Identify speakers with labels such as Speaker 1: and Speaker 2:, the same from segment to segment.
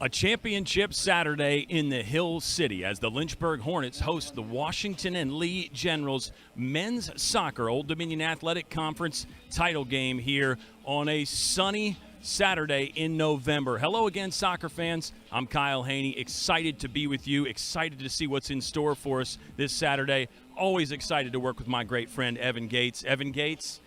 Speaker 1: A championship Saturday in the Hill City as the Lynchburg Hornets host the Washington and Lee Generals men's soccer Old Dominion Athletic Conference title game here on a sunny Saturday in November. Hello again, soccer fans. I'm Kyle Haney, excited to be with you, excited to see what's in store for us this Saturday. Always excited to work with my great friend Evan Gates. Evan Gates,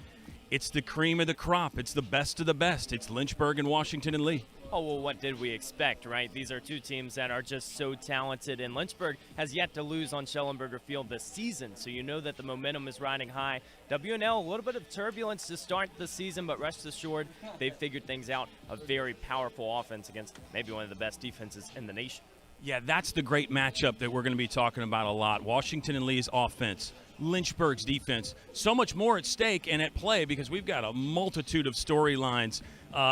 Speaker 1: it's the cream of the crop. It's the best of the best. It's Lynchburg and Washington and Lee.
Speaker 2: Oh, well, what did we expect, right? These are two teams that are just so talented, and Lynchburg has yet to lose on Schellenberger Field this season, so you know that the momentum is riding high. WNL, a little bit of turbulence to start the season, but rest assured, they've figured things out. A very powerful offense against maybe one of the best defenses in the nation.
Speaker 1: Yeah, that's the great matchup that we're going to be talking about a lot. Washington and Lee's offense, Lynchburg's defense. So much more at stake and at play because we've got a multitude of storylines.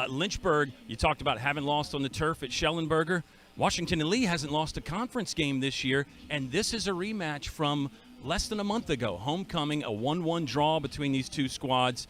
Speaker 1: Lynchburg, you talked about having lost on the turf at Schellenberger. Washington and Lee hasn't lost a conference game this year, and this is a rematch from less than a month ago. Homecoming, a 1-1 draw between these two squads.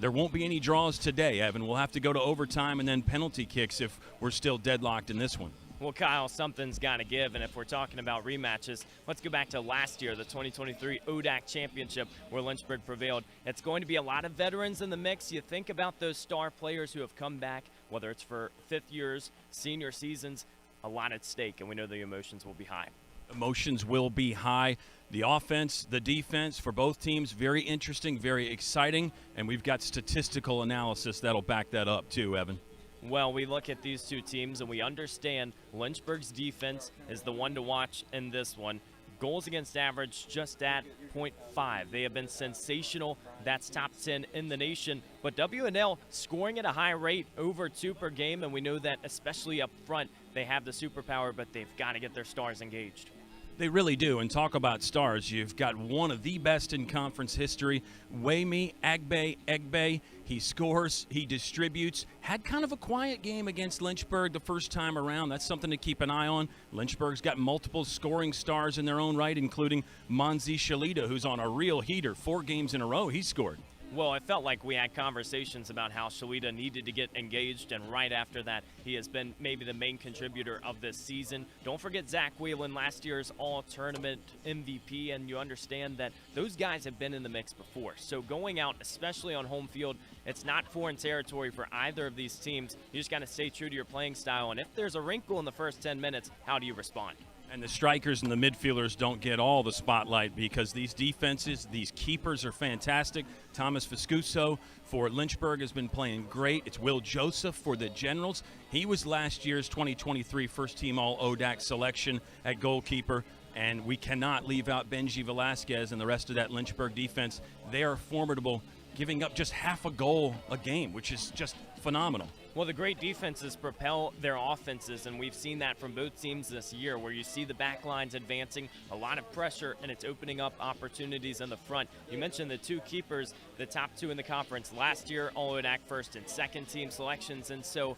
Speaker 1: There won't be any draws today, Evan. We'll have to go to overtime and then penalty kicks if we're still deadlocked in this one.
Speaker 2: Well, Kyle, something's got to give, and if we're talking about rematches, let's go back to last year, the 2023 ODAC Championship, where Lynchburg prevailed. It's going to be a lot of veterans in the mix. You think about those star players who have come back, whether it's for fifth years, senior seasons, a lot at stake, and we know the emotions will be high.
Speaker 1: Emotions will be high. The offense, the defense for both teams, very interesting, very exciting, and we've got statistical analysis that'll back that up too, Evan.
Speaker 2: Well, we look at these two teams and we understand Lynchburg's defense is the one to watch in this one. Goals against average just at 0.5. They have been sensational. That's top 10 in the nation. But WNL scoring at a high rate, over 2 per game, and we know that especially up front, they have the superpower, but they've got to get their stars engaged.
Speaker 1: They really do, and talk about stars. You've got one of the best in conference history, Waimi Egbe. He scores, he distributes. Had kind of a quiet game against Lynchburg the first time around. That's something to keep an eye on. Lynchburg's got multiple scoring stars in their own right, including Manzi Shalita, who's on a real heater. 4 games in a row he's scored.
Speaker 2: Well, it felt like we had conversations about how Shalita needed to get engaged, and right after that, he has been maybe the main contributor of this season. Don't forget Zach Whalen, last year's all-tournament MVP, and you understand that those guys have been in the mix before. So going out, especially on home field, it's not foreign territory for either of these teams. You just got to stay true to your playing style, and if there's a wrinkle in the first 10 minutes, how do you respond?
Speaker 1: And the strikers and the midfielders don't get all the spotlight because these defenses, these keepers are fantastic. Thomas Viscuso for Lynchburg has been playing great. It's Will Joseph for the Generals. He was last year's 2023 first-team All-ODAC selection at goalkeeper. And we cannot leave out Benji Velasquez and the rest of that Lynchburg defense. They are formidable, giving up just half a goal a game, which is just phenomenal.
Speaker 2: Well, the great defenses propel their offenses, and we've seen that from both teams this year, where you see the back lines advancing, a lot of pressure, and it's opening up opportunities in the front. You mentioned the 2 keepers, the top 2 in the conference last year, All-ODAC first and second team selections, and so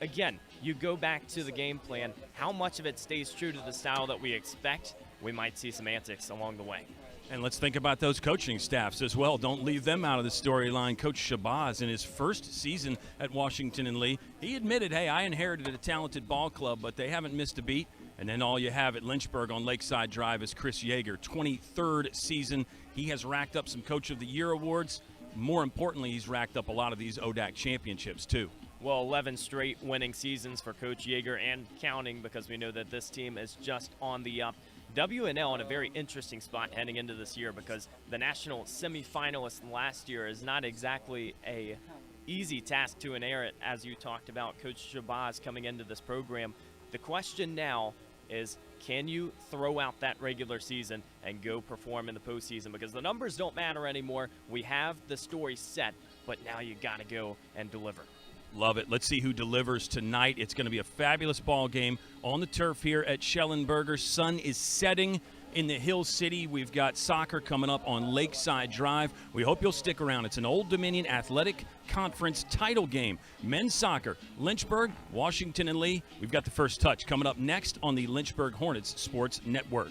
Speaker 2: again, you go back to the game plan, how much of it stays true to the style that we expect? We might see some antics along the way.
Speaker 1: And let's think about those coaching staffs as well. Don't leave them out of the storyline. Coach Shabazz, in his first season at Washington and Lee, he admitted, hey, I inherited a talented ball club, but they haven't missed a beat. And then all you have at Lynchburg on Lakeside Drive is Chris Yeager, 23rd season. He has racked up some Coach of the Year awards. More importantly, he's racked up a lot of these ODAC championships, too.
Speaker 2: Well, 11 straight winning seasons for Coach Yeager and counting, because we know that this team is just on the up. WNL in a very interesting spot heading into this year because the national semifinalist last year is not exactly a easy task to inherit, as you talked about Coach Shabazz coming into this program. The question now is, can you throw out that regular season and go perform in the postseason? Because the numbers don't matter anymore. We have the story set, but now you got to go and deliver.
Speaker 1: Love it. Let's see who delivers tonight. It's going to be a fabulous ball game on the turf here at Schellenberger. Sun is setting in the Hill City. We've got soccer coming up on Lakeside Drive. We hope you'll stick around. It's an Old Dominion Athletic Conference title game. Men's soccer, Lynchburg, Washington and Lee. We've got the first touch coming up next on the Lynchburg Hornets Sports Network.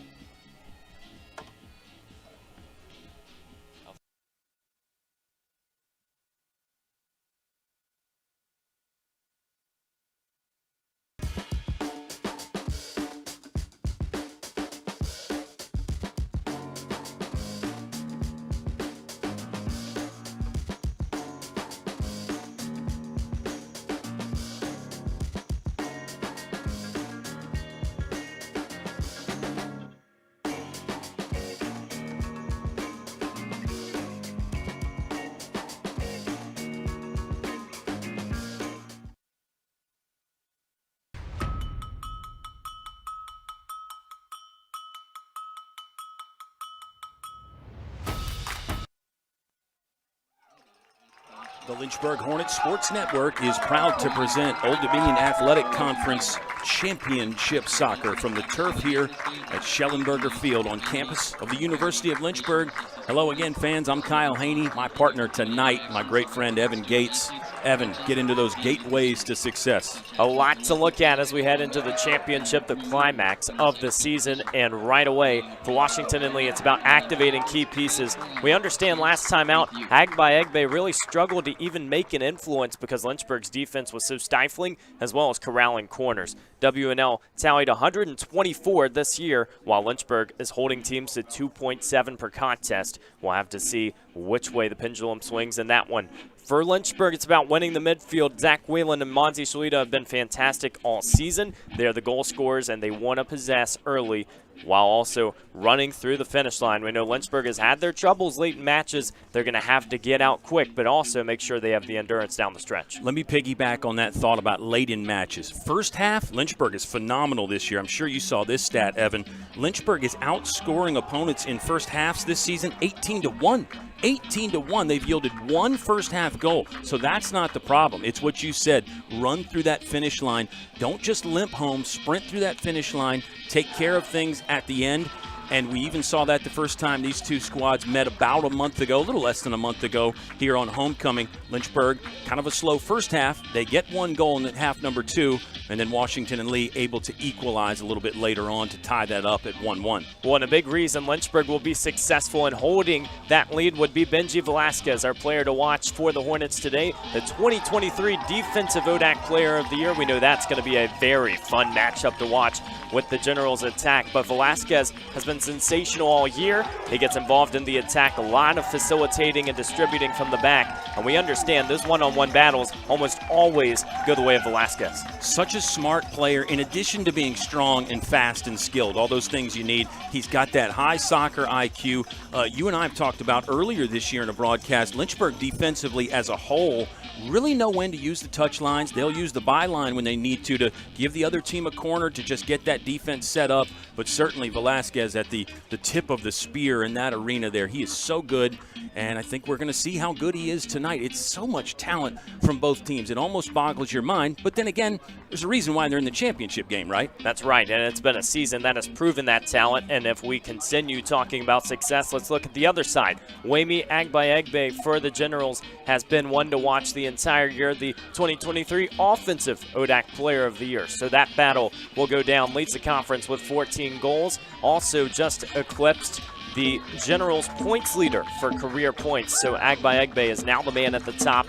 Speaker 1: The Lynchburg Hornets Sports Network is proud to present Old Dominion Athletic Conference Championship Soccer from the turf here at Schellenberger Field on campus of the University of Lynchburg. Hello again, fans. I'm Kyle Haney. My partner tonight, my great friend Evan Gates. Evan, get into those gateways to success.
Speaker 2: A lot to look at as we head into the championship, the climax of the season, and right away for Washington and Lee, it's about activating key pieces. We understand last time out, Agbaegbe really struggled to even make an influence because Lynchburg's defense was so stifling as well as corralling corners. WNL tallied 124 this year, while Lynchburg is holding teams to 2.7 per contest. We'll have to see which way the pendulum swings in that one. For Lynchburg, it's about winning the midfield. Zach Whalen and Monzi Shalita have been fantastic all season. They're the goal scorers, and they want to possess early while also running through the finish line. We know Lynchburg has had their troubles late in matches. They're going to have to get out quick, but also make sure they have the endurance down the stretch.
Speaker 1: Let me piggyback on that thought about late in matches. First half, Lynchburg is phenomenal this year. I'm sure you saw this stat, Evan. Lynchburg is outscoring opponents in first halves this season 18-1. 18-1. They've yielded one first half goal. So that's not the problem. It's what you said. Run through that finish line. Don't just limp home. Sprint through that finish line. Take care of things at the end. And we even saw that the first time these two squads met about a month ago, a little less than a month ago, here on homecoming. Lynchburg, kind of a slow first half. They get one goal in half number 2, and then Washington and Lee able to equalize a little bit later on to tie that up at 1-1.
Speaker 2: Well, and a big reason Lynchburg will be successful in holding that lead would be Benji Velasquez, our player to watch for the Hornets today, the 2023 Defensive ODAC Player of the Year. We know that's going to be a very fun matchup to watch with the Generals' attack, but Velasquez has been sensational all year. He gets involved in the attack, a lot of facilitating and distributing from the back, and we understand those one-on-one battles almost always go the way of Velasquez.
Speaker 1: Such a smart player. In addition to being strong and fast and skilled, all those things you need, he's got that high soccer IQ. You and I have talked about earlier this year in a broadcast, Lynchburg defensively as a whole really know when to use the touch lines. They'll use the byline when they need to give the other team a corner to just get that defense set up. But certainly Velasquez at the tip of the spear in that arena there. He is so good, and I think we're going to see how good he is tonight. It's so much talent from both teams. It almost boggles your mind. But then again, there's a reason why they're in the championship game, right?
Speaker 2: That's right, and it's been a season that has proven that talent. And if we continue talking about success, let's look at the other side. Wayme Agbaegbe for the Generals has been one to watch the entire year, the 2023 Offensive ODAC Player of the Year. So that battle will go down, leads the conference with 14 goals, also just eclipsed the Generals points leader for career points. So Agbaegbe is now the man at the top.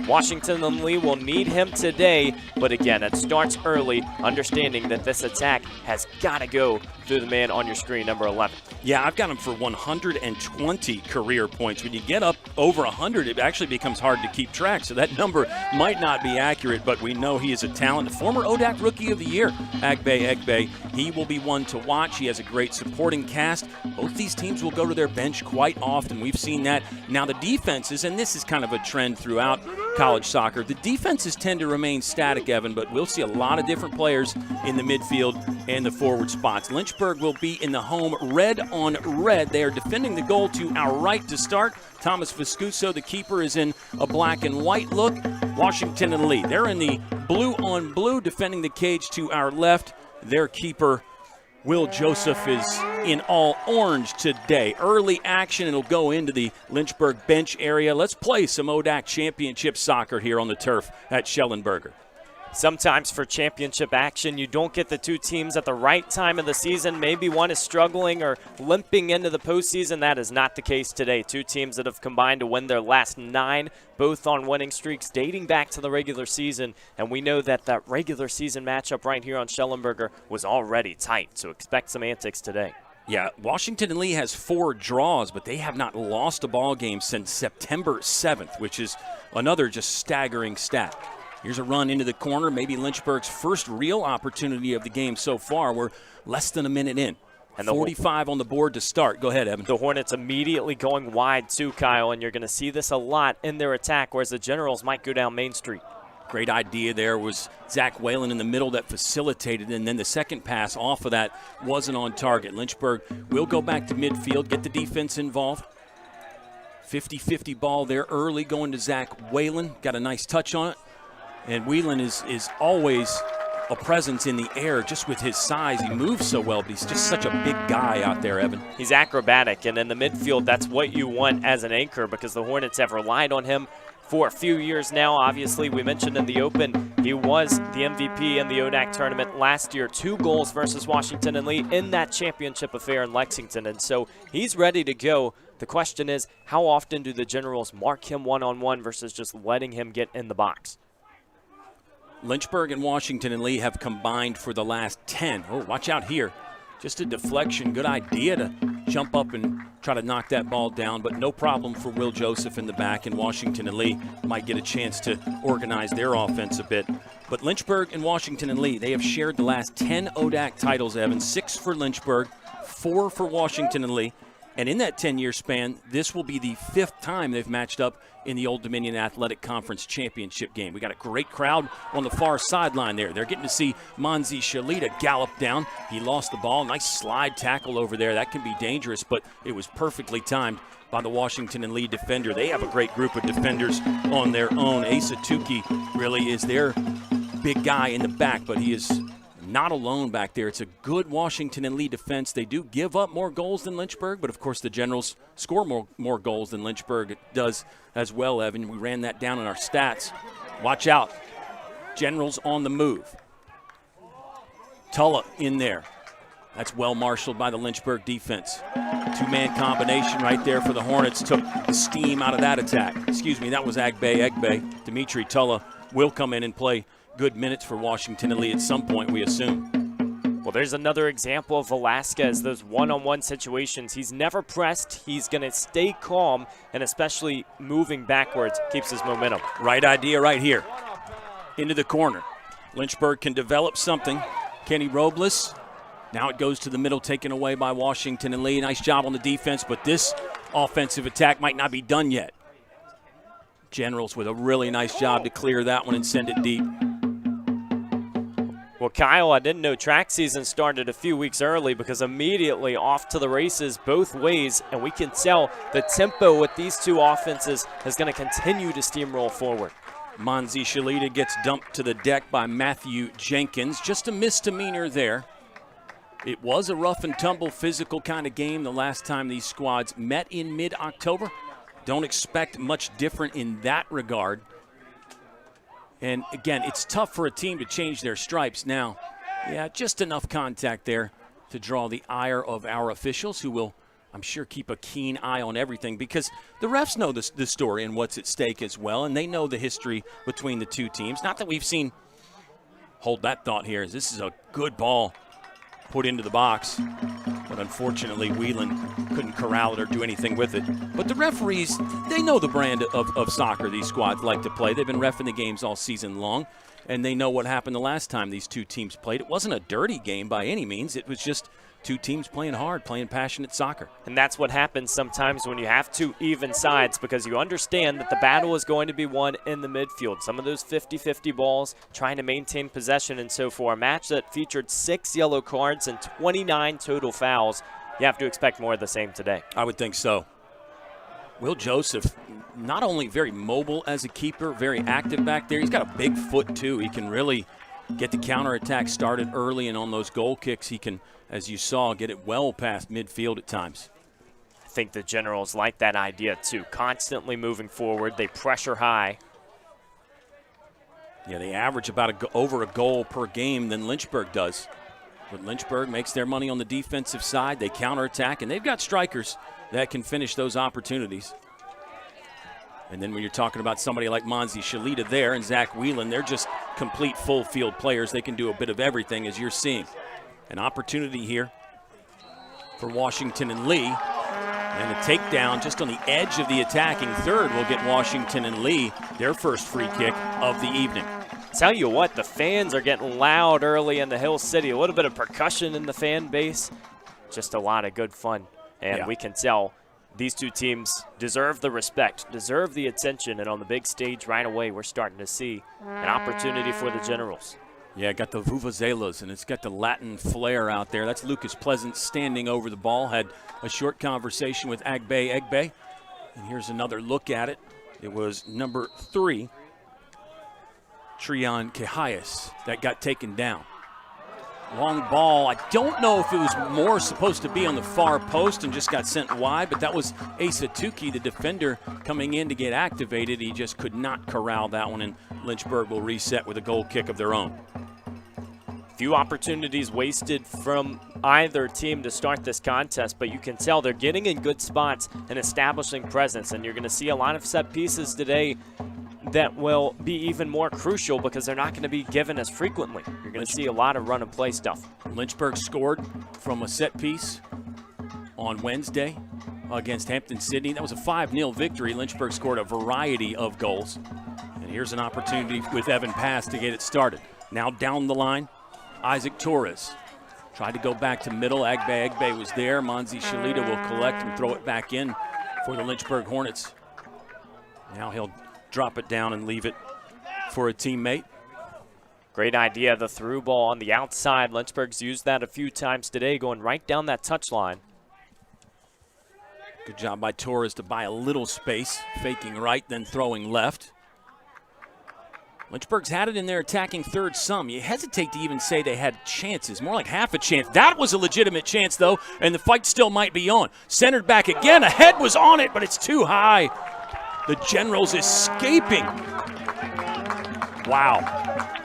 Speaker 2: Washington and Lee will need him today, but again, it starts early, understanding that this attack has got to go through the man on your screen, number 11.
Speaker 1: Yeah, I've got him for 120 career points. When you get up over 100, it actually becomes hard to keep track, so that number might not be accurate, but we know he is a talent. Former ODAC Rookie of the Year, Agbaegbe. He will be one to watch. He has a great supporting cast. Both these teams will go to their bench quite often. We've seen that. Now the defenses, and this is kind of a trend throughout college soccer, the defenses tend to remain static, Evan, but we'll see a lot of different players in the midfield and the forward spots. Lynchburg will be in the home red on red. They are defending the goal to our right to start. Thomas Viscuso, the keeper, is in a black and white look. Washington and Lee, they're in the blue on blue, defending the cage to our left. Their keeper, Will Joseph, is in all orange today. Early action, it'll go into the Lynchburg bench area. Let's play some ODAC championship soccer here on the turf at Schellenberger.
Speaker 2: Sometimes for championship action, you don't get the two teams at the right time of the season. Maybe one is struggling or limping into the postseason. That is not the case today. Two teams that have combined to win their last 9, both on winning streaks dating back to the regular season. And we know that that regular season matchup right here on Schellenberger was already tight, so expect some antics today.
Speaker 1: Yeah, Washington and Lee has 4 draws, but they have not lost a ball game since September 7th, which is another just staggering stat. Here's a run into the corner, maybe Lynchburg's first real opportunity of the game so far. We're less than a minute in. And 45 on the board to start. Go ahead, Evan.
Speaker 2: The Hornets immediately going wide too, Kyle, and you're going to see this a lot in their attack, whereas the Generals might go down Main Street.
Speaker 1: Great idea there was Zach Whalen in the middle that facilitated, and then the second pass off of that wasn't on target. Lynchburg will go back to midfield, get the defense involved. 50-50 ball there early going to Zach Whalen. Got a nice touch on it. And Whelan is always a presence in the air just with his size. He moves so well, but he's just such a big guy out there, Evan.
Speaker 2: He's acrobatic, and in the midfield, that's what you want as an anchor because the Hornets have relied on him for a few years now. Obviously, we mentioned in the Open, he was the MVP in the ODAC tournament last year. 2 goals versus Washington and Lee in that championship affair in Lexington, and so he's ready to go. The question is, how often do the Generals mark him one-on-one versus just letting him get in the box?
Speaker 1: Lynchburg and Washington and Lee have combined for the last 10. Oh, watch out here. Just a deflection. Good idea to jump up and try to knock that ball down, but no problem for Will Joseph in the back, and Washington and Lee might get a chance to organize their offense a bit. But Lynchburg and Washington and Lee, they have shared the last 10 ODAC titles, Evan. 6 for Lynchburg, 4 for Washington and Lee. And in that 10-year span, this will be the 5th time they've matched up in the Old Dominion Athletic Conference Championship game. We got a great crowd on the far sideline there. They're getting to see Manzi Shalita gallop down. He lost the ball. Nice slide tackle over there. That can be dangerous, but it was perfectly timed by the Washington and Lee defender. They have a great group of defenders on their own. Asa Tukey really is their big guy in the back, but he is not alone back there. It's a good Washington and Lee defense. They do give up more goals than Lynchburg, but of course the Generals score more goals than Lynchburg does as well, Evan. We ran that down in our stats. Watch out. Generals on the move. Tulla in there. That's well marshaled by the Lynchburg defense. 2-man combination right there for the Hornets. Took the steam out of that attack. Excuse me, that was Agbe. Dimitri Tulla will come in and play good minutes for Washington and Lee at some point, we assume.
Speaker 2: Well, there's another example of Velasquez, those one-on-one situations. He's never pressed. He's going to stay calm, and especially moving backwards keeps his momentum.
Speaker 1: Right idea right here. Into the corner. Lynchburg can develop something. Kenny Robles. Now it goes to the middle, taken away by Washington and Lee. Nice job on the defense, but this offensive attack might not be done yet. Generals with a really nice job to clear that one and send it deep.
Speaker 2: Well, Kyle, I didn't know track season started a few weeks early because immediately off to the races both ways, and we can tell the tempo with these two offenses is going to continue to steamroll forward.
Speaker 1: Manzi Shalita gets dumped to the deck by Matthew Jenkins. Just a misdemeanor there. It was a rough and tumble physical kind of game the last time these squads met in mid-October. Don't expect much different in that regard. And again, it's tough for a team to change their stripes now. Yeah, just enough contact there to draw the ire of our officials, who will, I'm sure, keep a keen eye on everything, because the refs know the story and what's at stake as well, and they know the history between the two teams. Not that we've seen, hold that thought here, as this is a good ball put into the box. But unfortunately, Whelan couldn't corral it or do anything with it. But the referees, they know the brand of soccer these squads like to play. They've been reffing the games all season long, and they know what happened the last time these two teams played. It wasn't a dirty game by any means. It was just two teams playing hard, playing passionate soccer.
Speaker 2: And that's what happens sometimes when you have two even sides, because you understand that the battle is going to be won in the midfield. Some of those 50-50 balls, trying to maintain possession. And so for a match that featured 6 yellow cards and 29 total fouls, you have to expect more of the same today.
Speaker 1: I would think so. Will Joseph, not only very mobile as a keeper, very active back there, he's got a big foot too. He can really get the counterattack started early, and on those goal kicks he can, as you saw, get it well past midfield at times.
Speaker 2: I think the Generals like that idea too, constantly moving forward. They pressure high.
Speaker 1: Yeah, they average about over a goal per game than Lynchburg does. But Lynchburg makes their money on the defensive side. They counterattack, and they've got strikers that can finish those opportunities. And then when you're talking about somebody like Manzi Shalita there and Zach Whelan, they're just complete full field players. They can do a bit of everything, as you're seeing. An opportunity here for Washington and Lee. And a takedown just on the edge of the attacking third will get Washington and Lee their first free kick of the evening.
Speaker 2: Tell you what, the fans are getting loud early in the Hill City. A little bit of percussion in the fan base. Just a lot of good fun. And we can tell these two teams deserve the respect, deserve the attention. And on the big stage right away, we're starting to see an opportunity for the Generals.
Speaker 1: Yeah, got the vuvuzelas, and it's got the Latin flair out there. That's Lucas Pleasant standing over the ball. Had a short conversation with Agbe. And here's another look at it. It was number 3, Trion Quijayas, that got taken down. Long ball. I don't know if it was more supposed to be on the far post and just got sent wide, but that was Asa Tukey, the defender, coming in to get activated. He just could not corral that one, and Lynchburg will reset with a goal kick of their own.
Speaker 2: Few opportunities wasted from either team to start this contest, but you can tell they're getting in good spots and establishing presence, and you're going to see a lot of set pieces today that will be even more crucial because they're not going to be given as frequently. You're going to see a lot of run and play stuff.
Speaker 1: Lynchburg scored from a set piece on Wednesday against Hampton-Sydney. That was a 5-0 victory. Lynchburg scored a variety of goals. And here's an opportunity with Evan Pass to get it started. Now down the line, Isaac Torres tried to go back to middle. Agbe was there. Monzi Shalita will collect and throw it back in for the Lynchburg Hornets. Now he'll drop it down and leave it for a teammate.
Speaker 2: Great idea, the through ball on the outside. Lynchburg's used that a few times today, going right down that touch line.
Speaker 1: Good job by Torres to buy a little space, faking right, then throwing left. Lynchburg's had it in their attacking third some. You hesitate to even say they had chances, more like half a chance. That was a legitimate chance, though, and the fight still might be on. Centered back again. A head was on it, but it's too high. The Generals escaping. Wow.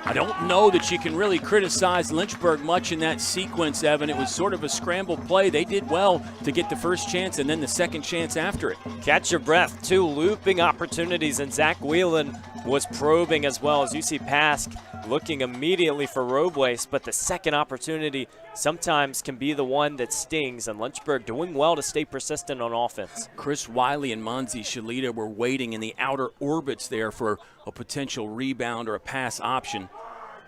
Speaker 1: I don't know that you can really criticize Lynchburg much in that sequence, Evan. It was sort of a scramble play. They did well to get the first chance and then the second chance after it.
Speaker 2: Catch your breath, 2 looping opportunities, and Zach Whelan was probing as well as you see Pask looking immediately for Robles, but the second opportunity sometimes can be the one that stings, and Lynchburg doing well to stay persistent on offense.
Speaker 1: Chris Wiley and Monzi Shalita were waiting in the outer orbits there for a potential rebound or a pass option.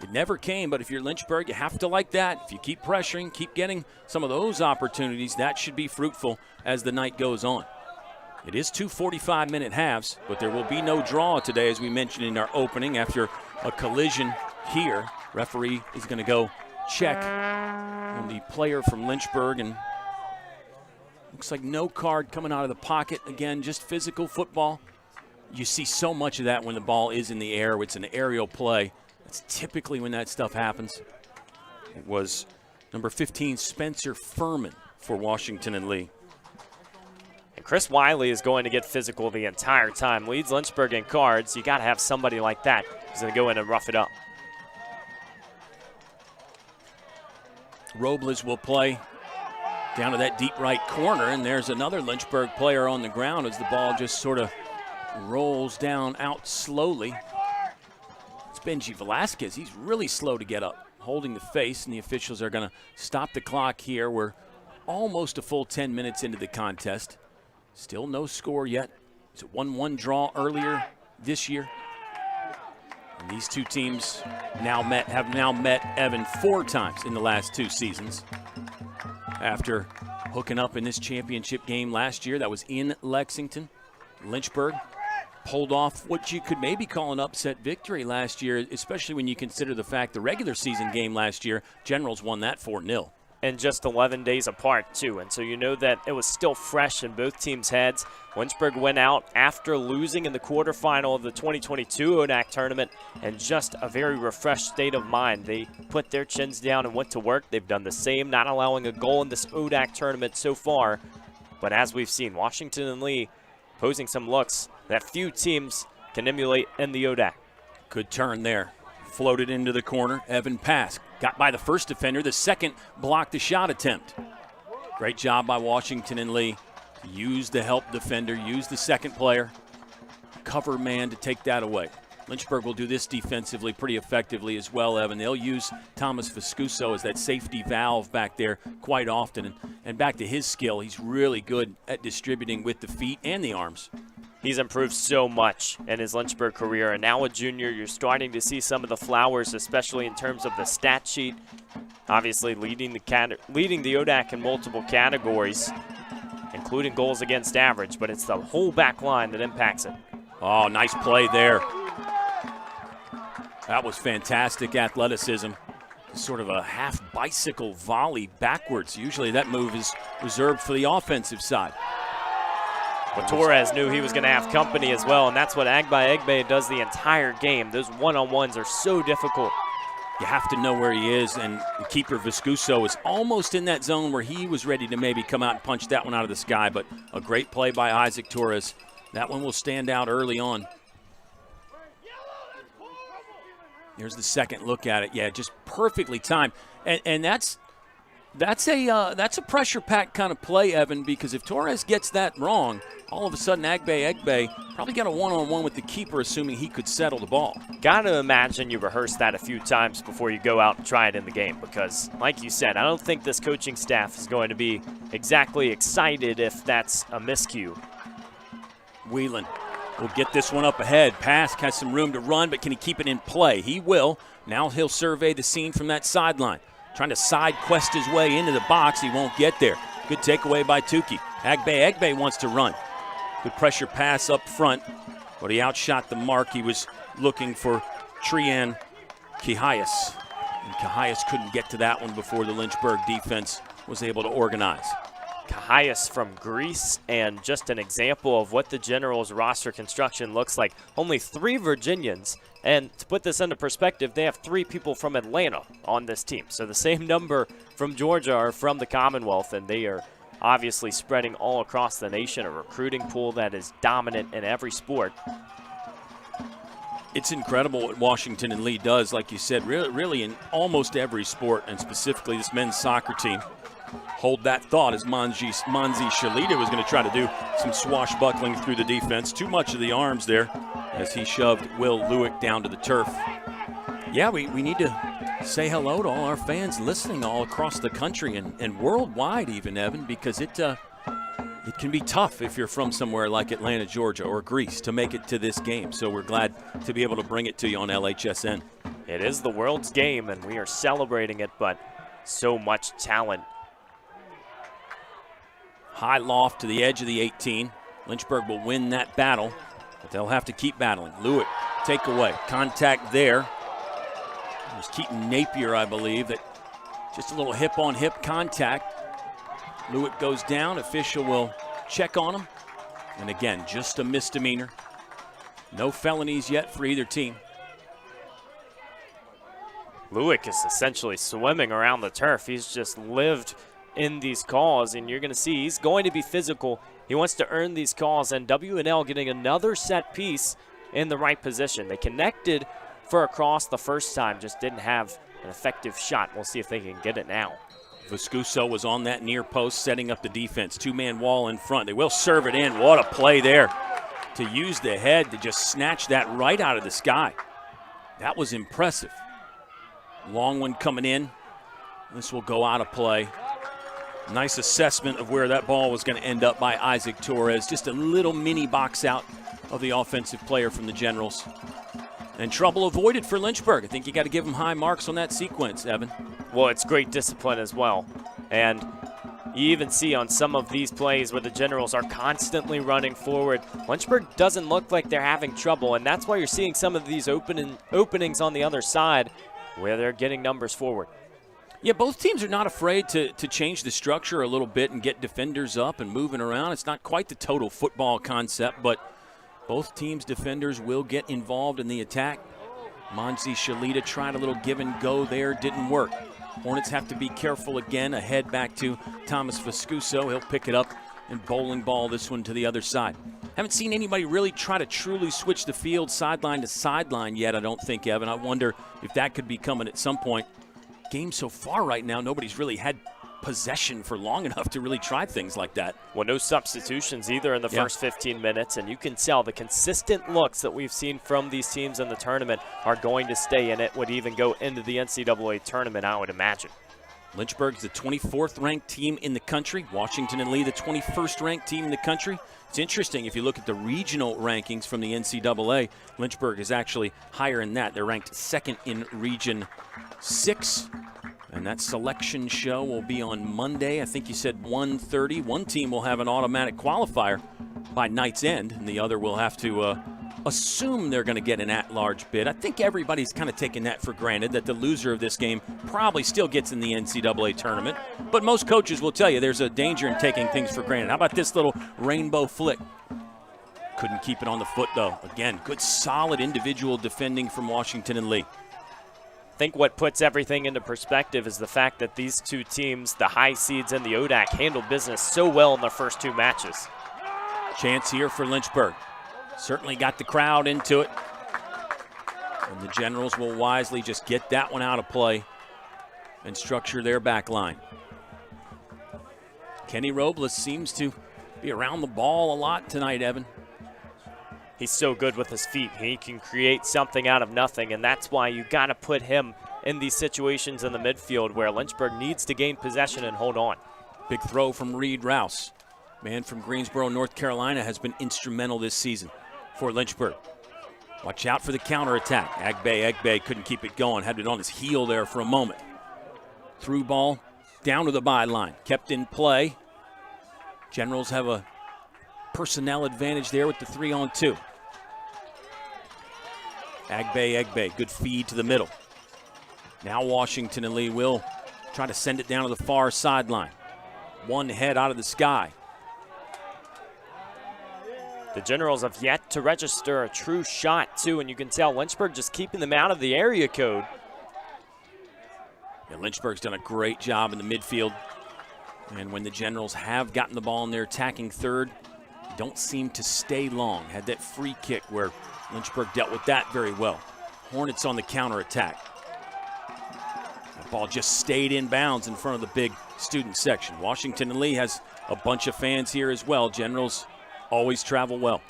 Speaker 1: It never came, but if you're Lynchburg, you have to like that. If you keep pressuring, keep getting some of those opportunities, that should be fruitful as the night goes on. It is 2 45-minute halves, but there will be no draw today, as we mentioned in our opening, after a collision here. Referee is going to go check on the player from Lynchburg, and looks like no card coming out of the pocket. Again, just physical football. You see so much of that when the ball is in the air. It's an aerial play. That's typically when that stuff happens. It was number 15, Spencer Furman for Washington and Lee.
Speaker 2: And Chris Wiley is going to get physical the entire time. Leads Lynchburg in cards. You got to have somebody like that who's going to go in and rough it up.
Speaker 1: Robles will play down to that deep right corner, and there's another Lynchburg player on the ground as the ball just sort of rolls down out slowly. It's Benji Velasquez. He's really slow to get up, holding the face, and the officials are going to stop the clock here. We're almost a full 10 minutes into the contest. Still no score yet. It's a 1-1 draw earlier this year. And these two teams have now met Evan 4 times in the last 2 seasons. After hooking up in this championship game last year, that was in Lexington. Lynchburg pulled off what you could maybe call an upset victory last year, especially when you consider the fact the regular season game last year, Generals won that 4-0.
Speaker 2: And just 11 days apart, too. And so you know that it was still fresh in both teams' heads. Lynchburg went out after losing in the quarterfinal of the 2022 ODAC tournament, and just a very refreshed state of mind. They put their chins down and went to work. They've done the same, not allowing a goal in this ODAC tournament so far. But as we've seen, Washington and Lee posing some looks that few teams can emulate in the ODAC.
Speaker 1: Good turn there. Floated into the corner. Evan Pask got by the first defender. The second blocked the shot attempt. Great job by Washington and Lee. Use the help defender, use the second player, cover man to take that away. Lynchburg will do this defensively pretty effectively as well, Evan. They'll use Thomas Viscuso as that safety valve back there quite often. And back to his skill, he's really good at distributing with the feet and the arms.
Speaker 2: He's improved so much in his Lynchburg career, and now a junior, you're starting to see some of the flowers, especially in terms of the stat sheet. Obviously leading the ODAC in multiple categories, including goals against average, but it's the whole back line that impacts it.
Speaker 1: Oh, nice play there. That was fantastic athleticism. Sort of a half bicycle volley backwards. Usually that move is reserved for the offensive side.
Speaker 2: Well, Torres knew he was going to have company as well, and that's what Egbe does the entire game. Those one-on-ones are so difficult.
Speaker 1: You have to know where he is, and keeper Viscuso is almost in that zone where he was ready to maybe come out and punch that one out of the sky, but a great play by Isaac Torres. That one will stand out early on. Here's the second look at it. Yeah, just perfectly timed. And that's a pressure-packed kind of play, Evan, because if Torres gets that wrong, all of a sudden Egbe probably got a one-on-one with the keeper, assuming he could settle the ball.
Speaker 2: Got to imagine you rehearse that a few times before you go out and try it in the game because, like you said, I don't think this coaching staff is going to be exactly excited if that's a miscue.
Speaker 1: Whelan will get this one up ahead. Pass has some room to run, but can he keep it in play? He will. Now he'll survey the scene from that sideline. Trying to side quest his way into the box. He won't get there. Good takeaway by Tukey. Egbe wants to run. Good pressure pass up front, but he outshot the mark. He was looking for Trian Quijayas, and Quijayas couldn't get to that one before the Lynchburg defense was able to organize.
Speaker 2: Quijayas from Greece, and just an example of what the Generals roster construction looks like. Only 3 Virginians, and to put this into perspective, they have 3 people from Atlanta on this team. So the same number from Georgia are from the Commonwealth, and they are obviously spreading all across the nation, a recruiting pool that is dominant in every sport.
Speaker 1: It's incredible what Washington and Lee does, like you said, really in almost every sport, and specifically this men's soccer team. Hold that thought as Manzi Shalita was going to try to do some swashbuckling through the defense. Too much of the arms there as he shoved Will Lewick down to the turf. Yeah, we need to say hello to all our fans listening all across the country and worldwide even, Evan, because it can be tough if you're from somewhere like Atlanta, Georgia, or Greece to make it to this game. So we're glad to be able to bring it to you on LHSN.
Speaker 2: It is the world's game, and we are celebrating it, but so much talent.
Speaker 1: High loft to the edge of the 18. Lynchburg will win that battle, but they'll have to keep battling. Lewitt, takeaway. Contact there. It was Keaton Napier, I believe, that just a little hip-on-hip contact. Lewitt goes down. Official will check on him. And again, just a misdemeanor. No felonies yet for either team.
Speaker 2: Lewick is essentially swimming around the turf. He's just lived in these calls, and you're going to see he's going to be physical. He wants to earn these calls, and WNL getting another set piece in the right position. They connected for a cross the first time, just didn't have an effective shot. We'll see if they can get it now.
Speaker 1: Viscuso was on that near post setting up the defense. 2-man wall in front. They will serve it in. What a play there to use the head to just snatch that right out of the sky. That was impressive. Long one coming in. This will go out of play. Nice assessment of where that ball was going to end up by Isaac Torres. Just a little mini box out of the offensive player from the Generals. And trouble avoided for Lynchburg. I think you got to give them high marks on that sequence, Evan.
Speaker 2: Well, it's great discipline as well. And you even see on some of these plays where the Generals are constantly running forward, Lynchburg doesn't look like they're having trouble, and that's why you're seeing some of these openings on the other side where they're getting numbers forward.
Speaker 1: Yeah, both teams are not afraid to change the structure a little bit and get defenders up and moving around. It's not quite the total football concept, but both teams' defenders will get involved in the attack. Manzi Shalita tried a little give and go there, didn't work. Hornets have to be careful again. Ahead back to Thomas Viscuso. He'll pick it up and bowling ball this one to the other side. Haven't seen anybody really try to truly switch the field sideline to sideline yet, I don't think, Evan. I wonder if that could be coming at some point. Game so far right now, nobody's really had possession for long enough to really try things like that.
Speaker 2: Well, no substitutions either in the first 15 minutes, and you can tell the consistent looks that we've seen from these teams in the tournament are going to stay in it, would even go into the NCAA tournament, I would imagine.
Speaker 1: Lynchburg's the 24th ranked team in the country. Washington and Lee, the 21st ranked team in the country. It's interesting, if you look at the regional rankings from the NCAA, Lynchburg is actually higher in that. They're ranked second in Region 6. And that selection show will be on Monday. I think you said 1:30. One team will have an automatic qualifier by night's end, and the other will have to assume they're going to get an at-large bid. I think everybody's kind of taking that for granted, that the loser of this game probably still gets in the NCAA tournament. But most coaches will tell you there's a danger in taking things for granted. How about this little rainbow flick? Couldn't keep it on the foot, though. Again, good, solid individual defending from Washington and Lee.
Speaker 2: I think what puts everything into perspective is the fact that these two teams, the high seeds and the ODAC, handled business so well in their first two matches.
Speaker 1: Chance here for Lynchburg. Certainly got the crowd into it. And the Generals will wisely just get that one out of play and structure their back line. Kenny Robles seems to be around the ball a lot tonight, Evan.
Speaker 2: He's so good with his feet. He can create something out of nothing, and that's why you got to put him in these situations in the midfield where Lynchburg needs to gain possession and hold on.
Speaker 1: Big throw from Reed Rouse. Man from Greensboro, North Carolina, has been instrumental this season for Lynchburg. Watch out for the counterattack. Agbe couldn't keep it going. Had it on his heel there for a moment. Through ball down to the byline. Kept in play. Generals have a personnel advantage there with the 3-on-2. Agbe, good feed to the middle. Now Washington and Lee will try to send it down to the far sideline. One head out of the sky.
Speaker 2: The Generals have yet to register a true shot, too, and you can tell Lynchburg just keeping them out of the area code.
Speaker 1: Yeah, Lynchburg's done a great job in the midfield. And when the Generals have gotten the ball in their attacking third, don't seem to stay long. Had that free kick where Lynchburg dealt with that very well. Hornets on the counterattack. That ball just stayed in bounds in front of the big student section. Washington and Lee has a bunch of fans here as well. Generals always travel well.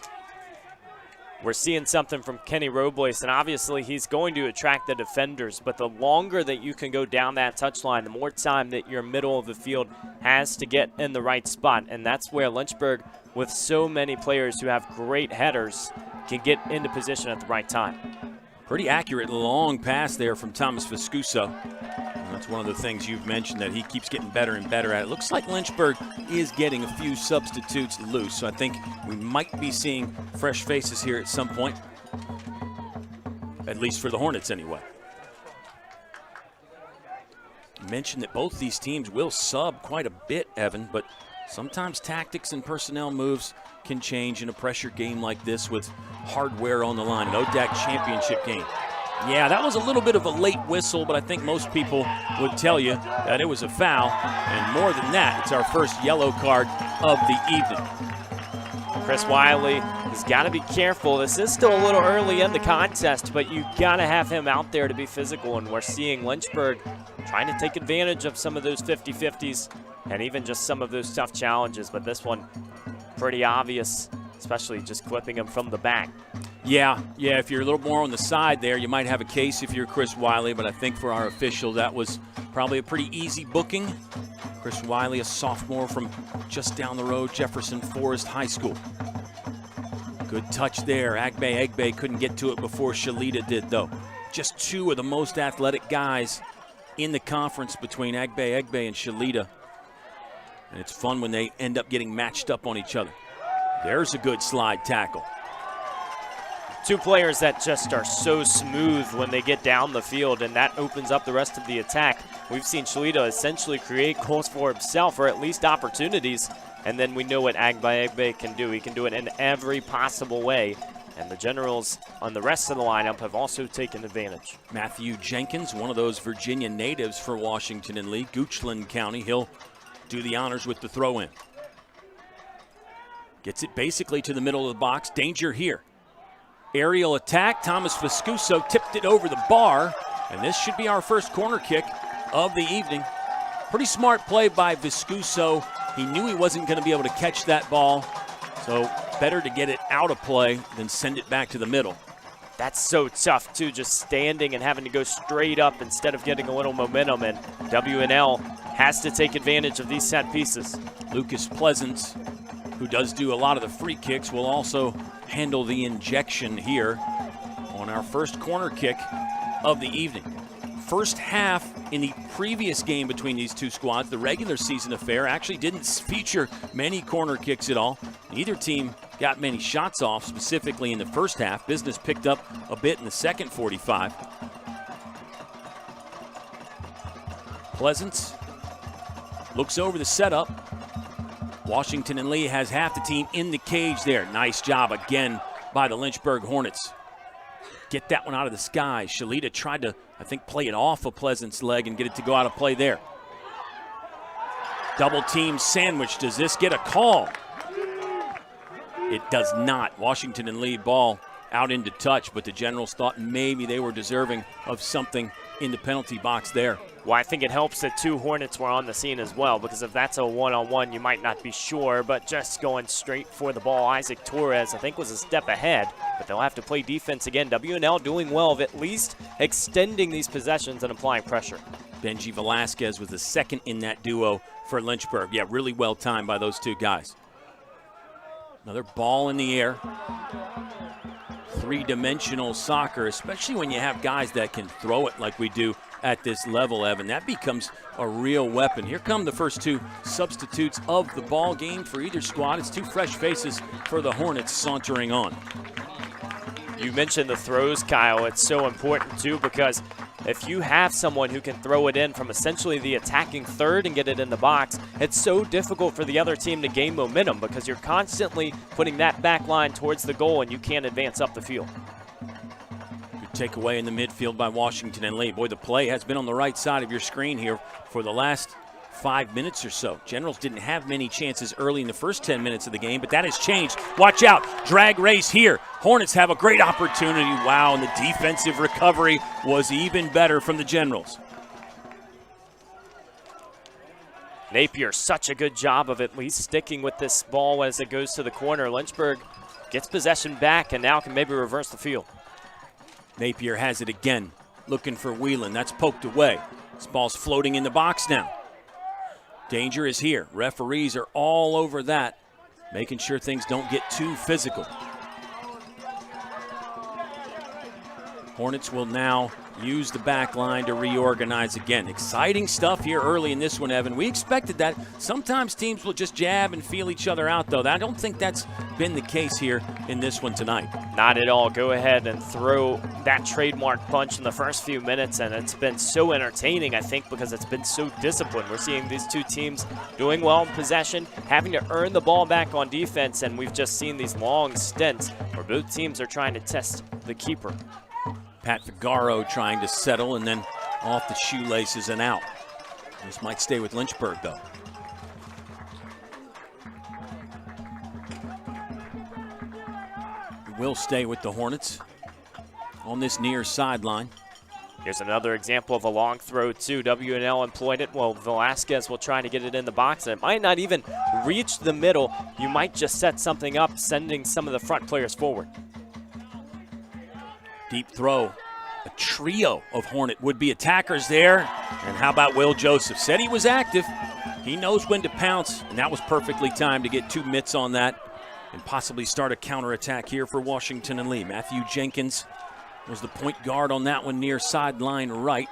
Speaker 2: We're seeing something from Kenny Robles, and obviously he's going to attract the defenders, but the longer that you can go down that touchline, the more time that your middle of the field has to get in the right spot, and that's where Lynchburg, with so many players who have great headers, can get into position at the right time.
Speaker 1: Pretty accurate long pass there from Thomas Viscuso. That's one of the things you've mentioned, that he keeps getting better and better at it. Looks like Lynchburg is getting a few substitutes loose, so I think we might be seeing fresh faces here at some point, at least for the Hornets anyway. You mentioned that both these teams will sub quite a bit, Evan, but sometimes tactics and personnel moves can change in a pressure game like this with hardware on the line, an ODAC championship game. Yeah, that was a little bit of a late whistle, but I think most people would tell you that it was a foul. And more than that, it's our first yellow card of the evening.
Speaker 2: Chris Wiley has got to be careful. This is still a little early in the contest, but you got to have him out there to be physical. And we're seeing Lynchburg trying to take advantage of some of those 50-50s and even just some of those tough challenges. But this one, pretty obvious, especially just clipping him from the back.
Speaker 1: Yeah, if you're a little more on the side there, you might have a case if you're Chris Wiley, but I think for our official, that was probably a pretty easy booking. Chris Wiley, a sophomore from just down the road, Jefferson Forest High School. Good touch there. Agbe couldn't get to it before Shalita did, though. Just two of the most athletic guys in the conference between Agbe and Shalita. And it's fun when they end up getting matched up on each other. There's a good slide tackle.
Speaker 2: Two players that just are so smooth when they get down the field, and that opens up the rest of the attack. We've seen Shalita essentially create goals for himself, or at least opportunities, and then we know what Agbe can do. He can do it in every possible way, and the Generals on the rest of the lineup have also taken advantage.
Speaker 1: Matthew Jenkins, one of those Virginia natives for Washington and Lee, Goochland County. He'll do the honors with the throw-in. Gets it basically to the middle of the box. Danger here. Aerial attack. Thomas Viscuso tipped it over the bar, and this should be our first corner kick of the evening. Pretty smart play by Viscuso. He knew he wasn't going to be able to catch that ball, so better to get it out of play than send it back to the middle.
Speaker 2: That's so tough, too, just standing and having to go straight up instead of getting a little momentum, and W&L has to take advantage of these set pieces.
Speaker 1: Lucas Pleasance, who does do a lot of the free kicks, will also handle the injection here on our first corner kick of the evening. First half in the previous game between these two squads, the regular season affair, actually didn't feature many corner kicks at all. Neither team got many shots off, specifically in the first half. Business picked up a bit in the second 45. Pleasance looks over the setup. Washington and Lee has half the team in the cage there. Nice job again by the Lynchburg Hornets. Get that one out of the sky. Shalita tried to, I think, play it off of Pleasant's leg and get it to go out of play there. Double team sandwich. Does this get a call? It does not. Washington and Lee ball out into touch, but the Generals thought maybe they were deserving of something in the penalty box there.
Speaker 2: Well, I think it helps that 2 Hornets were on the scene as well, because if that's a one-on-one, you might not be sure, but just going straight for the ball, Isaac Torres, I think, was a step ahead, but they'll have to play defense again. WNL doing well of at least extending these possessions and applying pressure.
Speaker 1: Benji Velasquez was the second in that duo for Lynchburg. Yeah, really well timed by those 2 guys. Another ball in the air. Three-dimensional soccer, especially when you have guys that can throw it like we do at this level, Evan. That becomes a real weapon. Here come the first 2 substitutes of the ball game for either squad. It's 2 fresh faces for the Hornets sauntering on.
Speaker 2: You mentioned the throws, Kyle. It's so important, too, because if you have someone who can throw it in from essentially the attacking third and get it in the box, it's so difficult for the other team to gain momentum because you're constantly putting that back line towards the goal and you can't advance up the field.
Speaker 1: Good takeaway in the midfield by Washington and Lee. Boy, the play has been on the right side of your screen here for the last 5 minutes or so. Generals didn't have many chances early in the first 10 minutes of the game, but that has changed. Watch out. Drag race here. Hornets have a great opportunity. Wow, and the defensive recovery was even better from the Generals.
Speaker 2: Napier, such a good job of at least sticking with this ball as it goes to the corner. Lynchburg gets possession back and now can maybe reverse the field.
Speaker 1: Napier has it again, looking for Whelan. That's poked away. This ball's floating in the box now. Danger is here. Referees are all over that, making sure things don't get too physical. Hornets will now use the back line to reorganize again. Exciting stuff here early in this one, Evan. We expected that. Sometimes teams will just jab and feel each other out, though. I don't think that's been the case here in this one tonight.
Speaker 2: Not at all. Go ahead and throw that trademark punch in the first few minutes, and it's been so entertaining, I think, because it's been so disciplined. We're seeing these 2 teams doing well in possession, having to earn the ball back on defense, and we've just seen these long stints where both teams are trying to test the keeper.
Speaker 1: Pat Figaro trying to settle and then off the shoelaces and out. This might stay with Lynchburg, though. It will stay with the Hornets on this near sideline.
Speaker 2: Here's another example of a long throw, too. WNL employed it. Well, Velasquez will try to get it in the box, and it might not even reach the middle. You might just set something up, sending some of the front players forward.
Speaker 1: Deep throw. A trio of Hornet would-be attackers there. And how about Will Joseph? Said he was active. He knows when to pounce, and that was perfectly timed to get 2 mitts on that and possibly start a counterattack here for Washington and Lee. Matthew Jenkins was the point guard on that one near sideline right.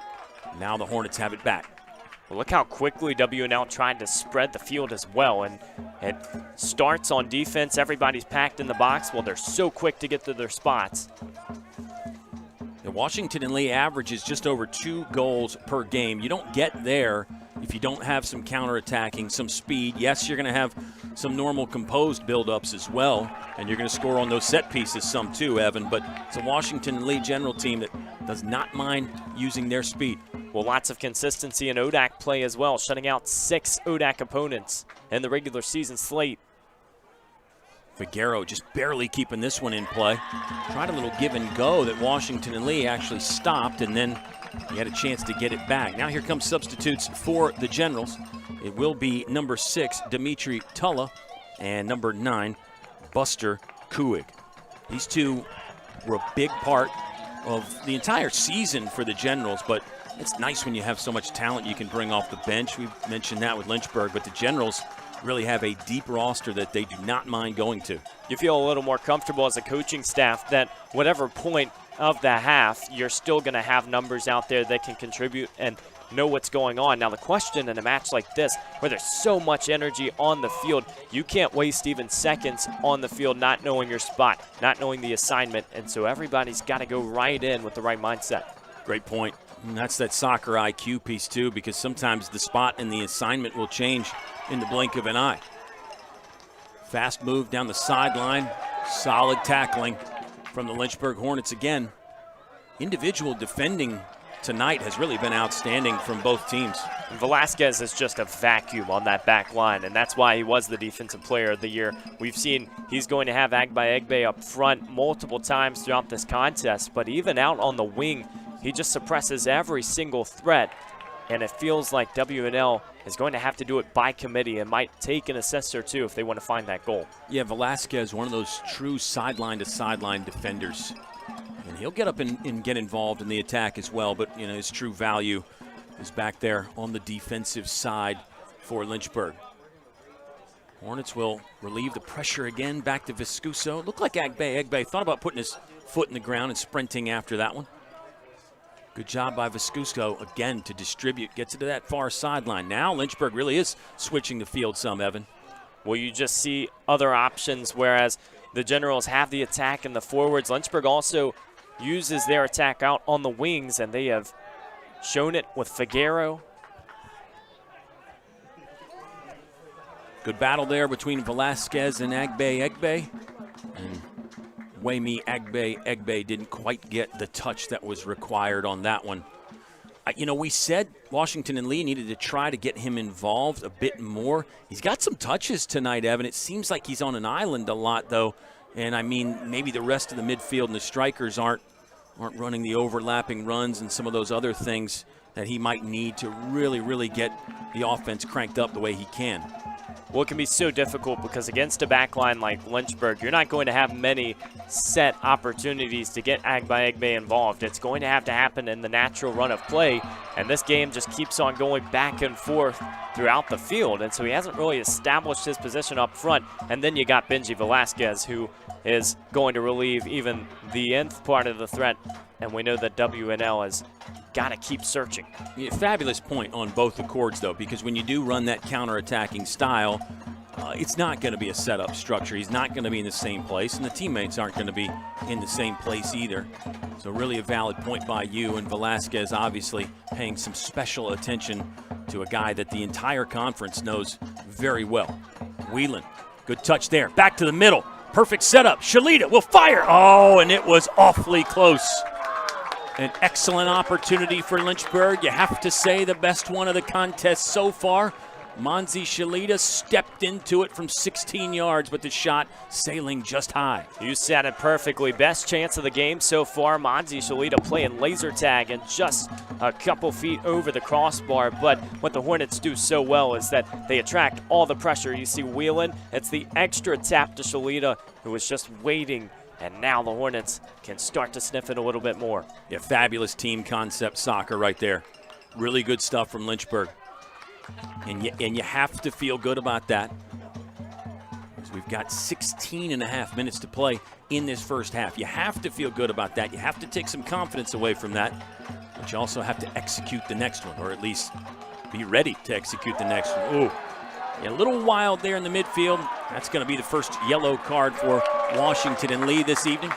Speaker 1: Now the Hornets have it back.
Speaker 2: Well, look how quickly WNL tried to spread the field as well, and it starts on defense. Everybody's packed in the box. Well, they're so quick to get to their spots.
Speaker 1: The Washington and Lee average is just over 2 goals per game. You don't get there if you don't have some counterattacking, some speed. Yes, you're going to have some normal composed buildups as well, and you're going to score on those set pieces some too, Evan. But it's a Washington and Lee General team that does not mind using their speed.
Speaker 2: Well, lots of consistency in ODAC play as well, shutting out 6 ODAC opponents in the regular season slate.
Speaker 1: Figueroa just barely keeping this one in play. Tried a little give and go that Washington and Lee actually stopped, and then he had a chance to get it back. Now here comes substitutes for the Generals. It will be number 6, Dimitri Tulla, and number 9, Buster Kuig. These 2 were a big part of the entire season for the Generals, but it's nice when you have so much talent you can bring off the bench. We've mentioned that with Lynchburg, but the Generals really have a deep roster that they do not mind going to.
Speaker 2: You feel a little more comfortable as a coaching staff that whatever point of the half, you're still going to have numbers out there that can contribute, and know what's going on. Now the question in a match like this, where there's so much energy on the field, you can't waste even seconds on the field not knowing your spot, not knowing the assignment, and so everybody's got to go right in with the right mindset.
Speaker 1: Great point. And that's that soccer IQ piece too, because sometimes the spot and the assignment will change in the blink of an eye. Fast move down the sideline, solid tackling from the Lynchburg Hornets again. Individual defending tonight has really been outstanding from both teams.
Speaker 2: Velasquez is just a vacuum on that back line, and that's why he was the Defensive Player of the Year. We've seen he's going to have Agbaye up front multiple times throughout this contest, but even out on the wing, he just suppresses every single threat, and it feels like WNL is going to have to do it by committee and might take an assist or two if they want to find that goal.
Speaker 1: Yeah, Velasquez, one of those true sideline-to-sideline defenders. And he'll get up and get involved in the attack as well, but you know his true value is back there on the defensive side for Lynchburg. Hornets will relieve the pressure again, back to Viscuso. Looked like Agbaye thought about putting his foot in the ground and sprinting after that one. Good job by Viscuso again to distribute, gets it to that far sideline. Now Lynchburg really is switching the field some, Evan.
Speaker 2: Well, you just see other options, whereas the Generals have the attack in the forwards. Lynchburg also uses their attack out on the wings, and they have shown it with Figueroa.
Speaker 1: Good battle there between Velasquez and Agbaye. And Wayme Agbaye didn't quite get the touch that was required on that one. You know, we said Washington and Lee needed to try to get him involved a bit more. He's got some touches tonight, Evan. It seems like he's on an island a lot, though. And, I mean, maybe the rest of the midfield and the strikers aren't running the overlapping runs and some of those other things that he might need to really get the offense cranked up the way he can.
Speaker 2: Well, it can be so difficult because against a backline like Lynchburg, you're not going to have many set opportunities to get Agbaye involved. It's going to have to happen in the natural run of play, and this game just keeps on going back and forth throughout the field, and so he hasn't really established his position up front. And then you got Benji Velasquez, who is going to relieve even the nth part of the threat, and we know that WNL has got to keep searching.
Speaker 1: Yeah, fabulous point on both accords, though, because when you do run that counter-attacking style, it's not going to be a setup structure. He's not going to be in the same place, and the teammates aren't going to be in the same place either. So really a valid point by you, and Velasquez obviously paying some special attention to a guy that the entire conference knows very well. Whelan, good touch there. Back to the middle. Perfect setup. Shalita will fire. Oh, and it was awfully close. An excellent opportunity for Lynchburg. You have to say the best one of the contest so far. Monzi Shalita stepped into it from 16 yards, but the shot sailing just high.
Speaker 2: You said it perfectly. Best chance of the game so far. Monzi Shalita playing laser tag and just a couple feet over the crossbar. But what the Hornets do so well is that they attract all the pressure. You see Whelan, it's the extra tap to Shalita, who was just waiting. And now the Hornets can start to sniff it a little bit more.
Speaker 1: Yeah, fabulous team concept soccer right there. Really good stuff from Lynchburg. And you have to feel good about that. Because we've got 16 and a half minutes to play in this first half. You have to feel good about that. You have to take some confidence away from that. But you also have to execute the next one, or at least be ready to execute the next one. Ooh. Yeah, a little wild there in the midfield. That's going to be the first yellow card for Washington and Lee this evening.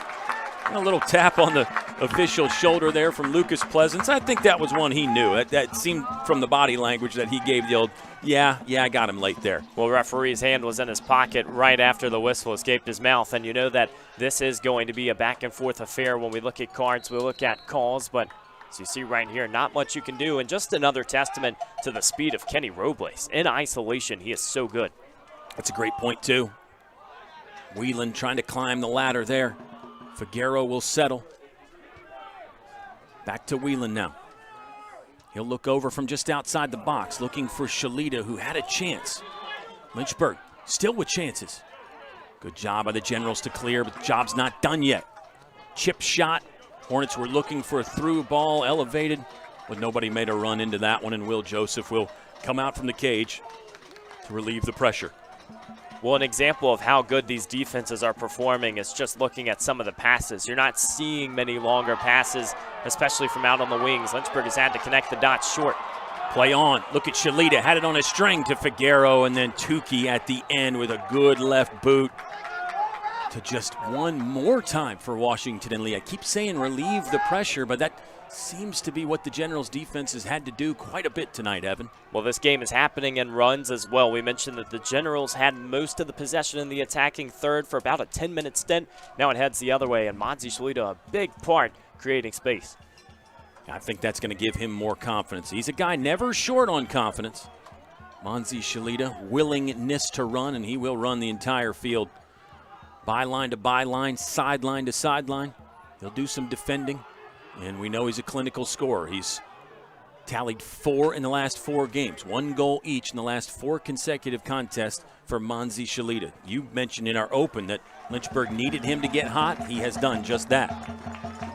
Speaker 1: And a little tap on the official's shoulder there from Lucas Pleasance. I think that was one he knew. That seemed from the body language that he gave the old, yeah, I got him late there.
Speaker 2: Well, referee's hand was in his pocket right after the whistle escaped his mouth. And you know that this is going to be a back-and-forth affair when we look at cards, we look at calls. But as you see right here, not much you can do. And just another testament to the speed of Kenny Robles. In isolation, he is so good.
Speaker 1: That's a great point, too. Whelan trying to climb the ladder there. Figueroa will settle. Back to Whelan now. He'll look over from just outside the box, looking for Shalita, who had a chance. Lynchburg still with chances. Good job by the Generals to clear, but the job's not done yet. Chip shot. Hornets were looking for a through ball, elevated, but nobody made a run into that one, and Will Joseph will come out from the cage to relieve the pressure.
Speaker 2: Well, an example of how good these defenses are performing is just looking at some of the passes. You're not seeing many longer passes, especially from out on the wings. Lynchburg has had to connect the dots short.
Speaker 1: Play on. Look at Shalita. Had it on a string to Figueroa, and then Tukey at the end with a good left boot to just one more time for Washington and Lee. I keep saying relieve the pressure, but that seems to be what the Generals defense has had to do quite a bit tonight, Evan.
Speaker 2: Well, this game is happening in runs as well. We mentioned that the Generals had most of the possession in the attacking third for about a 10-minute stint. Now it heads the other way, and Monzi Shalita a big part creating space.
Speaker 1: I think that's going to give him more confidence. He's a guy never short on confidence. Monzi Shalita, willingness to run, and he will run the entire field. Byline to byline, sideline to sideline. He'll do some defending, and we know he's a clinical scorer. He's tallied 4 in the last 4 games, 1 goal each in the last 4 consecutive contests for Monzi Shalita. You mentioned in our open that Lynchburg needed him to get hot. He has done just that.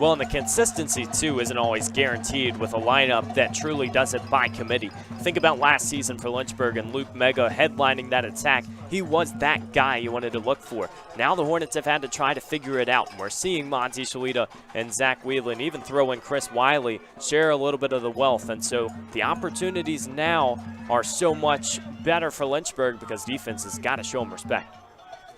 Speaker 2: Well, and the consistency, too, isn't always guaranteed with a lineup that truly does it by committee. Think about last season for Lynchburg and Luke Mega headlining that attack. He was that guy you wanted to look for. Now the Hornets have had to try to figure it out. And we're seeing Monzi Shalita and Zach Whelan, even throw in Chris Wiley, share a little bit of the wealth. And so the opportunities now are so much better for Lynchburg because defense has got to show them respect.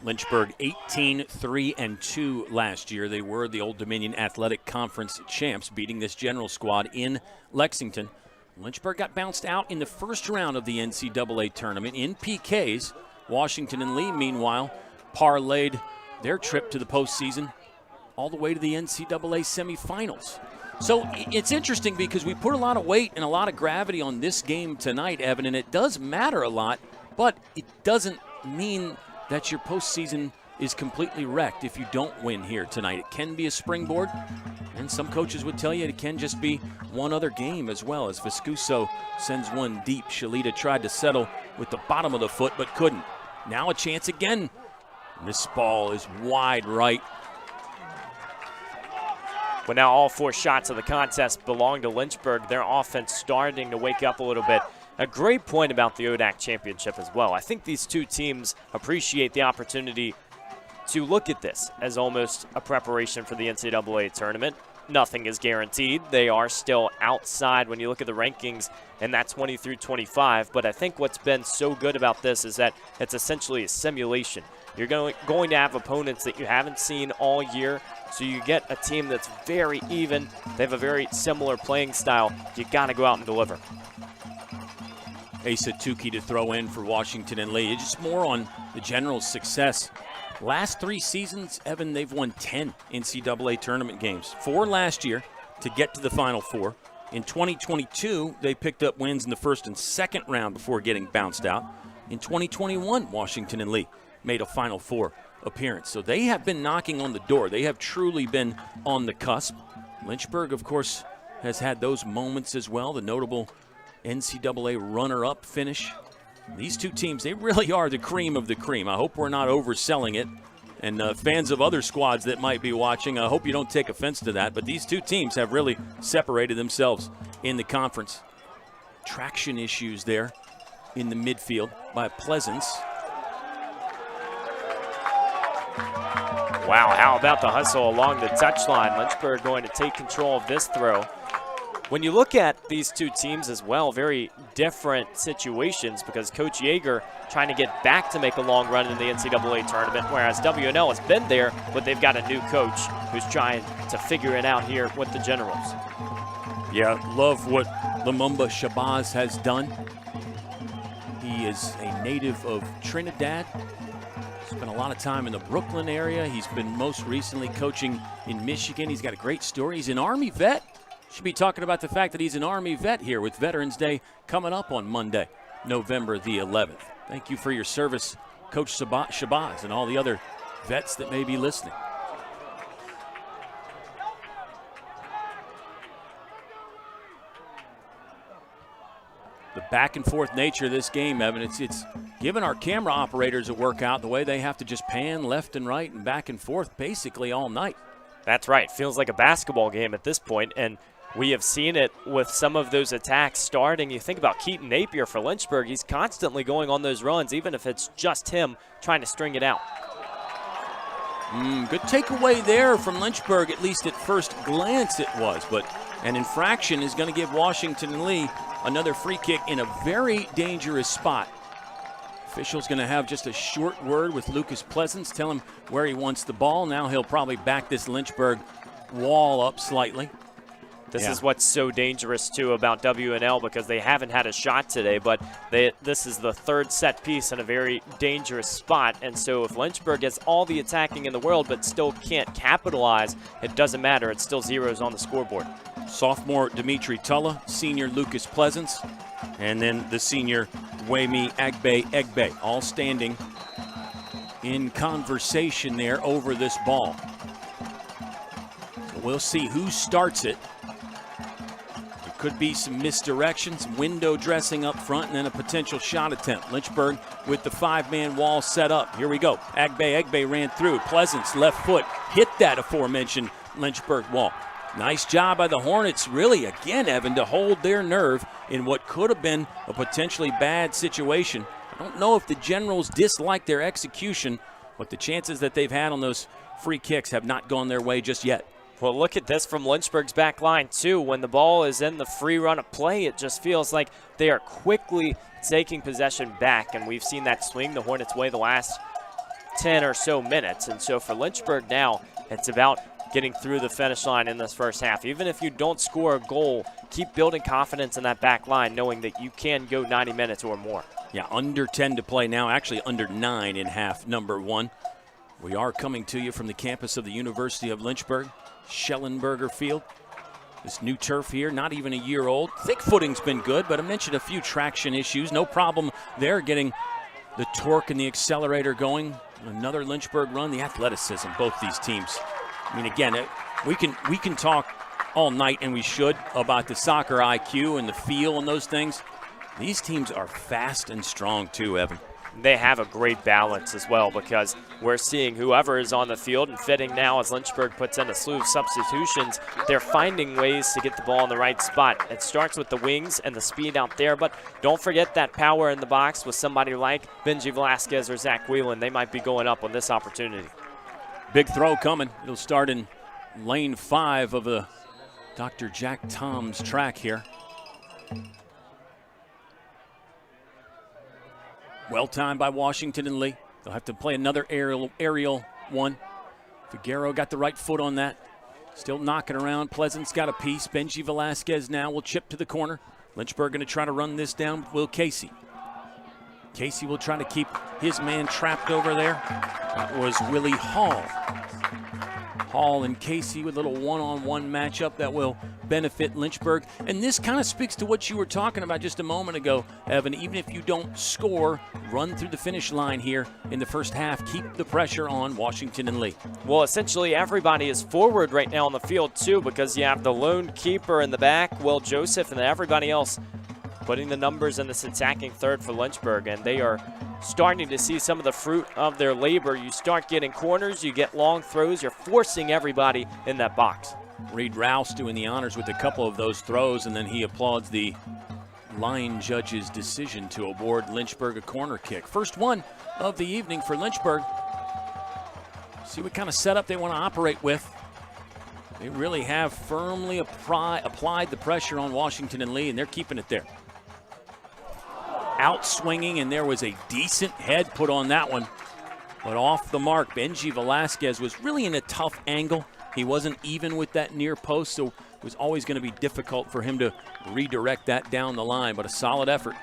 Speaker 1: Lynchburg 18-3-2 last year. They were the Old Dominion Athletic Conference champs, beating this General squad in Lexington. Lynchburg got bounced out in the first round of the NCAA tournament in PKs. Washington and Lee, meanwhile, parlayed their trip to the postseason all the way to the NCAA semifinals. So it's interesting because we put a lot of weight and a lot of gravity on this game tonight, Evan, and it does matter a lot, but it doesn't mean that your postseason is completely wrecked if you don't win here tonight. It can be a springboard, and some coaches would tell you it can just be one other game as well, as Viscuso sends one deep. Shalita tried to settle with the bottom of the foot but couldn't. Now a chance again. This ball is wide right.
Speaker 2: Well, now all 4 shots of the contest belong to Lynchburg. Their offense starting to wake up a little bit. A great point about the ODAC championship as well. I think these two teams appreciate the opportunity to look at this as almost a preparation for the NCAA tournament. Nothing is guaranteed. They are still outside when you look at the rankings, and that's 20 through 25. But I think what's been so good about this is that it's essentially a simulation. You're going to have opponents that you haven't seen all year, so you get a team that's very even. They have a very similar playing style. You got to go out and deliver.
Speaker 1: Asa Tukey to throw in for Washington and Lee. It's just more on the Generals' success. Last 3 seasons, Evan, they've won 10 NCAA tournament games. 4 last year to get to the Final Four. In 2022, they picked up wins in the first and second round before getting bounced out. In 2021, Washington and Lee made a Final Four appearance. So they have been knocking on the door. They have truly been on the cusp. Lynchburg, of course, has had those moments as well, the notable NCAA runner-up finish. These two teams, they really are the cream of the cream. I hope we're not overselling it. And fans of other squads that might be watching, I hope you don't take offense to that. But these two teams have really separated themselves in the conference. Traction issues there in the midfield by Pleasance.
Speaker 2: Wow, how about the hustle along the touchline? Lynchburg going to take control of this throw. When you look at these two teams as well, very different situations because Coach Yeager trying to get back to make a long run in the NCAA tournament, whereas WNL has been there, but they've got a new coach who's trying to figure it out here with the Generals.
Speaker 1: Yeah, love what Lumumba Shabazz has done. He is a native of Trinidad. Spent a lot of time in the Brooklyn area. He's been most recently coaching in Michigan. He's got a great story. He's an Army vet. Should be talking about the fact that he's an Army vet here with Veterans Day coming up on Monday, November the 11th. Thank you for your service, Coach Shabazz, and all the other vets that may be listening. The back and forth nature of this game, Evan, it's giving our camera operators a workout the way they have to just pan left and right and back and forth basically all night.
Speaker 2: That's right. Feels like a basketball game at this point, and we have seen it with some of those attacks starting. You think about Keaton Napier for Lynchburg. He's constantly going on those runs, even if it's just him trying to string it out.
Speaker 1: Good takeaway there from Lynchburg, at least at first glance it was. But an infraction is going to give Washington and Lee another free kick in a very dangerous spot. Official's going to have just a short word with Lucas Pleasance, tell him where he wants the ball. Now he'll probably back this Lynchburg wall up slightly.
Speaker 2: This is what's so dangerous, too, about WNL, because they haven't had a shot today, but this is the third set piece in a very dangerous spot. And so if Lynchburg has all the attacking in the world but still can't capitalize, it doesn't matter. It's still zeros on the scoreboard.
Speaker 1: Sophomore Dimitri Tulla, senior Lucas Pleasance, and then the senior Wemi Egbe, all standing in conversation there over this ball. So we'll see who starts it. Could be some misdirection, some window dressing up front, and then a potential shot attempt. Lynchburg with the 5-man wall set up. Here we go. Egbe ran through. Pleasance, left foot, hit that aforementioned Lynchburg wall. Nice job by the Hornets, really, again, Evan, to hold their nerve in what could have been a potentially bad situation. I don't know if the Generals dislike their execution, but the chances that they've had on those free kicks have not gone their way just yet.
Speaker 2: Well, look at this from Lynchburg's back line, too. When the ball is in the free run of play, it just feels like they are quickly taking possession back, and we've seen that swing the Hornets' way the last 10 or so minutes. And so for Lynchburg now, it's about getting through the finish line in this first half. Even if you don't score a goal, keep building confidence in that back line, knowing that you can go 90 minutes or more.
Speaker 1: Yeah, under 10 to play now, actually under 9 in half number 1. We are coming to you from the campus of the University of Lynchburg. Schellenberger Field. This new turf here, not even a year old. Thick footing's been good, but I mentioned a few traction issues. No problem there getting the torque and the accelerator going. Another Lynchburg run, the athleticism, both these teams. I mean, again, we can talk all night, and we should, about the soccer IQ and the feel and those things. These teams are fast and strong too, Evan.
Speaker 2: They have a great balance as well, because we're seeing whoever is on the field, and fitting now as Lynchburg puts in a slew of substitutions, they're finding ways to get the ball in the right spot. It starts with the wings and the speed out there, but don't forget that power in the box with somebody like Benji Velasquez or Zach Whelan. They might be going up on this opportunity.
Speaker 1: Big throw coming. It'll start in lane 5 of the Dr. Jack Tom's track here. Well timed by Washington and Lee. They'll have to play another aerial one. Figueroa got the right foot on that. Still knocking around. Pleasant's got a piece. Benji Velasquez now will chip to the corner. Lynchburg going to try to run this down with Will Casey. Casey will try to keep his man trapped over there. That was Willie Hall. Hall and Casey with a little one-on-one matchup that will benefit Lynchburg. And this kind of speaks to what you were talking about just a moment ago, Evan. Even if you don't score, run through the finish line here in the first half. Keep the pressure on Washington and Lee.
Speaker 2: Well, essentially everybody is forward right now on the field too, because you have the lone keeper in the back, Will Joseph, and then everybody else putting the numbers in this attacking third for Lynchburg, and they are starting to see some of the fruit of their labor. You start getting corners, you get long throws, you're forcing everybody in that box.
Speaker 1: Reed Rouse doing the honors with a couple of those throws, and then he applauds the line judge's decision to award Lynchburg a corner kick. First one of the evening for Lynchburg. See what kind of setup they want to operate with. They really have firmly applied the pressure on Washington and Lee, and they're keeping it there. Out swinging, and there was a decent head put on that one, but off the mark. Benji Velasquez was really in a tough angle. He wasn't even with that near post, so it was always going to be difficult for him to redirect that down the line, but a solid effort.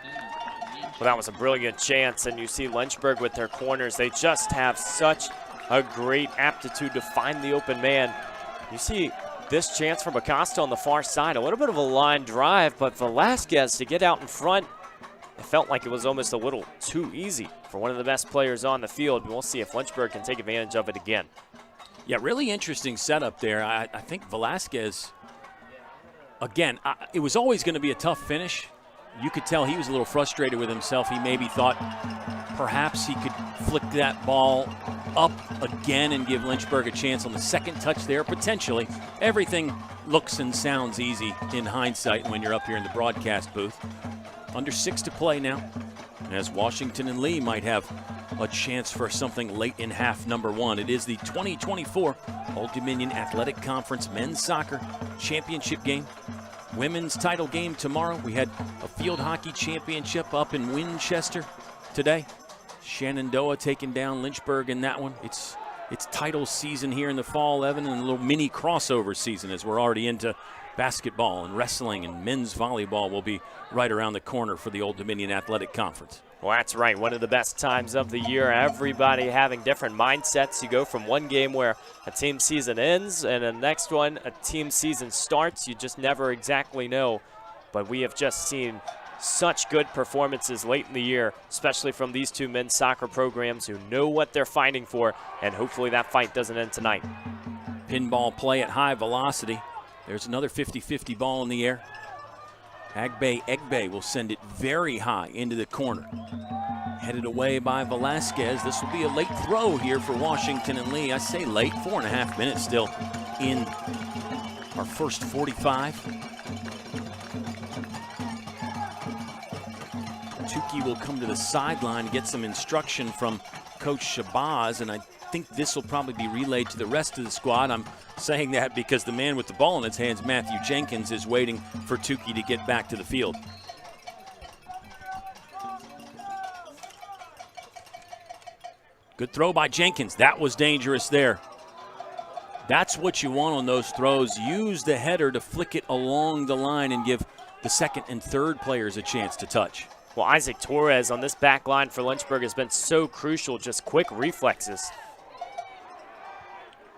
Speaker 2: Well, that was a brilliant chance, and you see Lynchburg with their corners. They just have such a great aptitude to find the open man. You see this chance from Acosta on the far side, a little bit of a line drive, but Velasquez to get out in front, it felt like it was almost a little too easy for one of the best players on the field. We'll see if Lynchburg can take advantage of it again.
Speaker 1: Yeah, really interesting setup there. I think Velasquez, again, it was always going to be a tough finish. You could tell he was a little frustrated with himself. He maybe thought perhaps he could flick that ball up again and give Lynchburg a chance on the second touch there, potentially. Everything looks and sounds easy in hindsight when you're up here in the broadcast booth. Under 6 to play now, as Washington and Lee might have a chance for something late in half number 1. It is the 2024 Old Dominion Athletic Conference Men's Soccer Championship game. women's title game tomorrow. We had a field hockey championship up in Winchester today. Shenandoah taking down Lynchburg in that one. It's title season here in the fall, Evan, and a little mini crossover season as we're already into basketball and wrestling, and men's volleyball will be right around the corner for the Old Dominion Athletic Conference.
Speaker 2: Well, that's right. One of the best times of the year. Everybody having different mindsets. You go from one game where a team season ends and the next one a team season starts. You just never exactly know. But we have just seen such good performances late in the year, especially from these two men's soccer programs who know what they're fighting for, and hopefully that fight doesn't end tonight.
Speaker 1: Pinball play at high velocity. There's another 50-50 ball in the air. Egbe will send it very high into the corner. Headed away by Velasquez. This will be a late throw here for Washington and Lee. I say late, 4.5 minutes still in our first 45. Tukey will come to the sideline to get some instruction from Coach Shabazz, and I think this will probably be relayed to the rest of the squad. I'm saying that because the man with the ball in his hands, Matthew Jenkins, is waiting for Tukey to get back to the field. Good throw by Jenkins. That was dangerous there. That's what you want on those throws. Use the header to flick it along the line and give the second and third players a chance to touch.
Speaker 2: Well, Isaac Torres on this back line for Lynchburg has been so crucial, just quick reflexes.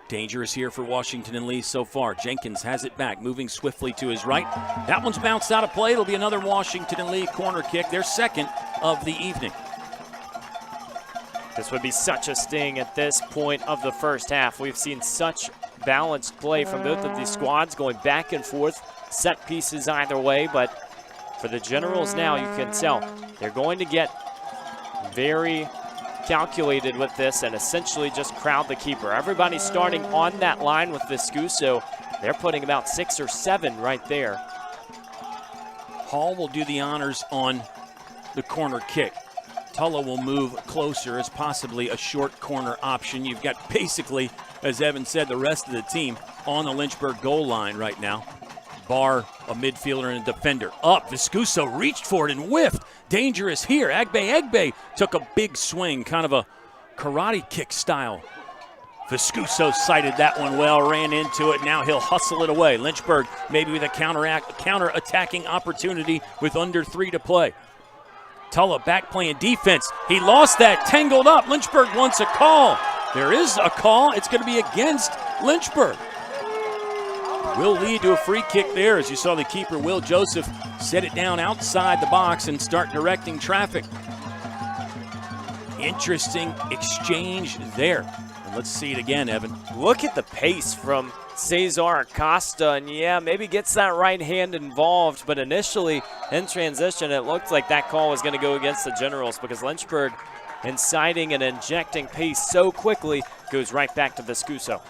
Speaker 1: Dangerous here for Washington and Lee so far. Jenkins has it back, moving swiftly to his right. That one's bounced out of play. It'll be another Washington and Lee corner kick, their second of the evening.
Speaker 2: This would be such a sting at this point of the first half. We've seen such balanced play from both of these squads, going back and forth, set pieces either way, but for the Generals now, you can tell they're going to get very calculated with this and essentially just crowd the keeper. Everybody's starting on that line with Viscuso. They're putting about 6 or 7 right there.
Speaker 1: Hall will do the honors on the corner kick. Tulla will move closer as possibly a short corner option. You've got basically, as Evan said, the rest of the team on the Lynchburg goal line right now. Bar, a midfielder and a defender. Up, Viscuso reached for it and whiffed. Dangerous here. Egbe took a big swing, kind of a karate kick style. Viscuso sighted that one well, ran into it. Now he'll hustle it away. Lynchburg maybe with a counter-attacking opportunity with under 3 to play. Tulla back playing defense. He lost that, tangled up. Lynchburg wants a call. There is a call. It's going to be against Lynchburg. Will lead to a free kick there, as you saw the keeper, Will Joseph, set it down outside the box and start directing traffic. Interesting exchange there. And let's see it again, Evan.
Speaker 2: Look at the pace from Cesar Acosta, and yeah, maybe gets that right hand involved, but initially in transition, it looked like that call was going to go against the Generals because Lynchburg, inciting and injecting pace so quickly, goes right back to Viscuso.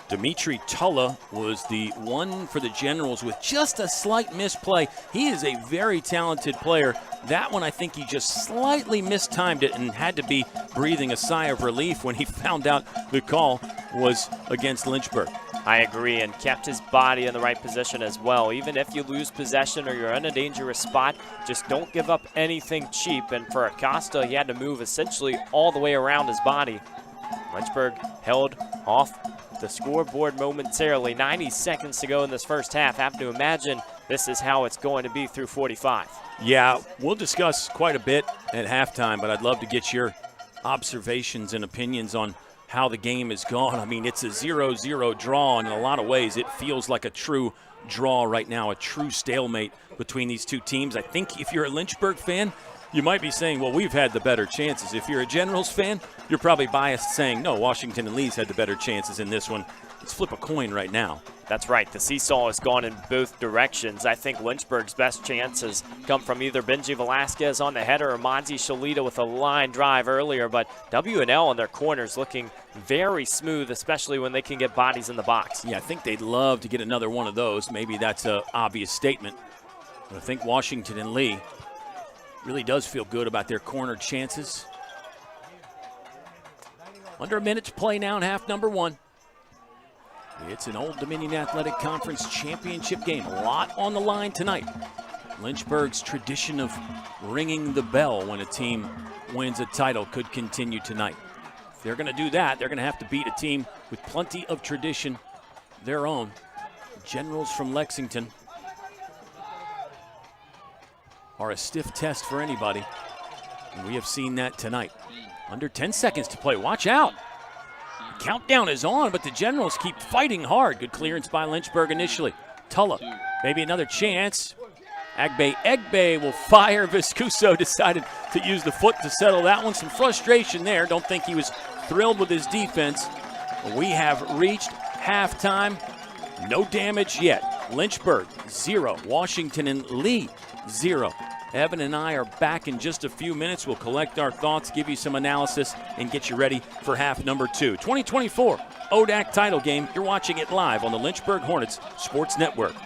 Speaker 1: Dimitri Tulla was the one for the Generals with just a slight misplay. He is a very talented player. That one, I think he just slightly mistimed it and had to be breathing a sigh of relief when he found out the call was against Lynchburg.
Speaker 2: I agree, and kept his body in the right position as well. Even if you lose possession or you're in a dangerous spot, just don't give up anything cheap. And for Acosta, he had to move essentially all the way around his body. Lynchburg held off the scoreboard momentarily. 90 seconds to go in this first half. Have to imagine this is how it's going to be through 45.
Speaker 1: Yeah, we'll discuss quite a bit at halftime, but I'd love to get your observations and opinions on how the game has gone. I mean, it's a 0-0 draw, and in a lot of ways it feels like a true draw right now, a true stalemate between these two teams. I think if you're a Lynchburg fan, you might be saying, well, we've had the better chances. If you're a Generals fan, you're probably biased saying, no, Washington and Lee's had the better chances in this one. Let's flip a coin right now.
Speaker 2: That's right. The seesaw has gone in both directions. I think Lynchburg's best chances come from either Benji Velasquez on the header or Monzi Shalita with a line drive earlier. But W&L on their corners looking very smooth, especially when they can get bodies in the box.
Speaker 1: Yeah, I think they'd love to get another one of those. Maybe that's an obvious statement. But I think Washington and Lee really does feel good about their corner chances. Under a minute to play now in half number one.
Speaker 3: It's an Old Dominion Athletic Conference championship game. A lot on the line tonight. Lynchburg's tradition of ringing the bell when a team wins a title could continue tonight. If they're going to do that, they're going to have to beat a team with plenty of tradition, their own. Generals from Lexington are a stiff test for anybody, and we have seen that tonight. Under 10 seconds to play. Watch out. The countdown is on, but the Generals keep fighting hard. Good clearance by Lynchburg initially. Tulla, maybe another chance. Egbe will fire. Viscuso decided to use the foot to settle that one. Some frustration there. Don't think he was thrilled with his defense. We have reached halftime. No damage yet. Lynchburg, 0. Washington and Lee, 0. Evan and I are back in just a few minutes. We'll collect our thoughts, give you some analysis, and get you ready for half number 2. 2024 ODAC title game. You're watching it live on the Lynchburg Hornets Sports Network.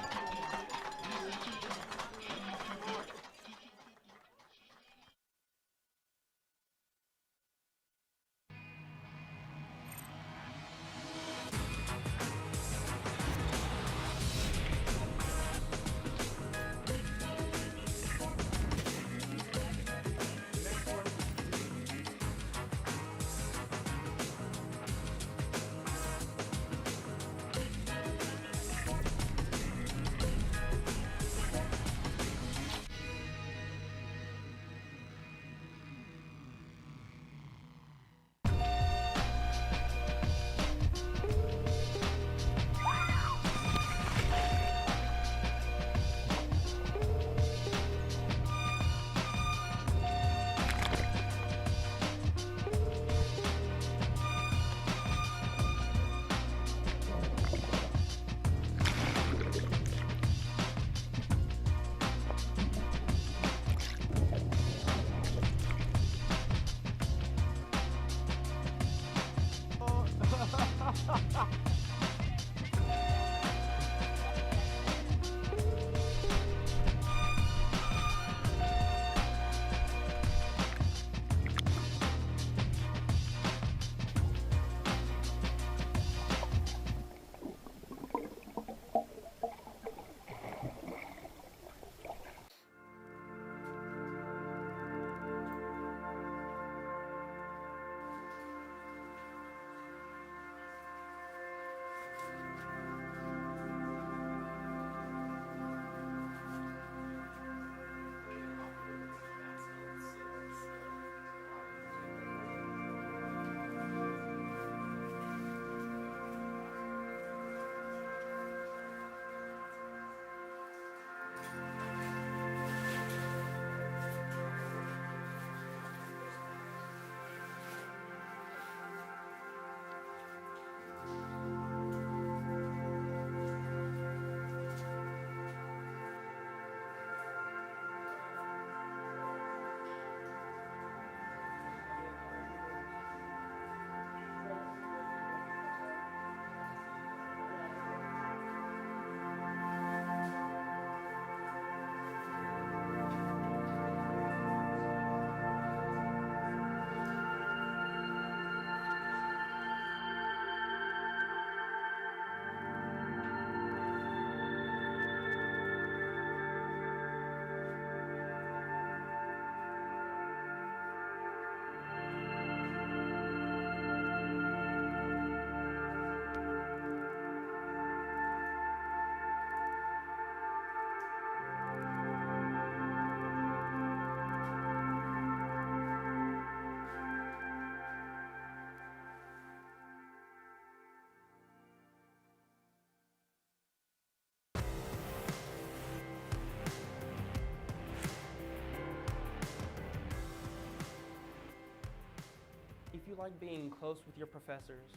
Speaker 4: If you like being close with your professors,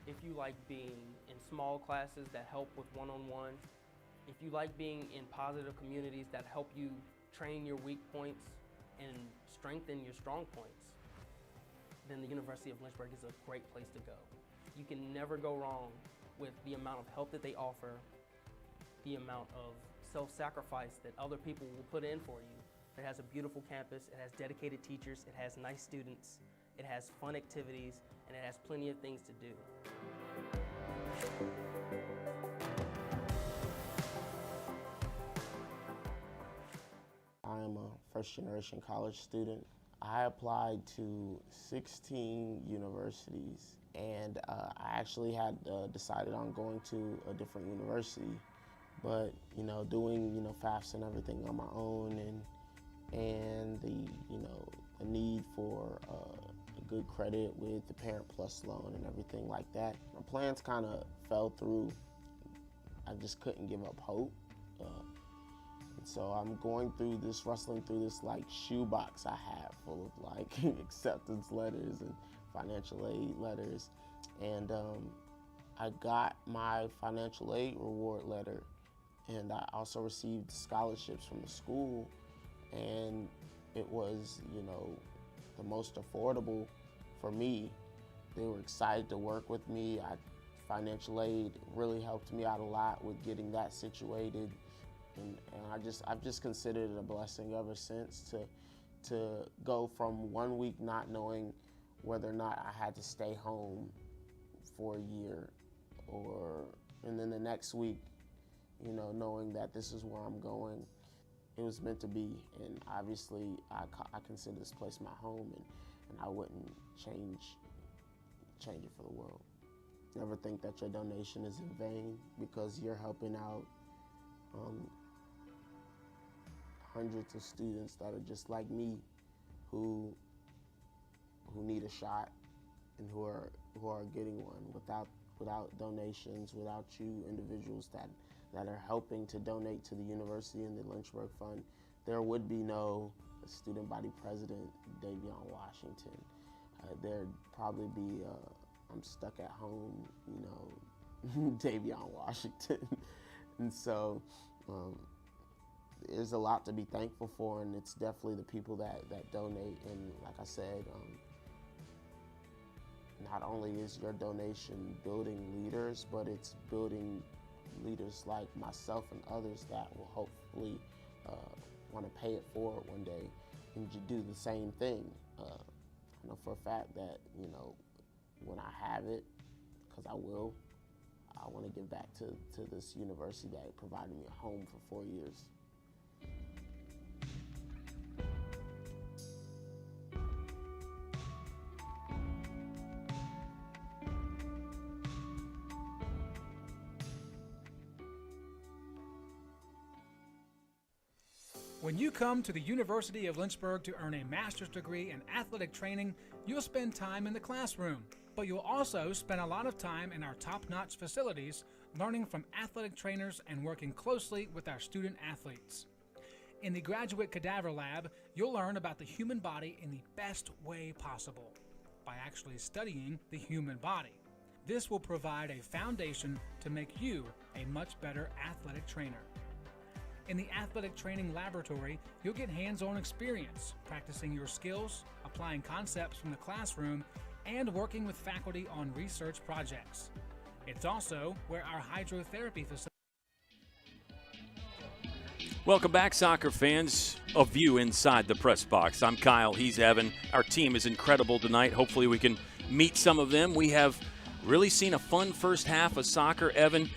Speaker 4: if you like being in small classes that help with one-on-one, if you like being in positive communities that help you train your weak points and strengthen your strong points, then the University of Lynchburg is a great place to go. You can never go wrong with the amount of help that they offer, the amount of self-sacrifice that other people will put in for you. It has a beautiful campus, it has dedicated teachers, it has nice students, it has fun activities, and it has plenty of things to do.
Speaker 5: I am a first-generation college student. I applied to 16 universities, and I actually had decided on going to a different university. But, doing, FAFSA and everything on my own, and the need for a good credit with the Parent Plus loan and everything like that, my plans kind of fell through. I just couldn't give up hope. And so I'm wrestling through this like shoebox I have full of like acceptance letters and financial aid letters. And I got my financial aid reward letter, and I also received scholarships from the school, and it was, the most affordable for me. They were excited to work with me. Financial aid really helped me out a lot with getting that situated, and I've just considered it a blessing ever since to go from 1 week not knowing whether or not I had to stay home for a year, and then the next week, knowing that this is where I'm going. It was meant to be, and obviously I consider this place my home, and I wouldn't change it for the world. Never think that your donation is in vain, because you're helping out hundreds of students that are just like me, who need a shot and who are getting one without donations, without you individuals that are helping to donate to the university and the Lynchburg Fund. There would be no student body president, Davion Washington. There'd probably be I'm stuck at home, Davion Washington. And so there's a lot to be thankful for, and it's definitely the people that donate. And like I said, not only is your donation building leaders, but it's building leaders like myself and others that will hopefully want to pay it forward one day and do the same thing. I know for a fact that, when I have it, because I will, I want to give back to this university that provided me a home for 4 years.
Speaker 6: When you come to the University of Lynchburg to earn a master's degree in athletic training, you'll spend time in the classroom, but you'll also spend a lot of time in our top-notch facilities, learning from athletic trainers and working closely with our student athletes. In the Graduate Cadaver Lab, you'll learn about the human body in the best way possible, by actually studying the human body. This will provide a foundation to make you a much better athletic trainer. In the Athletic Training Laboratory, you'll get hands-on experience, practicing your skills, applying concepts from the classroom, and working with faculty on research projects. It's also where our hydrotherapy facility.
Speaker 3: Welcome back, soccer fans. A view inside the press box. I'm Kyle, he's Evan. Our team is incredible tonight. Hopefully we can meet some of them. We have really seen a fun first half of soccer, Evan.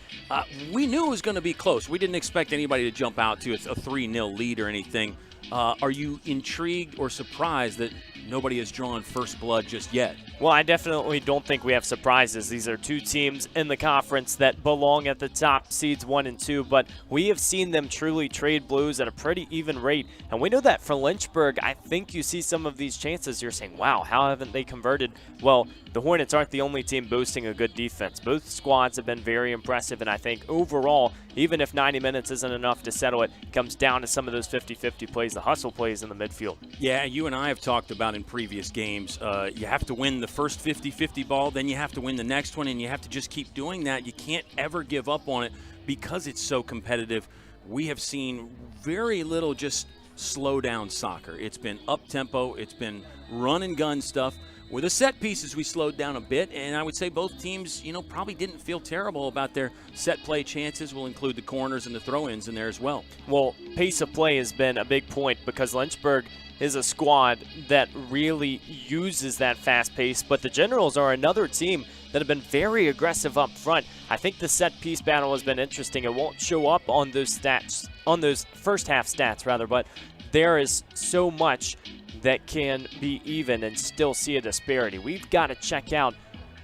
Speaker 3: We knew it was going to be close. We didn't expect anybody to jump out to a 3-0 lead or anything. Are you intrigued or surprised that nobody has drawn first blood just yet?
Speaker 2: Well, I definitely don't think we have surprises. These are two teams in the conference that belong at the top, seeds 1 and 2, but we have seen them truly trade blows at a pretty even rate. And we know that for Lynchburg, I think you see some of these chances. You're saying, wow, how haven't they converted? Well, the Hornets aren't the only team boasting a good defense. Both squads have been very impressive, and I think overall, even if 90 minutes isn't enough to settle it, it comes down to some of those 50-50 plays, the hustle plays in the midfield.
Speaker 3: Yeah, you and I have talked about in previous games, you have to win the first 50-50 ball, then you have to win the next one, and you have to just keep doing that. You can't ever give up on it because it's so competitive. We have seen very little just slow down soccer. It's been up-tempo, it's been run and gun stuff. With the set pieces, we slowed down a bit, and I would say both teams, probably didn't feel terrible about their set play chances. We'll include the corners and the throw-ins in there as well. Well,
Speaker 2: pace of play has been a big point because Lynchburg is a squad that really uses that fast pace, but the Generals are another team that have been very aggressive up front. I think the set piece battle has been interesting. It won't show up on those stats, on those first half stats rather, but there is so much that can be even and still see a disparity. We've got to check out,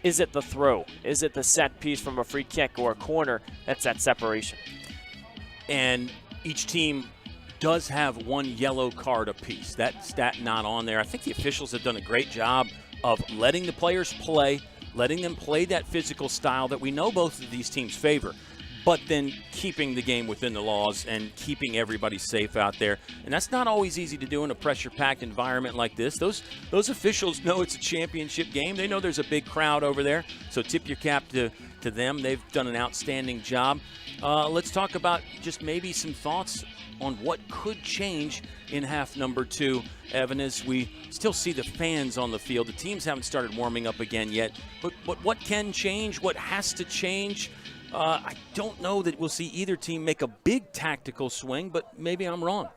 Speaker 2: is it the throw? Is it the set piece from a free kick or a corner that's that separation?
Speaker 3: And each team does have one yellow card apiece. That stat not on there. I think the officials have done a great job of letting the players play, letting them play that physical style that we know both of these teams favor, but then keeping the game within the laws and keeping everybody safe out there. And that's not always easy to do in a pressure-packed environment like this. Those officials know it's a championship game. They know there's a big crowd over there, so tip your cap to them. They've done an outstanding job. Let's talk about just maybe some thoughts on what could change in half number 2, Evan, as we still see the fans on the field. The teams haven't started warming up again yet, but what can change? What has to change? I don't know that we'll see either team make a big tactical swing, but maybe I'm wrong.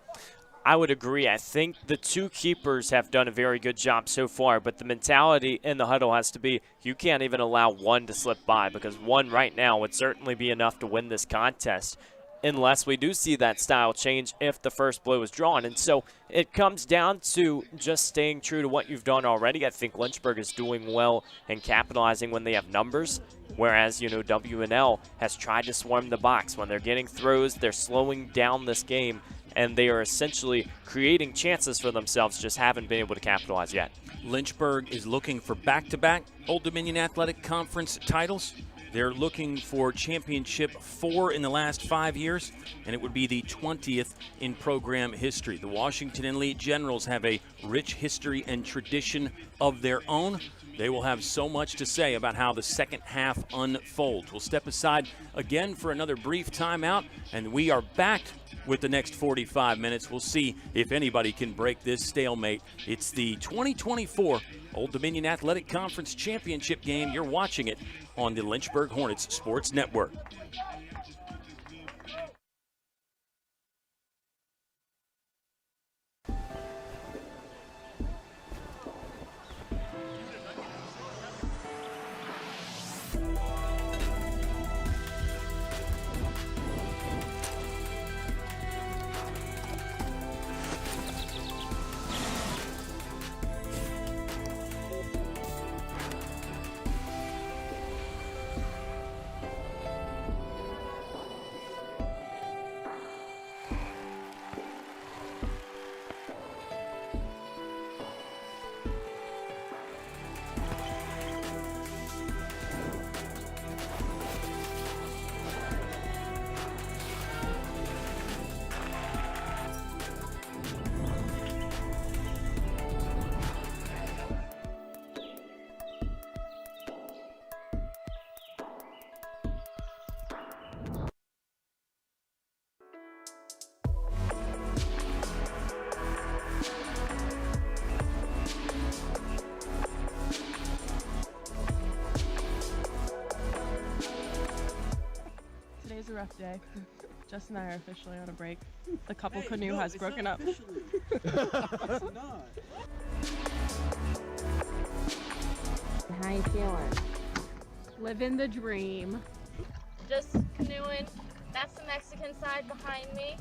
Speaker 2: I would agree. I think the two keepers have done a very good job so far, but the mentality in the huddle has to be you can't even allow one to slip by, because one right now would certainly be enough to win this contest unless we do see that style change if the first blow is drawn. And so it comes down to just staying true to what you've done already. I think Lynchburg is doing well and capitalizing when they have numbers, whereas, W&L has tried to swarm the box. When they're getting throws, they're slowing down this game, and they are essentially creating chances for themselves, just haven't been able to capitalize yet.
Speaker 3: Lynchburg is looking for back-to-back Old Dominion Athletic Conference titles. They're looking for championship 4 in the last 5 years, and it would be the 20th in program history. The Washington and Lee Generals have a rich history and tradition of their own. They will have so much to say about how the second half unfolds. We'll step aside again for another brief timeout, and we are back with the next 45 minutes. We'll see if anybody can break this stalemate. It's the 2024 Old Dominion Athletic Conference Championship game. You're watching it on the Lynchburg Hornets Sports Network.
Speaker 7: Today's a rough day. Jess and I are officially on a break. The couple canoe has broken up.
Speaker 8: How you feeling?
Speaker 7: Living the dream.
Speaker 8: Just canoeing. That's the Mexican side behind me.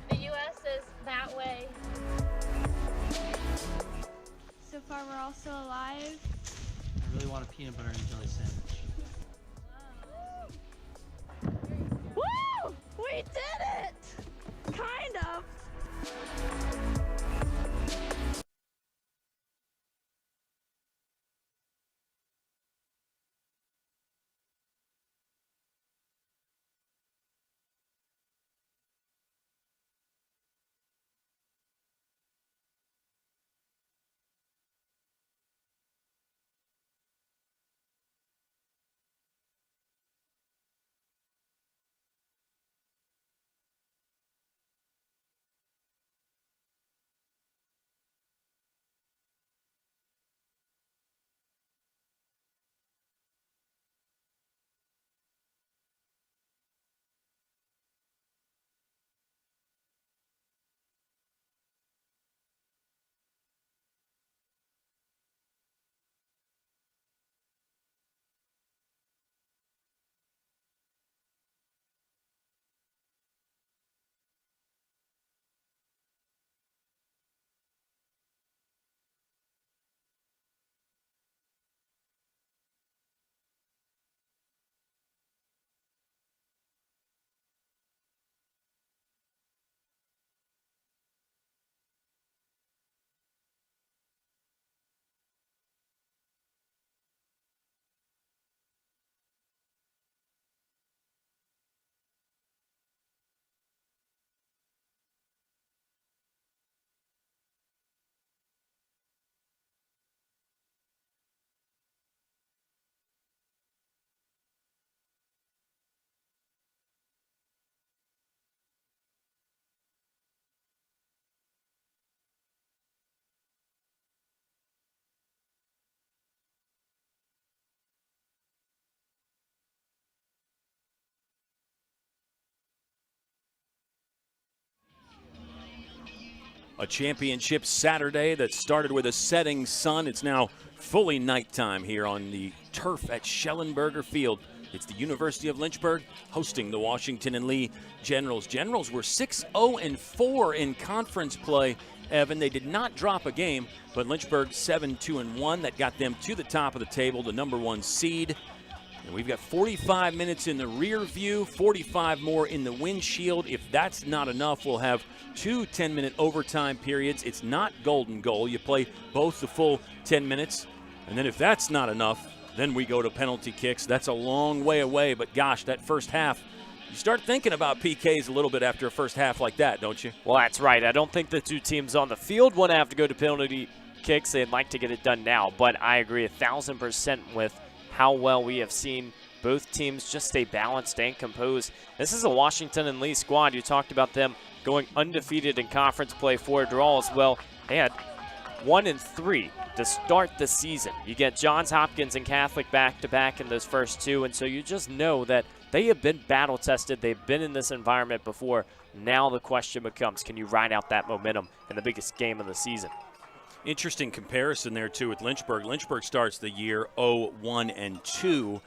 Speaker 8: The U.S. is that way.
Speaker 9: So far, we're all still alive.
Speaker 10: I really want a peanut butter and jelly sandwich.
Speaker 8: Woo! We did it! Kind of.
Speaker 3: A championship Saturday that started with a setting sun. It's now fully nighttime here on the turf at Schellenberger Field. It's the University of Lynchburg hosting the Washington and Lee Generals. Generals were 6-0-4 in conference play, Evan. They did not drop a game, but Lynchburg 7-2-1. That got them to the top of the table, the number 1 seed. And we've got 45 minutes in the rear view, 45 more in the windshield. If that's not enough, we'll have 2 10-minute overtime periods. It's not golden goal. You play both the full 10 minutes. And then if that's not enough, then we go to penalty kicks. That's a long way away, but gosh, that first half, you start thinking about PKs a little bit after a first half like that, don't you?
Speaker 2: Well, that's right. I don't think the two teams on the field want to have to go to penalty kicks. They'd like to get it done now, but I agree 1,000% with how well we have seen both teams just stay balanced and composed. This is a Washington and Lee squad. You talked about them going undefeated in conference play, 4 draws. Well, they had 1-3 to start the season. You get Johns Hopkins and Catholic back-to-back in those first 2, and so you just know that they have been battle-tested. They've been in this environment before. Now the question becomes, can you ride out that momentum in the biggest game of the season?
Speaker 3: Interesting comparison there, too, with Lynchburg. Lynchburg starts the year 0-1-2.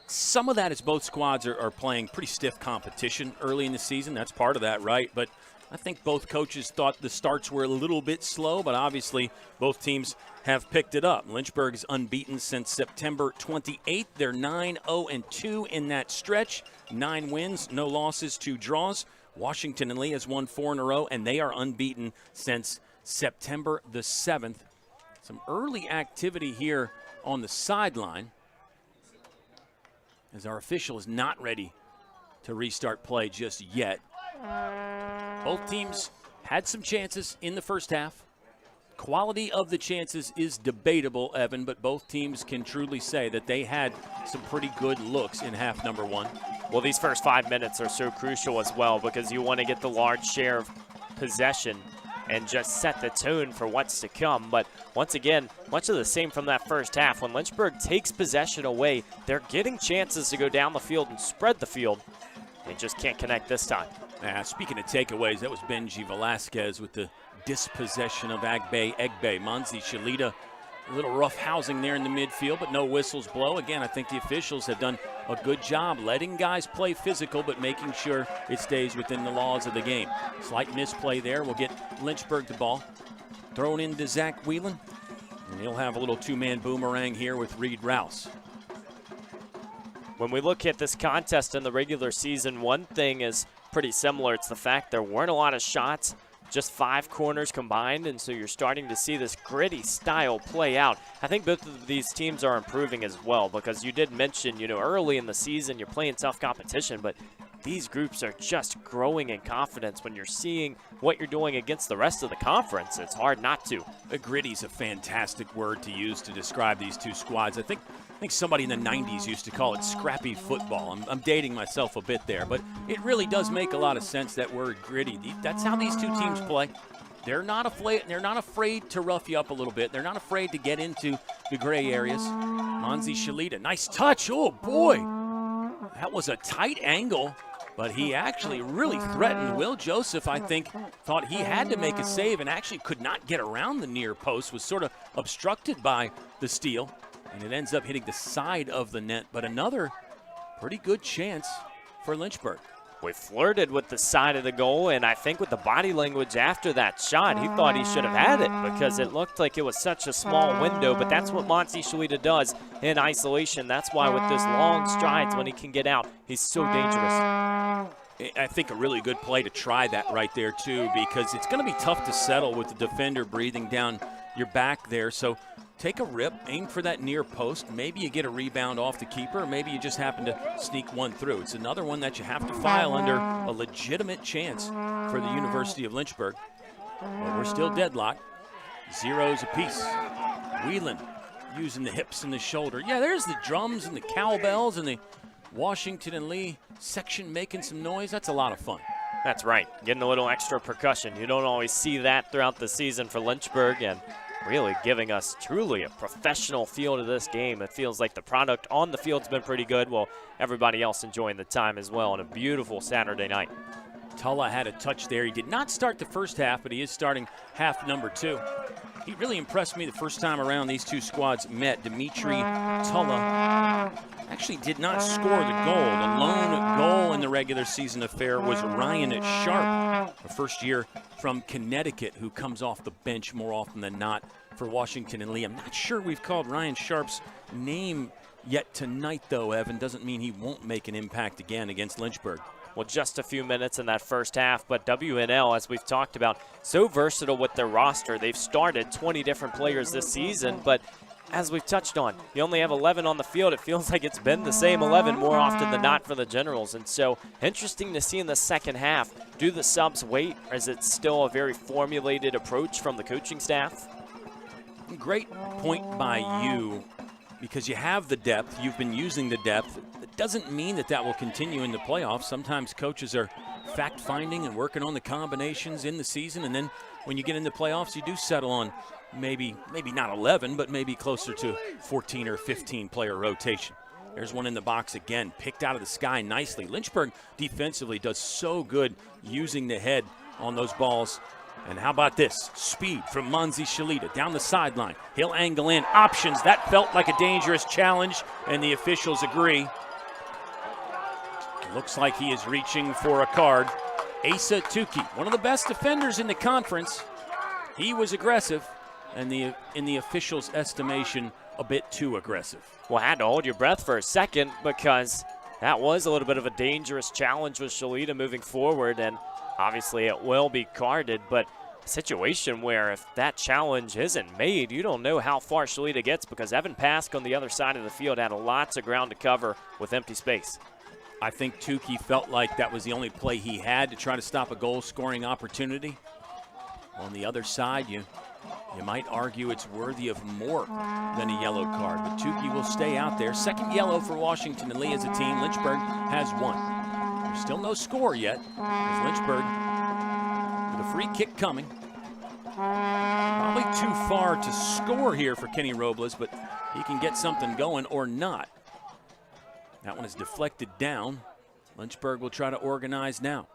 Speaker 3: Some of that is both squads are playing pretty stiff competition early in the season. That's part of that, right? But I think both coaches thought the starts were a little bit slow, but obviously both teams have picked it up. Lynchburg's unbeaten since September 28th. They're 9-0-2 in that stretch. 9 wins, no losses, 2 draws. Washington and Lee has won 4 in a row, and they are unbeaten since September the 7th. Some early activity here on the sideline as our official is not ready to restart play just yet. Both teams had some chances in the first half. Quality of the chances is debatable, Evan, but both teams can truly say that they had some pretty good looks in half number 1.
Speaker 2: Well, these first 5 minutes are so crucial as well because you want to get the large share of possession and just set the tone for what's to come. But once again, much of the same from that first half. When Lynchburg takes possession away, they're getting chances to go down the field and spread the field. They just can't connect this time.
Speaker 3: Speaking of takeaways, that was Benji Velasquez with the dispossession of Egbe. Manzi Shalita, a little rough housing there in the midfield, but no whistles blow. Again, I think the officials have done a good job letting guys play physical, but making sure it stays within the laws of the game. Slight misplay there. We'll get Lynchburg the ball. Thrown into Zach Whelan, and he'll have a little 2-man boomerang here with Reed Rouse.
Speaker 2: When we look at this contest in the regular season, one thing is pretty similar. It's the fact there weren't a lot of shots, just 5 corners combined, and so you're starting to see this gritty style play out. I think both of these teams are improving as well because you did mention, early in the season you're playing tough competition, but these groups are just growing in confidence. When you're seeing what you're doing against the rest of the conference, it's hard not to.
Speaker 3: Gritty's a fantastic word to use to describe these two squads. I think somebody in the 90s used to call it scrappy football. I'm dating myself a bit there, but it really does make a lot of sense, that word gritty. That's how these two teams play. They're not afraid to rough you up a little bit. They're not afraid to get into the gray areas. Manzi Shalita, nice touch. Oh, boy. That was a tight angle, but he actually really threatened. Will Joseph, I think, thought he had to make a save and actually could not get around the near post, was sort of obstructed by the steal. And it ends up hitting the side of the net, but another pretty good chance for Lynchburg.
Speaker 2: We flirted with the side of the goal, and I think with the body language after that shot, he thought he should have had it because it looked like it was such a small window, but that's what Monty Shalita does in isolation. That's why with those long strides when he can get out, he's so dangerous.
Speaker 3: I think a really good play to try that right there, too, because it's going to be tough to settle with the defender breathing down your back there. So take a rip, aim for that near post. Maybe you get a rebound off the keeper. Maybe you just happen to sneak one through. It's another one that you have to file under a legitimate chance for the University of Lynchburg. But we're still deadlocked. 0s apiece. Whelan using the hips and the shoulder. Yeah, there's the drums and the cowbells and the Washington and Lee section making some noise. That's a lot of fun.
Speaker 2: That's right, getting a little extra percussion. You don't always see that throughout the season for Lynchburg, and really giving us truly a professional feel to this game. It feels like the product on the field's been pretty good. Well, everybody else enjoying the time as well on a beautiful Saturday night.
Speaker 3: Tulla had a touch there. He did not start the first half, but he is starting half number 2. He really impressed me the first time around these two squads met. Dimitri Tulla actually did not score the goal. The lone goal in the regular season affair was Ryan Sharp, a first year from Connecticut who comes off the bench more often than not for Washington and Lee. I'm not sure we've called Ryan Sharp's name yet tonight, though, Evan. Doesn't mean he won't make an impact again against Lynchburg.
Speaker 2: Well, just a few minutes in that first half, but WNL, as we've talked about, so versatile with their roster. They've started 20 different players this season, but as we've touched on, you only have 11 on the field. It feels like it's been the same 11 more often than not for the Generals, and so interesting to see in the second half. Do the subs wait, or is it still a very formulated approach from the coaching staff?
Speaker 3: Great point by you, because you have the depth. You've been using the depth. It doesn't mean that that will continue in the playoffs. Sometimes coaches are fact-finding and working on the combinations in the season, and then when you get into playoffs, you do settle on maybe not 11, but maybe closer to 14 or 15 player rotation. There's one in the box again, picked out of the sky nicely. Lynchburg defensively does so good using the head on those balls. And how about this? Speed from Manzi Shalita down the sideline. He'll angle in. Options. That felt like a dangerous challenge, and the officials agree. Looks like he is reaching for a card. Asa Tukey, one of the best defenders in the conference. He was aggressive, and in the officials' estimation, a bit too aggressive.
Speaker 2: Well, had to hold your breath for a second because that was a little bit of a dangerous challenge with Shalita moving forward, and obviously it will be carded, but a situation where if that challenge isn't made, you don't know how far Shalita gets because Evan Pask on the other side of the field had lots of ground to cover with empty space.
Speaker 3: I think Tukey felt like that was the only play he had to try to stop a goal-scoring opportunity. On the other side, you might argue it's worthy of more than a yellow card, but Tukey will stay out there. Second yellow for Washington and Lee as a team. Lynchburg has one. There's still no score yet, as Lynchburg with a free kick coming. Probably too far to score here for Kenny Robles, but he can get something going or not. That one is deflected down. Lynchburg will try to organize now.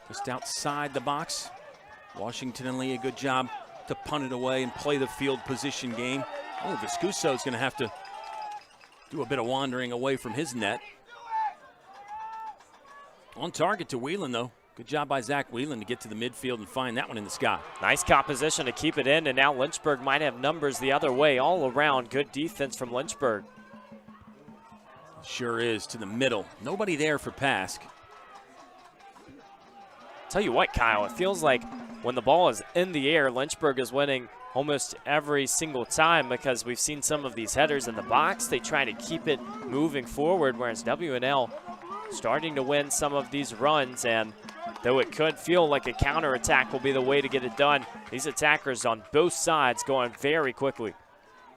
Speaker 3: Just outside the box. Washington and Lee, a good job to punt it away and play the field position game. Oh, Viscuso is going to have to do a bit of wandering away from his net. On target to Whelan, though. Good job by Zach Whelan to get to the midfield and find that one in the sky.
Speaker 2: Nice composition to keep it in, and now Lynchburg might have numbers the other way all around. Good defense from Lynchburg.
Speaker 3: Sure is, to the middle. Nobody there for Pask.
Speaker 2: Tell you what, Kyle, it feels like when the ball is in the air, Lynchburg is winning almost every single time because we've seen some of these headers in the box. They try to keep it moving forward, whereas WNL starting to win some of these runs, and though it could feel like a counterattack will be the way to get it done, these attackers on both sides going very quickly.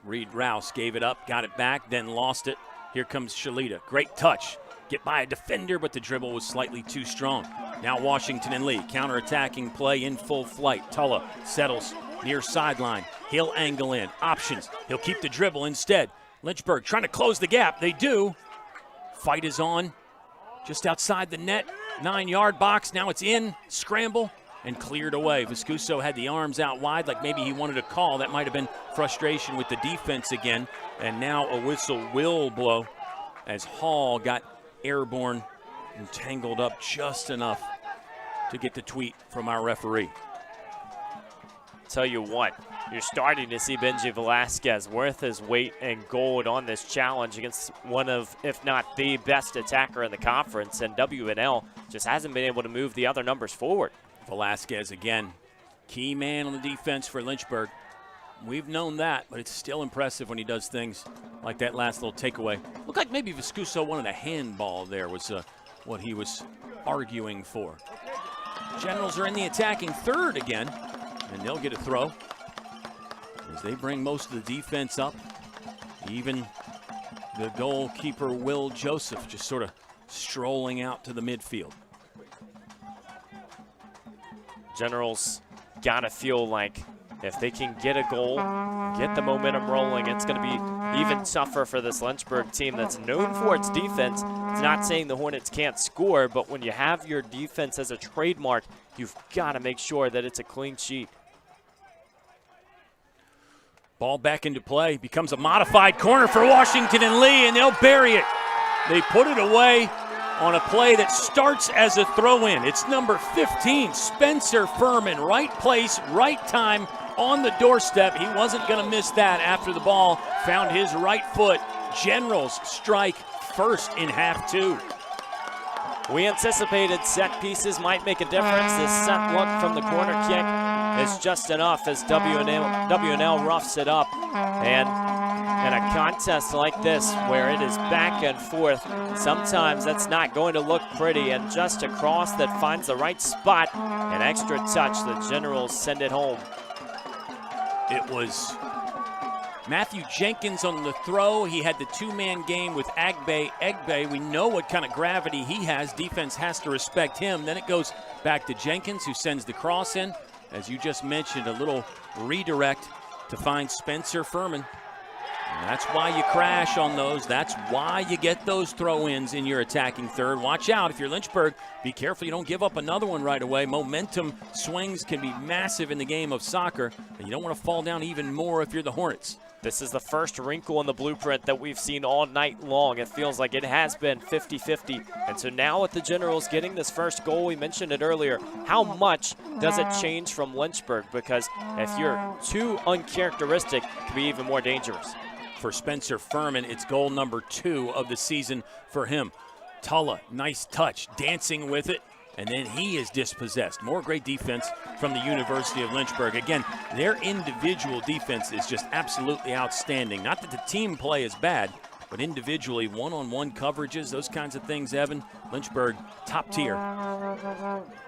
Speaker 3: Reed Rouse gave it up, got it back, then lost it. Here comes Shalita. Great touch. Get by a defender, but the dribble was slightly too strong. Now Washington and Lee. Counter-attacking play in full flight. Tulla settles near sideline. He'll angle in. Options. He'll keep the dribble instead. Lynchburg trying to close the gap. They do. Fight is on. Just outside the net. 9-yard box. Now it's in. Scramble. And cleared away. Viscuso had the arms out wide like maybe he wanted a call. That might have been frustration with the defense again. And now a whistle will blow as Hall got airborne and tangled up just enough to get the tweet from our referee.
Speaker 2: Tell you what, you're starting to see Benji Velasquez worth his weight in gold on this challenge against one of, if not the best attacker in the conference, and WNL just hasn't been able to move the other numbers forward.
Speaker 3: Velasquez again, key man on the defense for Lynchburg. We've known that, but it's still impressive when he does things like that last little takeaway. Looked like maybe Viscuso wanted a handball there was what he was arguing for. Generals are in the attacking third again, and they'll get a throw as they bring most of the defense up. Even the goalkeeper, Will Joseph, just sort of strolling out to the midfield.
Speaker 2: Generals gotta feel like If they can get a goal, get the momentum rolling, it's going to be even tougher for this Lynchburg team that's known for its defense. It's not saying the Hornets can't score, but when you have your defense as a trademark, you've got to make sure that it's a clean sheet.
Speaker 3: Ball back into play, becomes a modified corner for Washington and Lee, and they'll bury it. They put it away on a play that starts as a throw-in. It's number 15, Spencer Furman. Right place, right time, on the doorstep. He wasn't going to miss that after the ball found his right foot. Generals strike first in half two.
Speaker 2: We anticipated set pieces might make a difference. This set look from the corner kick is just enough as W&L roughs it up. And in a contest like this where it is back and forth, sometimes that's not going to look pretty. And just a cross that finds the right spot, an extra touch. The Generals send it home.
Speaker 3: It was Matthew Jenkins on the throw. He had the two-man game with Egbe. We know what kind of gravity he has. Defense has to respect him. Then it goes back to Jenkins, who sends the cross in. As you just mentioned, a little redirect to find Spencer Furman. And that's why you crash on those. That's why you get those throw-ins in your attacking third. Watch out. If you're Lynchburg, be careful you don't give up another one right away. Momentum swings can be massive in the game of soccer, and you don't want to fall down even more if you're the Hornets.
Speaker 2: This is the first wrinkle in the blueprint that we've seen all night long. It feels like it has been 50-50. And so now with the Generals getting this first goal, we mentioned it earlier, how much does it change from Lynchburg? Because if you're too uncharacteristic, it can be even more dangerous.
Speaker 3: For Spencer Furman, it's goal number 2 of the season for him. Tulla, nice touch, dancing with it, and then he is dispossessed. More great defense from the University of Lynchburg. Again, their individual defense is just absolutely outstanding. Not that the team play is bad, but individually, one-on-one coverages, those kinds of things, Evan, Lynchburg, top tier.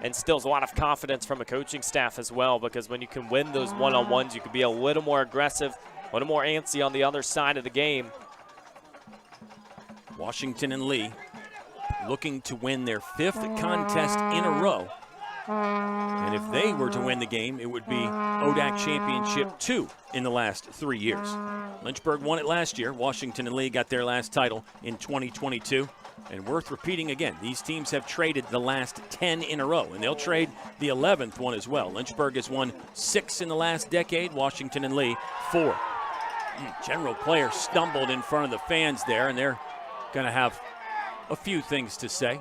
Speaker 2: And still a lot of confidence from a coaching staff as well, because when you can win those one-on-ones, you can be a little more aggressive, a little more antsy on the other side of the game.
Speaker 3: Washington and Lee looking to win their 5th contest in a row. And if they were to win the game, it would be ODAC Championship 2 in the last 3 years. Lynchburg won it last year. Washington and Lee got their last title in 2022. And worth repeating again, these teams have traded the last 10 in a row, and they'll trade the 11th one as well. Lynchburg has won 6 in the last decade, Washington and Lee 4. General player stumbled in front of the fans there, and they're going to have a few things to say.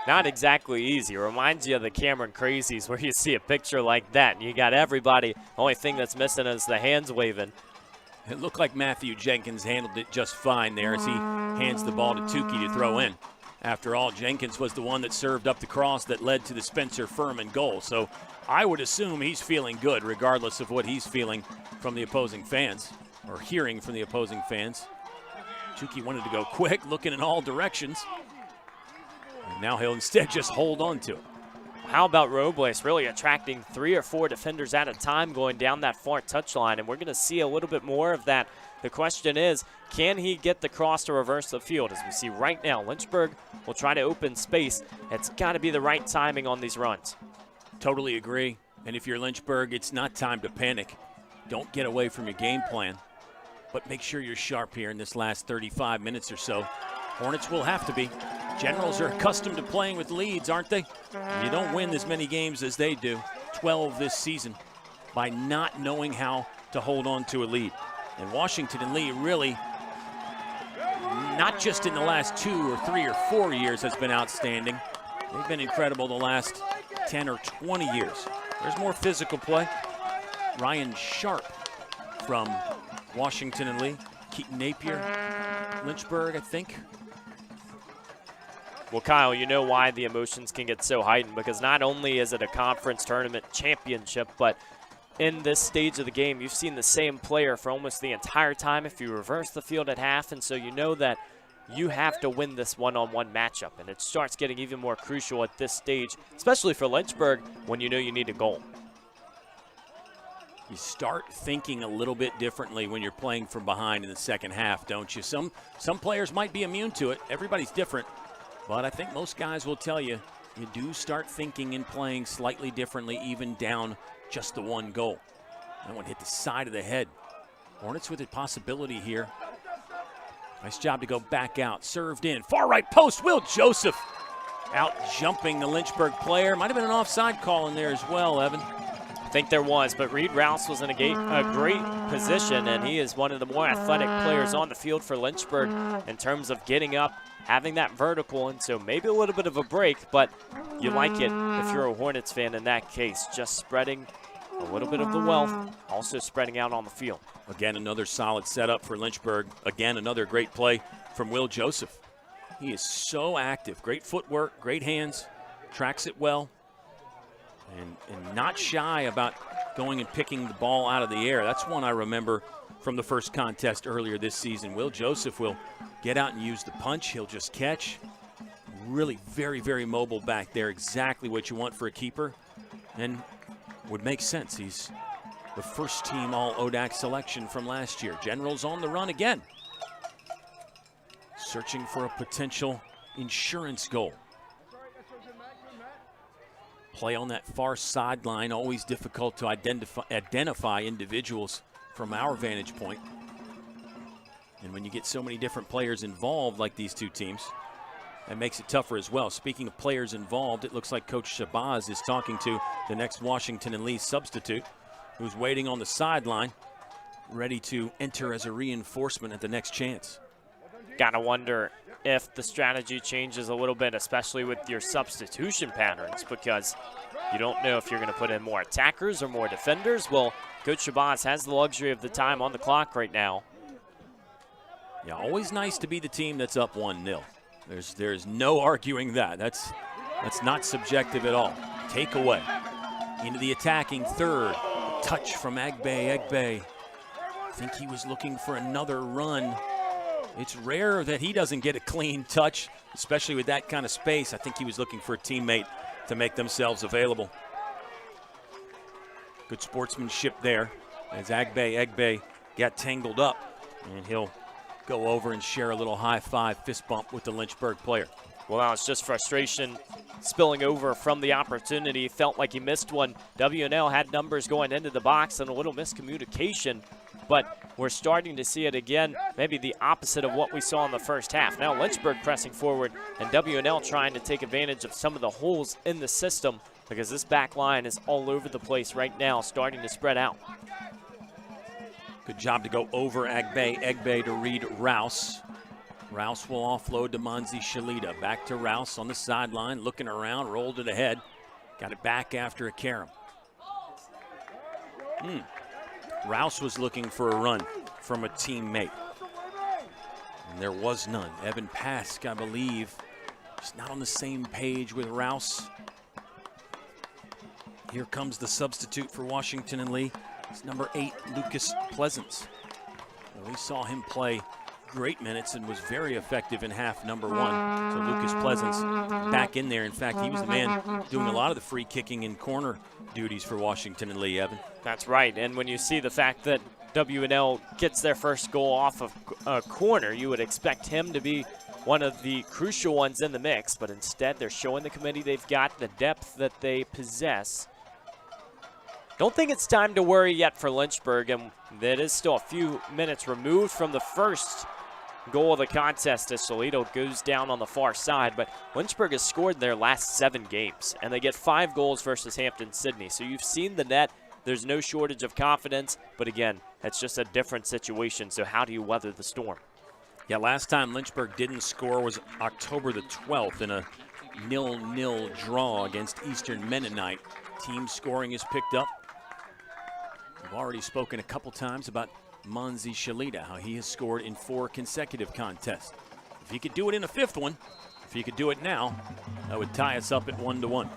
Speaker 2: Not exactly easy. It reminds you of the Cameron Crazies where you see a picture like that and you got everybody. The only thing that's missing is the hands waving.
Speaker 3: It looked like Matthew Jenkins handled it just fine there as he hands the ball to Tukey to throw in. After all, Jenkins was the one that served up the cross that led to the Spencer Furman goal. So I would assume he's feeling good regardless of what he's feeling from the opposing fans or hearing from the opposing fans. Tukey wanted to go quick, looking in all directions. And now he'll instead just hold on to it.
Speaker 2: How about Robles really attracting 3 or 4 defenders at a time going down that far touchline, and we're going to see a little bit more of that. The question is, can he get the cross to reverse the field? As we see right now, Lynchburg will try to open space. It's got to be the right timing on these runs.
Speaker 3: Totally agree. And if you're Lynchburg, it's not time to panic. Don't get away from your game plan, but make sure you're sharp here in this last 35 minutes or so. Hornets will have to be. Generals are accustomed to playing with leads, aren't they? You don't win as many games as they do, 12 this season, by not knowing how to hold on to a lead. And Washington and Lee really, not just in the last 2 or 3 or 4 years, has been outstanding. They've been incredible the last 10 or 20 years. There's more physical play. Ryan Sharp from Washington and Lee. Keaton Napier, Lynchburg, I think.
Speaker 2: Well, Kyle, you know why the emotions can get so heightened, because not only is it a conference tournament championship, but in this stage of the game, you've seen the same player for almost the entire time if you reverse the field at half, and so you know that you have to win this one-on-one matchup, and it starts getting even more crucial at this stage, especially for Lynchburg when you know you need a goal.
Speaker 3: You start thinking a little bit differently when you're playing from behind in the second half, don't you? Some players might be immune to it. Everybody's different. But I think most guys will tell you you do start thinking and playing slightly differently, even down just the one goal. That one hit the side of the head. Hornets with a possibility here. Nice job to go back out. Served in. Far right post. Will Joseph out jumping the Lynchburg player. Might have been an offside call in there as well, Evan.
Speaker 2: I think there was, but Reed Rouse was in a great position, and he is one of the more athletic players on the field for Lynchburg in terms of getting up, having that vertical, and so maybe a little bit of a break, but you like it if you're a Hornets fan in that case, just spreading a little bit of the wealth, also spreading out on the field.
Speaker 3: Again, another solid setup for Lynchburg. Again, another great play from Will Joseph. He is so active. Great footwork, great hands, tracks it well, and not shy about going and picking the ball out of the air. That's one I remember from the first contest earlier this season. Will Joseph will get out and use the punch. He'll just catch. Really very, very mobile back there. Exactly what you want for a keeper. And would make sense. He's the first team All-ODAC selection from last year. Generals on the run again. Searching for a potential insurance goal. Play on that far sideline, always difficult to identify individuals from our vantage point. And when you get so many different players involved like these two teams, that makes it tougher as well. Speaking of players involved, it looks like Coach Shabazz is talking to the next Washington and Lee substitute, who's waiting on the sideline, ready to enter as a reinforcement at the next chance.
Speaker 2: Gotta wonder if the strategy changes a little bit, especially with your substitution patterns, because you don't know if you're going to put in more attackers or more defenders. Well, Coach Shabazz has the luxury of the time on the clock right now.
Speaker 3: Yeah, always nice to be the team that's up 1-0. There's no arguing that. That's not subjective at all. Take away. Into the attacking third. A touch from Agbe. I think he was looking for another run. It's rare that he doesn't get a clean touch, especially with that kind of space. I think he was looking for a teammate to make themselves available. Good sportsmanship there as Agbe got tangled up, and he'll go over and share a little high-five fist bump with the Lynchburg player.
Speaker 2: Well, now it's just frustration spilling over from the opportunity. Felt like he missed one. W&L had numbers going into the box and a little miscommunication, but we're starting to see it again, maybe the opposite of what we saw in the first half. Now Lynchburg pressing forward and W&L trying to take advantage of some of the holes in the system because this back line is all over the place right now, starting to spread out.
Speaker 3: Good job to go over Agbe to read Rouse. Rouse will offload to Monzi Shalita. Back to Rouse on the sideline, looking around, rolled it ahead. Got it back after a carom. Rouse was looking for a run from a teammate, and there was none. Evan Pask, I believe, is not on the same page with Rouse. Here comes the substitute for Washington and Lee. It's number 8, Lucas Pleasance. Well, we saw him play great minutes and was very effective in half number 1. So Lucas Pleasance back in there. In fact, he was the man doing a lot of the free kicking and corner duties for Washington and Lee, Evan.
Speaker 2: That's right, and when you see the fact that W&L gets their first goal off of a corner, you would expect him to be one of the crucial ones in the mix, but instead they're showing the committee they've got, the depth that they possess. Don't think it's time to worry yet for Lynchburg, and that is still a few minutes removed from the first goal of the contest as Solito goes down on the far side, but Lynchburg has scored their last 7 games, and they get 5 goals versus Hampton-Sydney. So you've seen the net. There's no shortage of confidence, but again, it's just a different situation, so how do you weather the storm?
Speaker 3: Yeah, last time Lynchburg didn't score was October the 12th in a 0-0 draw against Eastern Mennonite. Team scoring is picked up. We've already spoken a couple times about Monzi Shalita, how he has scored in 4 consecutive contests. If he could do it in a 5th one, if he could do it now, that would tie us up at 1-1.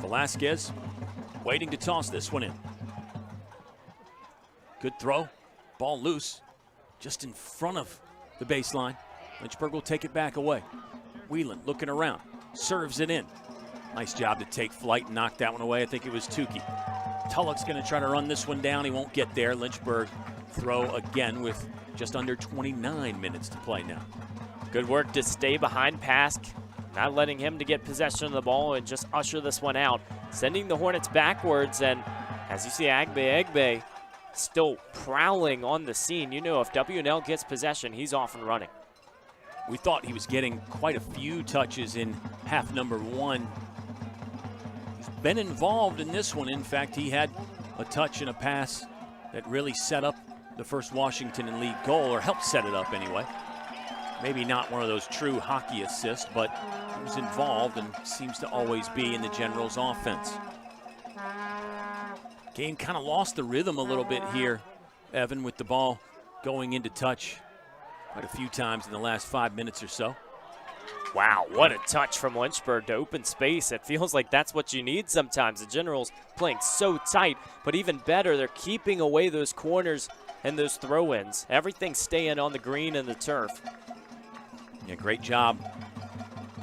Speaker 3: Velasquez waiting to toss this one in. Good throw, ball loose, just in front of the baseline. Lynchburg will take it back away. Whelan looking around, serves it in. Nice job to take flight and knock that one away. I think it was Tukey. Tulloch's going to try to run this one down. He won't get there. Lynchburg throw again with just under 29 minutes to play now.
Speaker 2: Good work to stay behind Pask. not letting him to get possession of the ball and just usher this one out, sending the Hornets backwards. And as you see, Agbe still prowling on the scene. You know, if W&L gets possession, he's off and running.
Speaker 3: We thought he was getting quite a few touches in half number 1. He's been involved in this one. In fact, he had a touch and a pass that really set up the first Washington and Lee goal, or helped set it up anyway. Maybe not one of those true hockey assists, but he was involved and seems to always be in the Generals' offense. Game kind of lost the rhythm a little bit here, Evan, with the ball going into touch quite a few times in the last 5 minutes or so.
Speaker 2: Wow, what a touch from Lynchburg to open space. It feels like that's what you need sometimes. The Generals playing so tight, but even better, they're keeping away those corners and those throw-ins. Everything's staying on the green and the turf.
Speaker 3: Yeah, great job.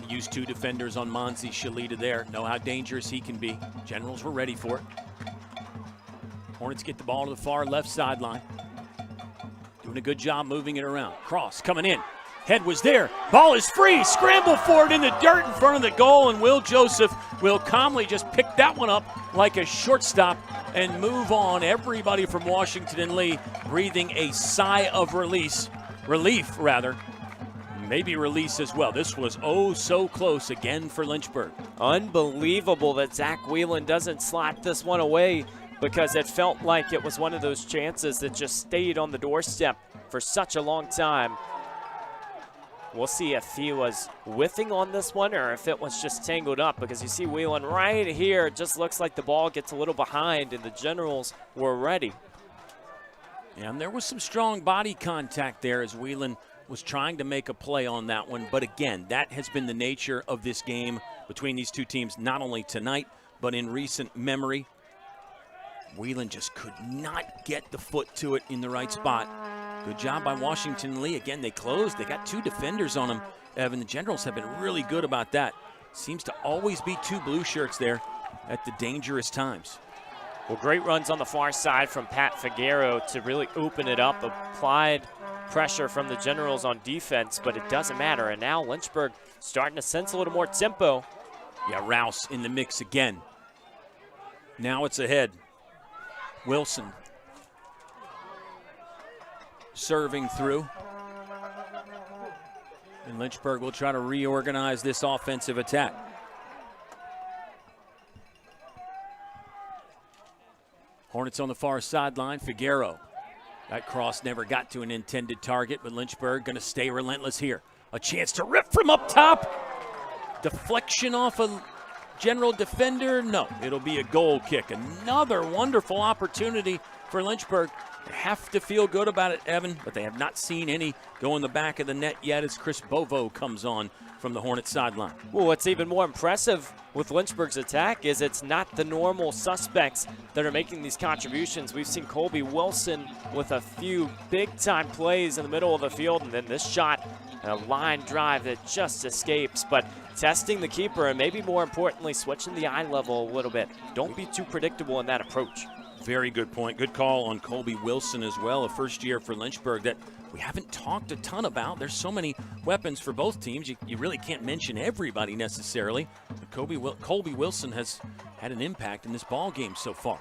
Speaker 3: To use 2 defenders on Monzi Shalita there. Know how dangerous he can be. Generals were ready for it. Hornets get the ball to the far left sideline. Doing a good job moving it around. Cross coming in. Head was there. Ball is free. Scramble for it in the dirt in front of the goal, and Will Joseph will calmly just pick that one up like a shortstop and move on. Everybody from Washington and Lee breathing a sigh of relief, maybe release as well. This was oh so close again for Lynchburg.
Speaker 2: Unbelievable that Zach Whelan doesn't slot this one away, because it felt like it was one of those chances that just stayed on the doorstep for such a long time. We'll see if he was whiffing on this one or if it was just tangled up, because you see Whelan right here. It just looks like the ball gets a little behind and the Generals were ready.
Speaker 3: And there was some strong body contact there as Whelan was trying to make a play on that one. But again, that has been the nature of this game between these two teams, not only tonight, but in recent memory. Whelan just could not get the foot to it in the right spot. Good job by Washington Lee. Again, they closed. They got 2 defenders on him, Evan. The Generals have been really good about that. Seems to always be 2 blue shirts there at the dangerous times.
Speaker 2: Well, great runs on the far side from Pat Figueroa to really open it up. Applied pressure from the Generals on defense, but it doesn't matter. And now Lynchburg starting to sense a little more tempo.
Speaker 3: Yeah, Rouse in the mix again. Now it's ahead. Wilson serving through. And Lynchburg will try to reorganize this offensive attack. Hornets on the far sideline. Figueroa. That cross never got to an intended target, but Lynchburg going to stay relentless here. A chance to rip from up top. Deflection off a General defender. No, it'll be a goal kick. Another wonderful opportunity for Lynchburg. They have to feel good about it, Evan, but they have not seen any go in the back of the net yet as Chris Bovo comes on from the Hornets sideline.
Speaker 2: Well, what's even more impressive with Lynchburg's attack is it's not the normal suspects that are making these contributions. We've seen Colby Wilson with a few big-time plays in the middle of the field, and then this shot, a line drive that just escapes. But testing the keeper, and maybe more importantly, switching the eye level a little bit. Don't be too predictable in that approach.
Speaker 3: Very good point. Good call on Colby Wilson as well, a first year for Lynchburg that we haven't talked a ton about. There's so many weapons for both teams. You really can't mention everybody necessarily. But Colby Wilson has had an impact in this ball game so far.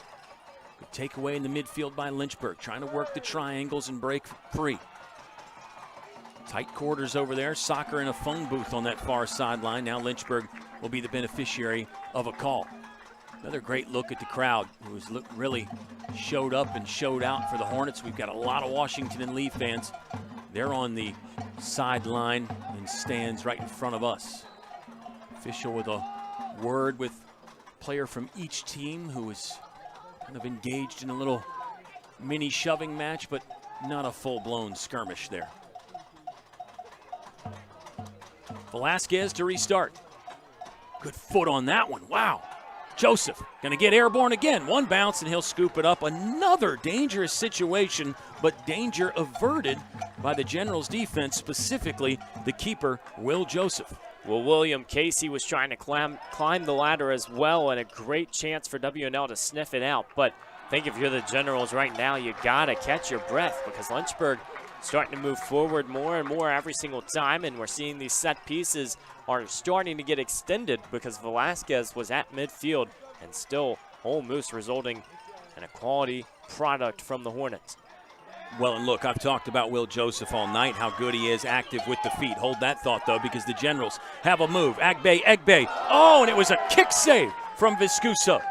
Speaker 3: Good takeaway in the midfield by Lynchburg, trying to work the triangles and break free. Tight quarters over there. Soccer in a phone booth on that far sideline. Now Lynchburg will be the beneficiary of a call. Another great look at the crowd, who's really showed up and showed out for the Hornets. We've got a lot of Washington and Lee fans. They're on the sideline and stands right in front of us. Official with a word with a player from each team who is kind of engaged in a little mini shoving match, but not a full-blown skirmish there. Velasquez to restart. Good foot on that one. Wow. Joseph going to get airborne again. One bounce and he'll scoop it up. Another dangerous situation, but danger averted by the Generals defense, specifically the keeper, Will Joseph.
Speaker 2: Well, William Casey was trying to climb the ladder as well, and a great chance for W&L to sniff it out. But I think if you're the Generals right now, you got to catch your breath, because Lynchburg starting to move forward more and more every single time, and we're seeing these set pieces are starting to get extended because Velasquez was at midfield, and still Ole Moose resulting in a quality product from the Hornets.
Speaker 3: Well, and look, I've talked about Will Joseph all night, how good he is, active with the feet. Hold that thought, though, because the Generals have a move. Egbe. Oh, and it was a kick save from Viscuso.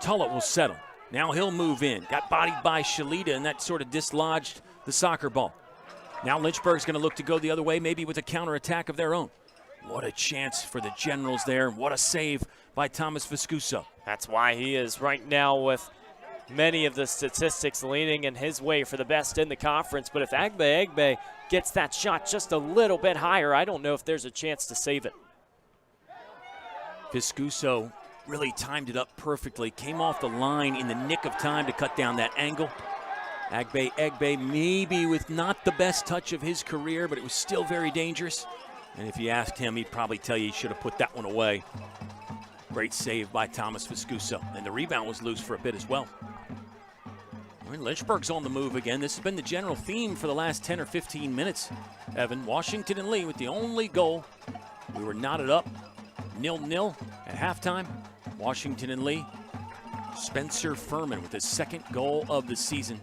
Speaker 3: Tulla will settle. Now he'll move in. Got bodied by Shalita, and that sort of dislodged the soccer ball. Now Lynchburg's going to look to go the other way, maybe with a counterattack of their own. What a chance for the Generals there. What a save by Thomas Viscuso.
Speaker 2: That's why he is right now with many of the statistics leaning in his way for the best in the conference. But if Egbe gets that shot just a little bit higher, I don't know if there's a chance to save it.
Speaker 3: Viscuso really timed it up perfectly. Came off the line in the nick of time to cut down that angle. Egbe maybe with not the best touch of his career, but it was still very dangerous. And if you asked him, he'd probably tell you he should have put that one away. Great save by Thomas Viscuso. And the rebound was loose for a bit as well. Lynchburg's on the move again. This has been the general theme for the last 10 or 15 minutes. Evan, Washington and Lee with the only goal. We were knotted up 0-0 at halftime. Washington and Lee. Spencer Furman with his second goal of the season.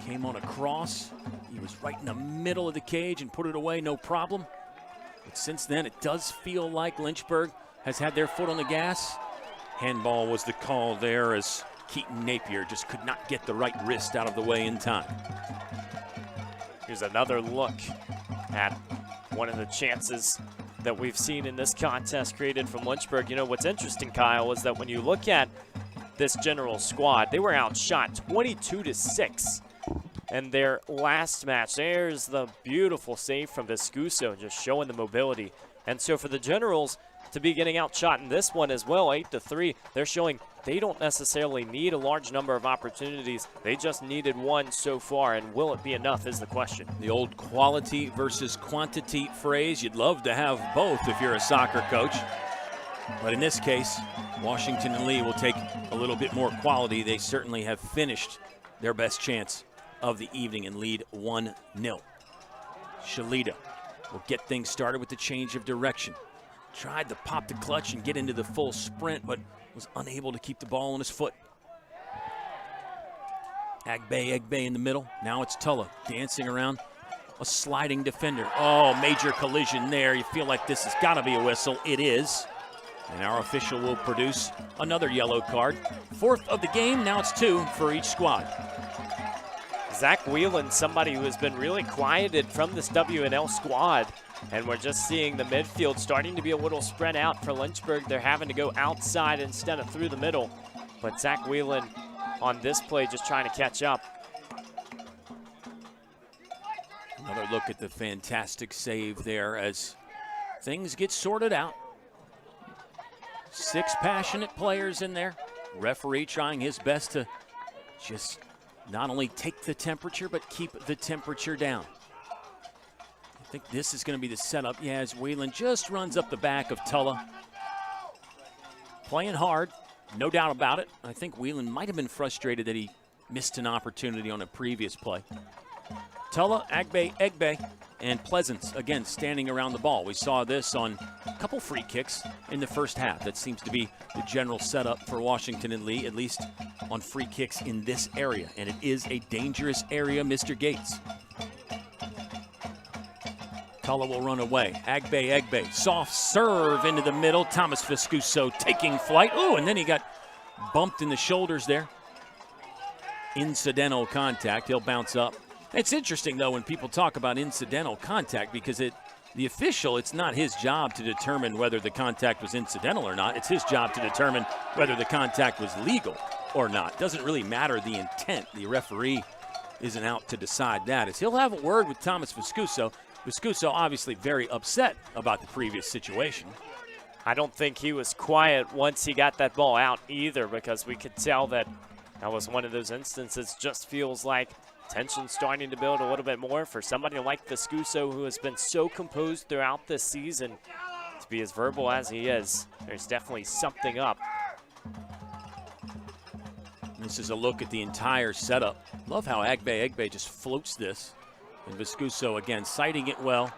Speaker 3: Came on a cross. He was right in the middle of the cage and put it away, no problem. But since then, it does feel like Lynchburg has had their foot on the gas. Handball was the call there as Keaton Napier just could not get the right wrist out of the way in time.
Speaker 2: Here's another look at one of the chances that we've seen in this contest created from Lynchburg. You know, what's interesting, Kyle, is that when you look at this general squad, they were outshot 22-6 in their last match. There's the beautiful save from Viscuso, just showing the mobility. And so for the Generals to be getting outshot in this one as well, 8-3, they're showing they don't necessarily need a large number of opportunities. They just needed one so far, and will it be enough is the question.
Speaker 3: The old quality versus quantity phrase. You'd love to have both if you're a soccer coach. But in this case, Washington and Lee will take a little bit more quality. They certainly have finished their best chance of the evening and lead 1-0. Shalita will get things started with the change of direction. Tried to pop the clutch and get into the full sprint, but was unable to keep the ball on his foot. Egbe in the middle. Now it's Tulla dancing around a sliding defender. Oh, major collision there. You feel like this has got to be a whistle. It is. And our official will produce another yellow card. Fourth of the game. Now it's 2 for each squad.
Speaker 2: Zach Whelan, somebody who has been really quieted from this WNL squad. And we're just seeing the midfield starting to be a little spread out for Lynchburg. They're having to go outside instead of through the middle. But Zach Whelan on this play just trying to catch up.
Speaker 3: Another look at the fantastic save there as things get sorted out. 6 passionate players in there. Referee trying his best to just not only take the temperature, but keep the temperature down. I think this is going to be the setup. Yeah, as Whelan just runs up the back of Tulla. Playing hard, no doubt about it. I think Whelan might have been frustrated that he missed an opportunity on a previous play. Tulla, Egbe, and Pleasance, again, standing around the ball. We saw this on a couple free kicks in the first half. That seems to be the general setup for Washington and Lee, at least on free kicks in this area. And it is a dangerous area, Mr. Gates. Tulla will run away. Egbe, soft serve into the middle. Thomas Viscuso taking flight. Ooh, and then he got bumped in the shoulders there. Incidental contact. He'll bounce up. It's interesting, though, when people talk about incidental contact because the official, it's not his job to determine whether the contact was incidental or not. It's his job to determine whether the contact was legal or not. It doesn't really matter the intent. The referee isn't out to decide that. As he'll have a word with Thomas Viscuso. Viscuso obviously very upset about the previous situation.
Speaker 2: I don't think he was quiet once he got that ball out either, because we could tell that was one of those instances. Just feels like tension starting to build a little bit more for somebody like Viscuso, who has been so composed throughout this season, to be as verbal as he is. There's definitely something up.
Speaker 3: This is a look at the entire setup. Love how Egbe just floats this. And Viscuso again sighting it well.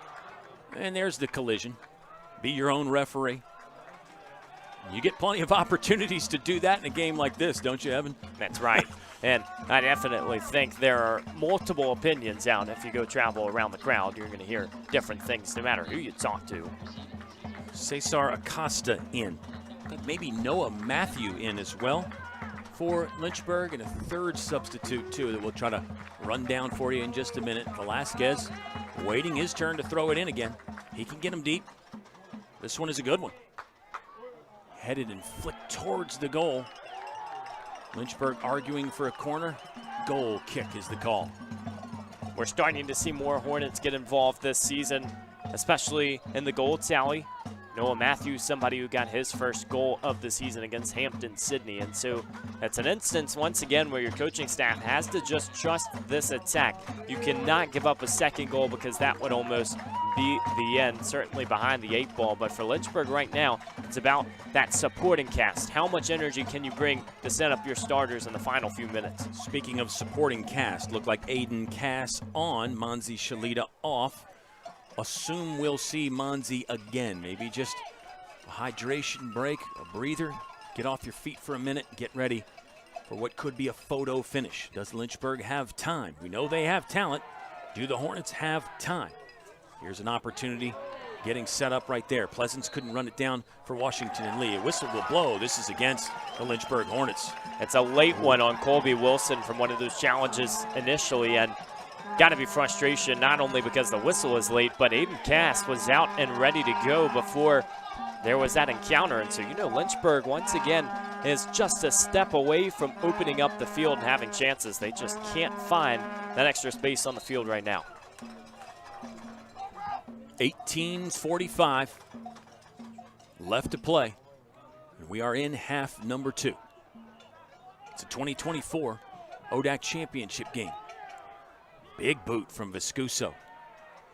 Speaker 3: And there's the collision. Be your own referee. You get plenty of opportunities to do that in a game like this, don't you, Evan?
Speaker 2: That's right. And I definitely think there are multiple opinions out. If you go travel around the crowd, you're going to hear different things no matter who you talk to.
Speaker 3: Cesar Acosta in. I think maybe Noah Matthew in as well for Lynchburg, and a third substitute too that we'll try to run down for you in just a minute. Velasquez waiting his turn to throw it in again. He can get him deep. This one is a good one. Headed and flicked towards the goal. Lynchburg arguing for a corner. Goal kick is the call.
Speaker 2: We're starting to see more Hornets get involved this season, especially in the goal tally. Noah Matthews, somebody who got his first goal of the season against Hampton-Sydney. And so that's an instance, once again, where your coaching staff has to just trust this attack. You cannot give up a second goal because that would almost be the end, certainly behind the 8 ball. But for Lynchburg right now, it's about that supporting cast. How much energy can you bring to set up your starters in the final few minutes?
Speaker 3: Speaking of supporting cast, look like Aiden Cass on, Monzi Shalita off. Assume we'll see Monzi again. Maybe just a hydration break, a breather. Get off your feet for a minute, get ready for what could be a photo finish. Does Lynchburg have time? We know they have talent. Do the Hornets have time? Here's an opportunity getting set up right there. Pleasance couldn't run it down for Washington and Lee. A whistle will blow. This is against the Lynchburg Hornets.
Speaker 2: It's a late one on Colby Wilson from one of those challenges initially, and got to be frustration, not only because the whistle is late, but Aiden Cass was out and ready to go before there was that encounter. And so, you know, Lynchburg, once again, is just a step away from opening up the field and having chances. They just can't find that extra space on the field right now.
Speaker 3: 18:45 left to play. And we are in half number 2. It's a 2024 ODAC championship game. Big boot from Viscuso.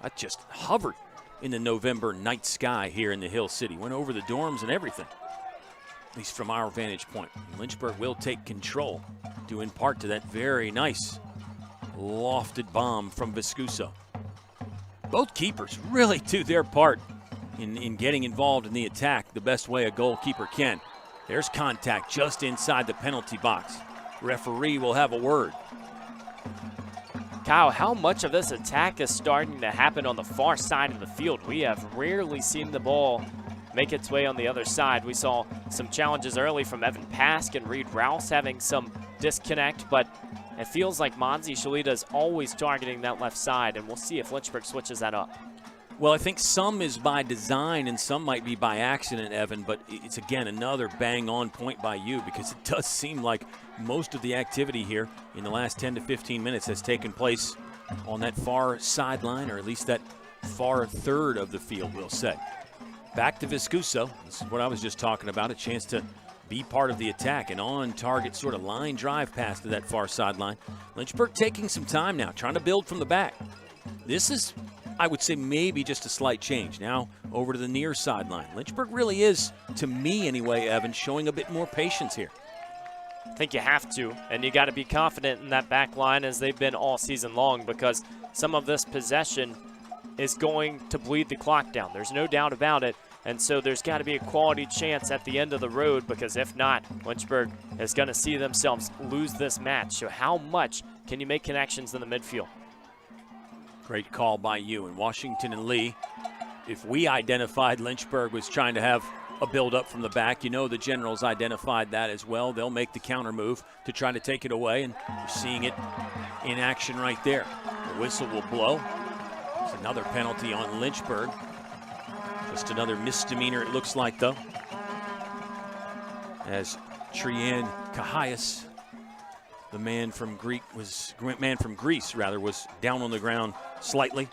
Speaker 3: That just hovered in the November night sky here in the Hill City. Went over the dorms and everything, at least from our vantage point. Lynchburg will take control, due in part to that very nice lofted bomb from Viscuso. Both keepers really do their part in getting involved in the attack the best way a goalkeeper can. There's contact just inside the penalty box. Referee will have a word.
Speaker 2: Kyle, how much of this attack is starting to happen on the far side of the field? We have rarely seen the ball make its way on the other side. We saw some challenges early from Evan Pask and Reed Rouse having some disconnect, but it feels like Monzi Shalita is always targeting that left side, and we'll see if Lynchburg switches that up.
Speaker 3: Well, I think some is by design and some might be by accident, Evan, but it's, again, another bang-on point by you, because it does seem like most of the activity here in the last 10 to 15 minutes has taken place on that far sideline, or at least that far third of the field, we'll say. Back to Viscuso. This is what I was just talking about, a chance to be part of the attack, an on-target sort of line drive pass to that far sideline. Lynchburg taking some time now, trying to build from the back. This is, I would say, maybe just a slight change. Now over to the near sideline. Lynchburg really is, to me anyway, Evan, showing a bit more patience here.
Speaker 2: I think you have to, and you got to be confident in that back line as they've been all season long, because some of this possession is going to bleed the clock down. There's no doubt about it. And so there's got to be a quality chance at the end of the road, because if not, Lynchburg is going to see themselves lose this match. So how much can you make connections in the midfield?
Speaker 3: Great call by you. And Washington and Lee, if we identified Lynchburg was trying to have a build-up from the back, you know the Generals identified that as well. They'll make the counter move to try to take it away, and we're seeing it in action right there. The whistle will blow. It's another penalty on Lynchburg. Just another misdemeanor, it looks like, though, as Trian Kahayas, the man from Greece, was down on the ground slightly.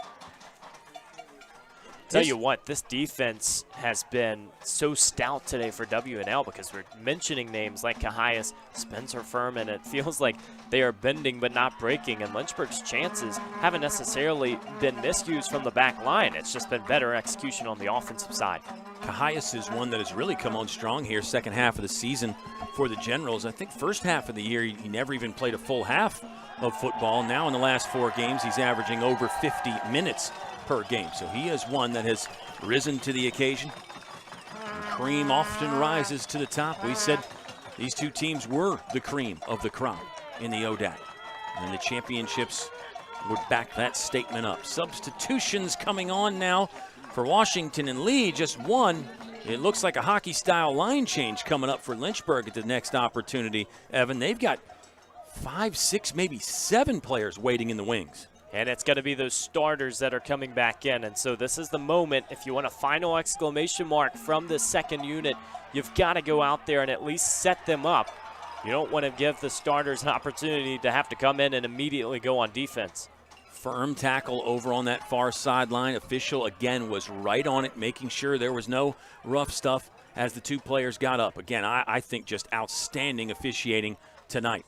Speaker 2: Tell you what, this defense has been so stout today for WNL because we're mentioning names like Cahias, Spencer Furman. It feels like they are bending but not breaking, and Lynchburg's chances haven't necessarily been misused from the back line. It's just been better execution on the offensive side.
Speaker 3: Cahias is one that has really come on strong here second half of the season for the Generals. I think first half of the year he never even played a full half of football. Now in the last 4 games he's averaging over 50 minutes per game. So he is one that has risen to the occasion. And cream often rises to the top. We said these two teams were the cream of the crop in the ODAC. And the championships would back that statement up. Substitutions coming on now for Washington and Lee. Just one. It looks like a hockey-style line change coming up for Lynchburg at the next opportunity. Evan, they've got 5, 6, maybe 7 players waiting in the wings.
Speaker 2: And it's going to be those starters that are coming back in. And so this is the moment. If you want a final exclamation mark from the second unit, you've got to go out there and at least set them up. You don't want to give the starters an opportunity to have to come in and immediately go on defense.
Speaker 3: Firm tackle over on that far sideline. Official, again, was right on it, making sure there was no rough stuff as the two players got up. Again, I think just outstanding officiating tonight.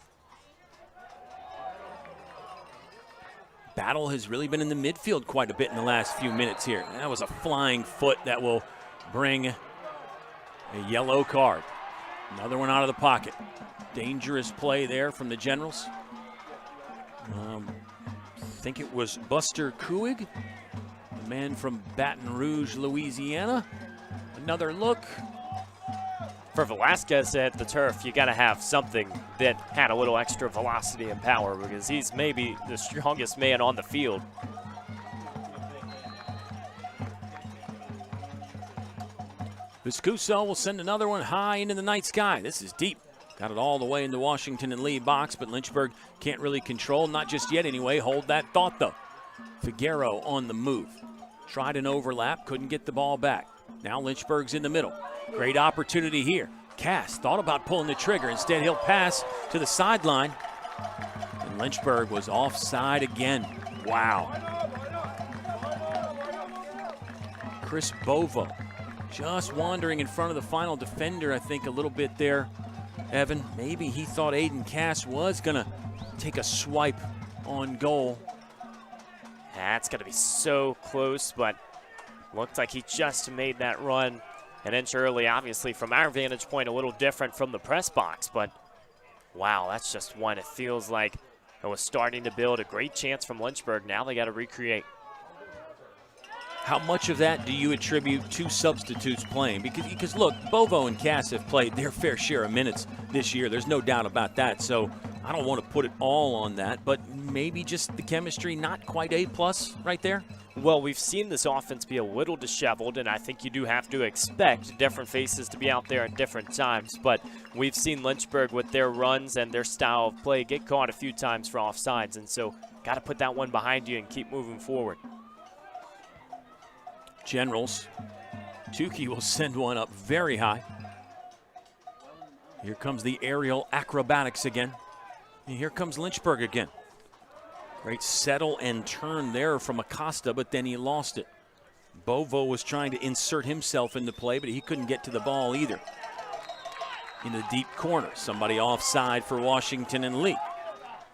Speaker 3: Battle has really been in the midfield quite a bit in the last few minutes here. That was a flying foot that will bring a yellow card. Another one out of the pocket. Dangerous play there from the Generals. I think it was Buster Kuig, the man from Baton Rouge, Louisiana. Another look.
Speaker 2: For Velasquez at the turf, you got to have something that had a little extra velocity and power because he's maybe the strongest man on the field.
Speaker 3: Viscuso will send another one high into the night sky. This is deep. Got it all the way into Washington and Lee box, but Lynchburg can't really control, not just yet anyway. Hold that thought, though. Figueroa on the move. Tried an overlap, couldn't get the ball back. Now Lynchburg's in the middle. Great opportunity here. Cass thought about pulling the trigger. Instead, he'll pass to the sideline. And Lynchburg was offside again. Wow. Chris Bovo just wandering in front of the final defender, I think, a little bit there. Evan, maybe he thought Aiden Cass was going to take a swipe on goal.
Speaker 2: That's going to be so close, but looked like he just made that run an inch early. Obviously, from our vantage point, a little different from the press box, but wow, that's just one. It feels like it was starting to build a great chance from Lynchburg. Now they got to recreate.
Speaker 3: How much of that do you attribute to substitutes playing? Because look, Bovo and Cass have played their fair share of minutes this year. There's no doubt about that. So I don't want to put it all on that, but maybe just the chemistry not quite A+ right there.
Speaker 2: Well, we've seen this offense be a little disheveled, and I think you do have to expect different faces to be out there at different times. But we've seen Lynchburg with their runs and their style of play get caught a few times for offsides, and so got to put that one behind you and keep moving forward.
Speaker 3: Generals. Tukey will send one up very high. Here comes the aerial acrobatics again. And here comes Lynchburg again. Great settle and turn there from Acosta, but then he lost it. Bovo was trying to insert himself into play, but he couldn't get to the ball either. In the deep corner, somebody offside for Washington and Lee.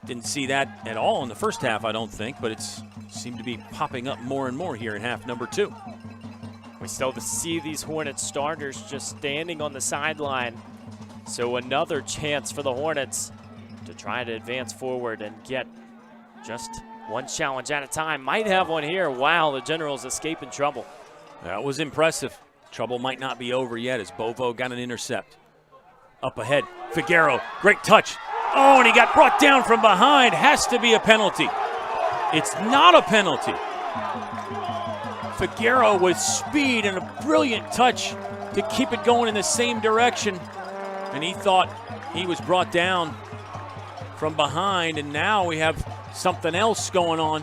Speaker 3: Didn't see that at all in the first half, I don't think, but it's seemed to be popping up more and more here in half number 2.
Speaker 2: We still see these Hornets starters just standing on the sideline. So another chance for the Hornets to try to advance forward and get just one challenge at a time. Might have one here. Wow, the Generals escaping trouble.
Speaker 3: That was impressive. Trouble might not be over yet as Bovo got an intercept. Up ahead, Figueroa, great touch. Oh, and he got brought down from behind. Has to be a penalty. It's not a penalty. Figueroa with speed and a brilliant touch to keep it going in the same direction. And he thought he was brought down from behind, and now we have something else going on.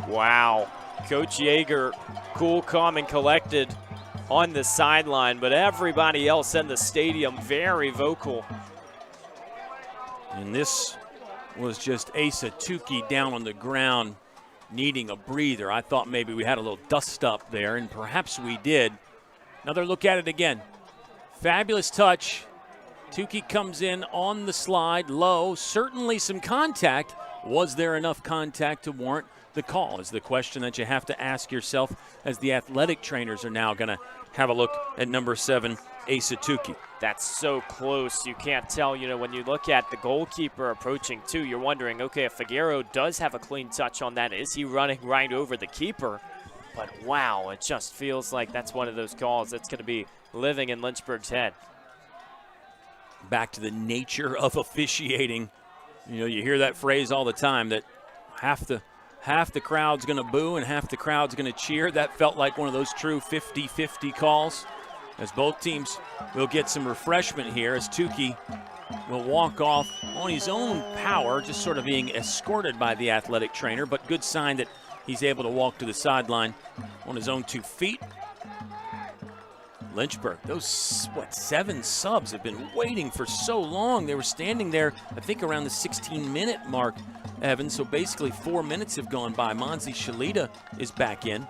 Speaker 2: Wow. Coach Yeager, cool, calm, and collected on the sideline, but everybody else in the stadium very vocal.
Speaker 3: And this was just Asa Tukey down on the ground. needing a breather. I thought maybe we had a little dust up there, and perhaps we did. Another look at it again. Fabulous touch. Tukey comes in on the slide, low. Certainly some contact. Was there enough contact to warrant the call is the question that you have to ask yourself as the athletic trainers are now going to have a look at number 7, Asa Tukey.
Speaker 2: That's so close. You can't tell, when you look at the goalkeeper approaching too, you're wondering, okay, if Figueroa does have a clean touch on that, is he running right over the keeper? But wow, it just feels like that's one of those calls that's going to be living in Lynchburg's head.
Speaker 3: Back to the nature of officiating. You hear that phrase all the time that half the crowd's going to boo and half the crowd's going to cheer. That felt like one of those true 50-50 calls, as both teams will get some refreshment here as Tukey will walk off on his own power, just sort of being escorted by the athletic trainer, but good sign that he's able to walk to the sideline on his own 2 feet. Lynchburg, those, 7 subs have been waiting for so long. They were standing there, I think, around the 16-minute mark, Evan. So basically 4 minutes have gone by. Monzi Shalita is back in.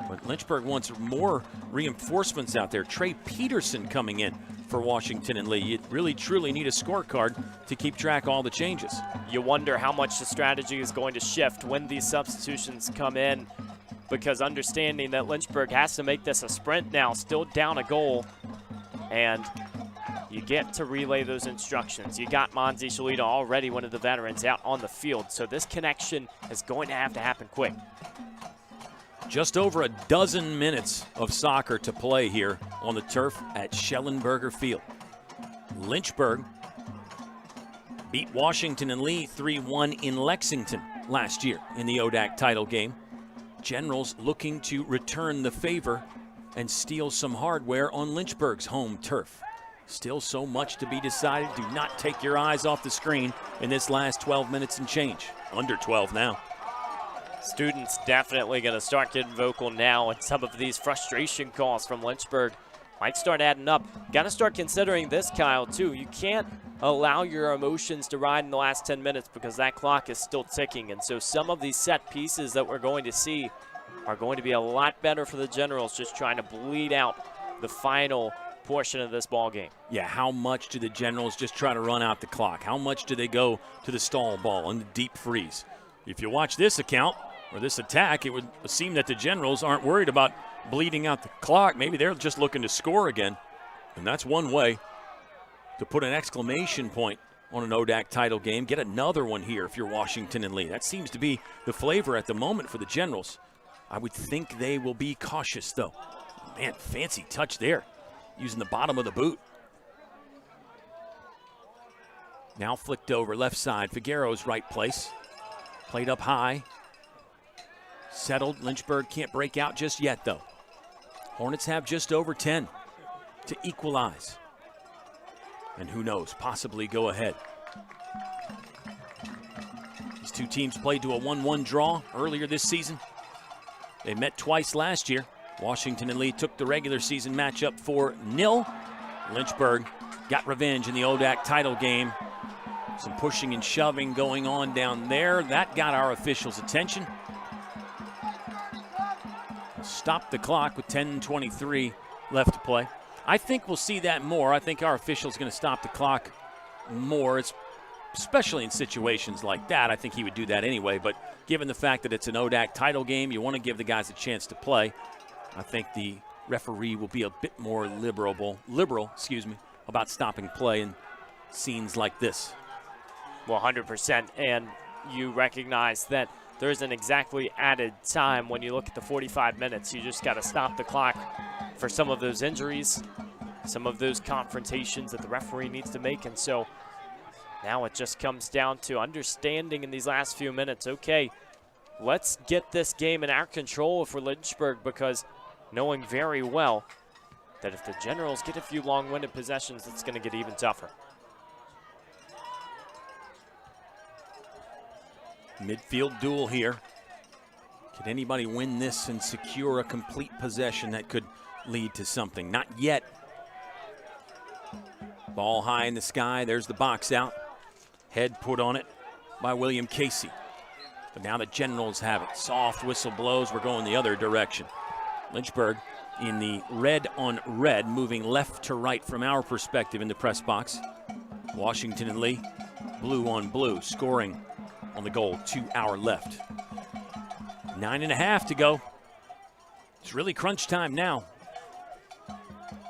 Speaker 3: But Lynchburg wants more reinforcements out there. Trey Peterson coming in for Washington and Lee. You really, truly need a scorecard to keep track of all the changes.
Speaker 2: You wonder how much the strategy is going to shift when these substitutions come in, because understanding that Lynchburg has to make this a sprint now, still down a goal, and you get to relay those instructions. You got Monzi Shalita, already one of the veterans, out on the field, so this connection is going to have to happen quick.
Speaker 3: Just over a dozen minutes of soccer to play here on the turf at Schellenberger Field. Lynchburg beat Washington and Lee 3-1 in Lexington last year in the ODAC title game. Generals looking to return the favor and steal some hardware on Lynchburg's home turf. Still so much to be decided. Do not take your eyes off the screen in this last 12 minutes and change. Under 12 now.
Speaker 2: Students definitely going to start getting vocal now, and some of these frustration calls from Lynchburg might start adding up. Got to start considering this, Kyle, too. You can't allow your emotions to ride in the last 10 minutes because that clock is still ticking. And so some of these set pieces that we're going to see are going to be a lot better for the Generals, just trying to bleed out the final portion of this ball game.
Speaker 3: Yeah, how much do the Generals just try to run out the clock? How much do they go to the stall ball and the deep freeze? If you watch this account or this attack, it would seem that the Generals aren't worried about bleeding out the clock. Maybe they're just looking to score again. And that's one way to put an exclamation point on an ODAC title game. Get another one here if you're Washington and Lee. That seems to be the flavor at the moment for the Generals. I would think they will be cautious, though. Man, fancy touch there, using the bottom of the boot. Now flicked over left side. Figueroa's right place. Played up high. Settled. Lynchburg can't break out just yet, though. Hornets have just over 10 to equalize. And who knows, possibly go ahead. These two teams played to a 1-1 draw earlier this season. They met twice last year. Washington and Lee took the regular season matchup 4-0. Lynchburg got revenge in the ODAC title game. Some pushing and shoving going on down there. That got our officials' attention. Stop the clock with 10:23 left to play. I think we'll see that more. I think our official's going to stop the clock more, especially in situations like that. I think he would do that anyway, but given the fact that it's an ODAC title game, you want to give the guys a chance to play. I think the referee will be a bit more liberal, about stopping play in scenes like this.
Speaker 2: Well, 100%, and you recognize that there isn't exactly added time when you look at the 45 minutes. You just got to stop the clock for some of those injuries, some of those confrontations that the referee needs to make. And so now it just comes down to understanding in these last few minutes, okay, let's get this game in our control for Lynchburg, because knowing very well that if the Generals get a few long-winded possessions, it's going to get even tougher.
Speaker 3: Midfield duel here. Can anybody win this and secure a complete possession that could lead to something? Not yet. Ball high in the sky. There's the box out. Head put on it by William Casey. But now the Generals have it. Soft whistle blows. We're going the other direction. Lynchburg in the red on red, moving left to right from our perspective in the press box. Washington and Lee, blue on blue, scoring on the goal to our left. 9.5 to go. It's really crunch time now.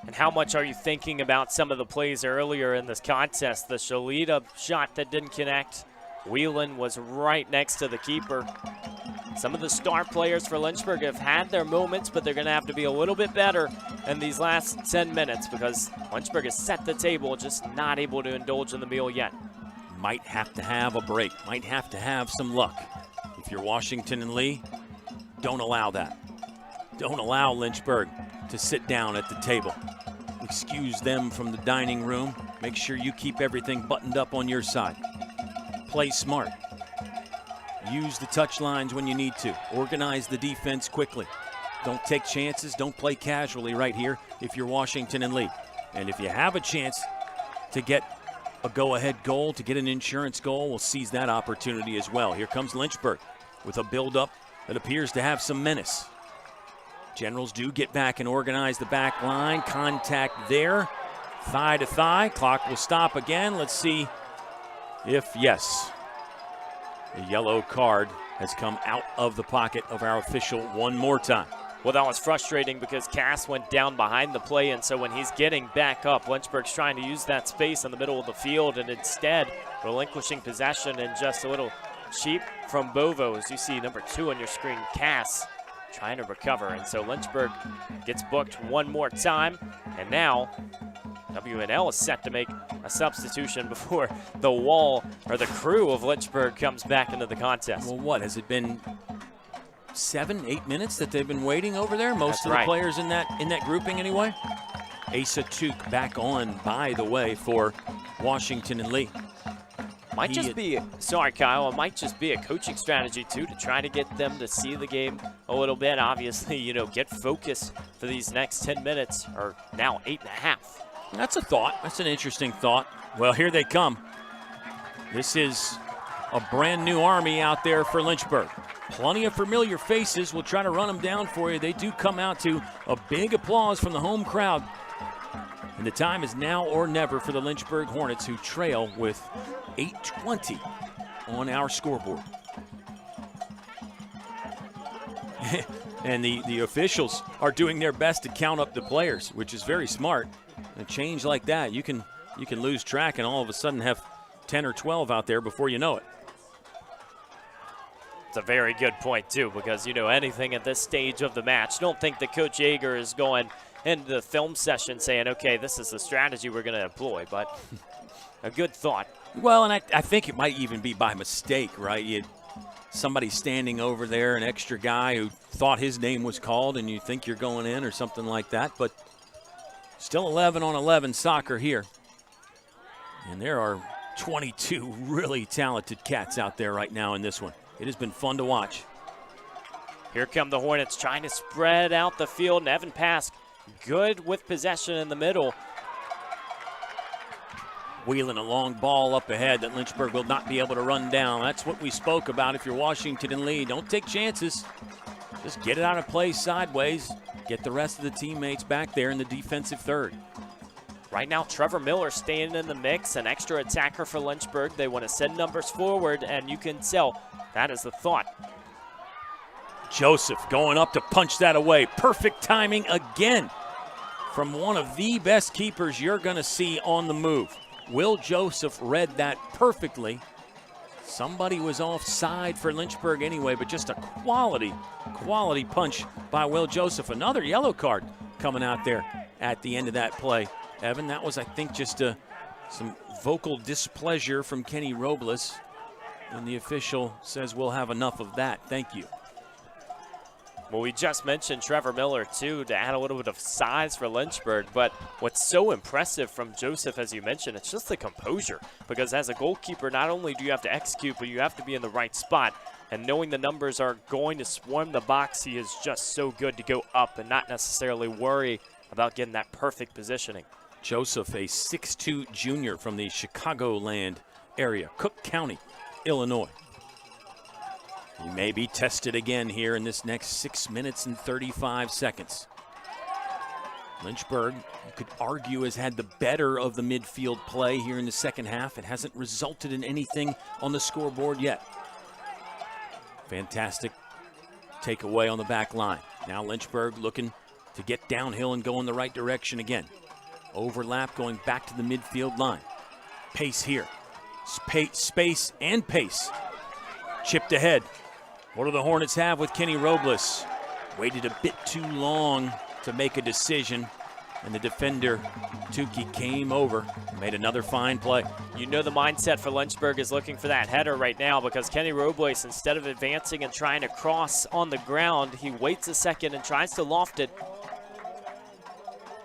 Speaker 2: And how much are you thinking about some of the plays earlier in this contest? The Shalita shot that didn't connect. Whelan was right next to the keeper. Some of the star players for Lynchburg have had their moments, but they're going to have to be a little bit better in these last 10 minutes because Lynchburg has set the table, just not able to indulge in the meal yet.
Speaker 3: Might have to have a break, might have to have some luck. If you're Washington and Lee, don't allow that. Don't allow Lynchburg to sit down at the table. Excuse them from the dining room. Make sure you keep everything buttoned up on your side. Play smart. Use the touch lines when you need to. Organize the defense quickly. Don't take chances. Don't play casually right here if you're Washington and Lee. And if you have a chance to get a go-ahead goal, to get an insurance goal, we'll seize that opportunity as well. Here comes Lynchburg with a build-up that appears to have some menace. Generals do get back and organize the back line. Contact there. Thigh to thigh. Clock will stop again. Let's see if, yes, the yellow card has come out of the pocket of our official one more time.
Speaker 2: Well, that was frustrating because Cass went down behind the play, and so when he's getting back up, Lynchburg's trying to use that space in the middle of the field, and instead relinquishing possession and just a little cheap from Bovo. As you see number 2 on your screen, Cass trying to recover, and so Lynchburg gets booked one more time, and now WNL is set to make a substitution before the wall or the crew of Lynchburg comes back into the contest.
Speaker 3: Well, what, has it been 7-8 minutes that they've been waiting over there? Most of the players in that grouping anyway. Asa Took back on, by the way, for Washington and Lee.
Speaker 2: Might just be, sorry Kyle, it might just be a coaching strategy too to try to get them to see the game a little bit. Obviously, you know, get focused for these next 10 minutes, or now 8.5.
Speaker 3: That's a thought. That's an interesting thought. Well, here they come. This is a brand new army out there for Lynchburg. Plenty of familiar faces. We'll try to run them down for you. They do come out to a big applause from the home crowd. And the time is now or never for the Lynchburg Hornets, who trail with 8:20 on our scoreboard. And the officials are doing their best to count up the players, which is very smart. A change like that, you can lose track and all of a sudden have 10 or 12 out there before you know it.
Speaker 2: It's a very good point, too, because, you know, anything at this stage of the match, don't think that Coach Yeager is going into the film session saying, okay, this is the strategy we're going to employ, but a good thought.
Speaker 3: Well, and I think it might even be by mistake, right? Somebody standing over there, an extra guy who thought his name was called, and you think you're going in or something like that, but still 11-on-11 soccer here. And there are 22 really talented cats out there right now in this one. It has been fun to watch.
Speaker 2: Here come the Hornets trying to spread out the field, and Evan Pask good with possession in the middle.
Speaker 3: Wheeling a long ball up ahead that Lynchburg will not be able to run down. That's what we spoke about if you're Washington and Lee. Don't take chances. Just get it out of play sideways. Get the rest of the teammates back there in the defensive third.
Speaker 2: Right now, Trevor Miller staying in the mix, an extra attacker for Lynchburg. They want to send numbers forward, and you can tell that is the thought.
Speaker 3: Joseph going up to punch that away. Perfect timing again from one of the best keepers you're going to see on the move. Will Joseph read that perfectly. Somebody was offside for Lynchburg anyway, but just a quality punch by Will Joseph. Another yellow card coming out there at the end of that play. Evan, that was, I think, just some vocal displeasure from Kenny Robles. And the official says we'll have enough of that. Thank you.
Speaker 2: Well, we just mentioned Trevor Miller, too, to add a little bit of size for Lynchburg. But what's so impressive from Joseph, as you mentioned, it's just the composure. Because as a goalkeeper, not only do you have to execute, but you have to be in the right spot. And knowing the numbers are going to swarm the box, he is just so good to go up and not necessarily worry about getting that perfect positioning.
Speaker 3: Joseph, a 6'2 junior from the Chicagoland area, Cook County, Illinois. He may be tested again here in this next 6 minutes and 35 seconds. Lynchburg, you could argue, has had the better of the midfield play here in the second half. It hasn't resulted in anything on the scoreboard yet. Fantastic takeaway on the back line. Now Lynchburg looking to get downhill and go in the right direction again. Overlap going back to the midfield line. Pace here. Space and pace. Chipped ahead. What do the Hornets have with Kenny Robles? Waited a bit too long to make a decision, and the defender, Tukey, came over and made another fine play.
Speaker 2: You know the mindset for Lynchburg is looking for that header right now, because Kenny Robles, instead of advancing and trying to cross on the ground, he waits a second and tries to loft it.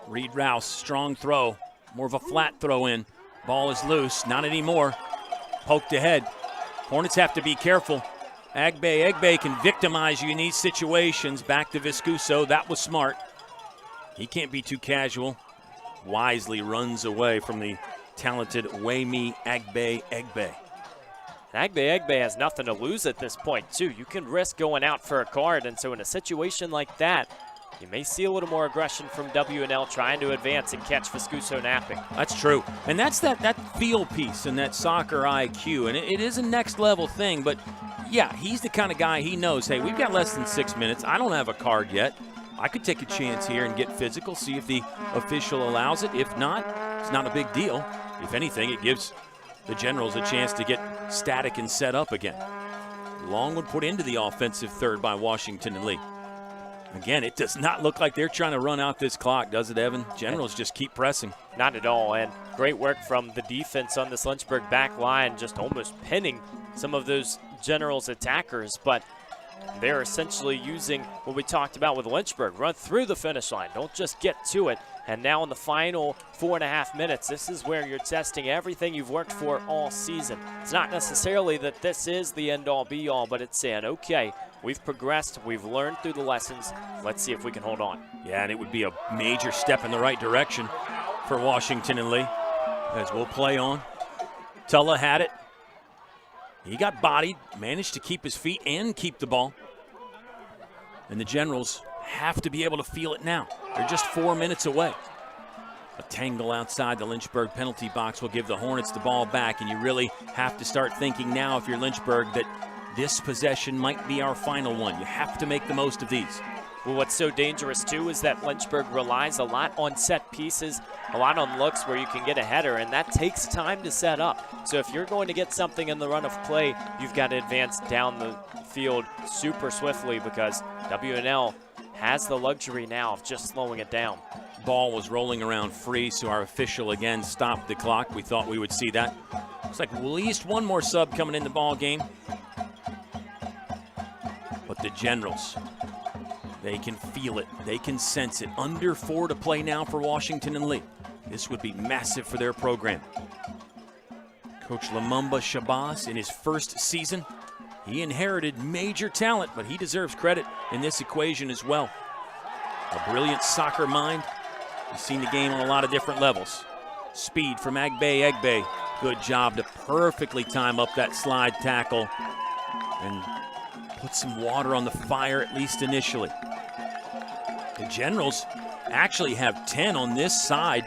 Speaker 3: Reed Rouse, strong throw, more of a flat throw in. Ball is loose, not anymore. Poked ahead. Hornets have to be careful. Agbe can victimize you in these situations. Back to Viscuso, that was smart. He can't be too casual. Wisely runs away from the talented Wayme Agbe.
Speaker 2: Agbe has nothing to lose at this point, too. You can risk going out for a card, and so in a situation like that, you may see a little more aggression from W&L trying to advance and catch Viscuso napping.
Speaker 3: That's true. And that's that feel piece and that soccer IQ. And it is a next level thing, but yeah, he's the kind of guy, he knows, hey, we've got less than 6 minutes. I don't have a card yet. I could take a chance here and get physical, see if the official allows it. If not, it's not a big deal. If anything, it gives the Generals a chance to get static and set up again. Longwood put into the offensive third by Washington and Lee. Again, it does not look like they're trying to run out this clock, does it, Evan? Generals just keep pressing.
Speaker 2: Not at all, and great work from the defense on this Lynchburg back line, just almost pinning some of those Generals attackers, but they're essentially using what we talked about with Lynchburg. Run through the finish line. Don't just get to it. And now in the final 4.5 minutes, this is where you're testing everything you've worked for all season. It's not necessarily that this is the end-all, be-all, but it's saying, okay, we've progressed, we've learned through the lessons. Let's see if we can hold on.
Speaker 3: Yeah, and it would be a major step in the right direction for Washington and Lee, as we'll play on. Tulla had it. He got bodied, managed to keep his feet and keep the ball. And the Generals have to be able to feel it now. They're just 4 minutes away. A tangle outside the Lynchburg penalty box will give the Hornets the ball back, and you really have to start thinking now, if you're Lynchburg, that this possession might be our final one. You have to make the most of these.
Speaker 2: Well, what's so dangerous, too, is that Lynchburg relies a lot on set pieces, a lot on looks where you can get a header, and that takes time to set up. So if you're going to get something in the run of play, you've got to advance down the field super swiftly, because W&L has the luxury now of just slowing it down.
Speaker 3: Ball was rolling around free, so our official again stopped the clock. We thought we would see that. Looks like at least one more sub coming in the ball game. But the Generals, they can feel it. They can sense it. Under 4 to play now for Washington and Lee. This would be massive for their program. Coach Lamumba Shabazz, in his first season, he inherited major talent, but he deserves credit in this equation as well. A brilliant soccer mind. He's seen the game on a lot of different levels. Speed from Agbe. Good job to perfectly time up that slide tackle and put some water on the fire, at least initially. The Generals actually have 10 on this side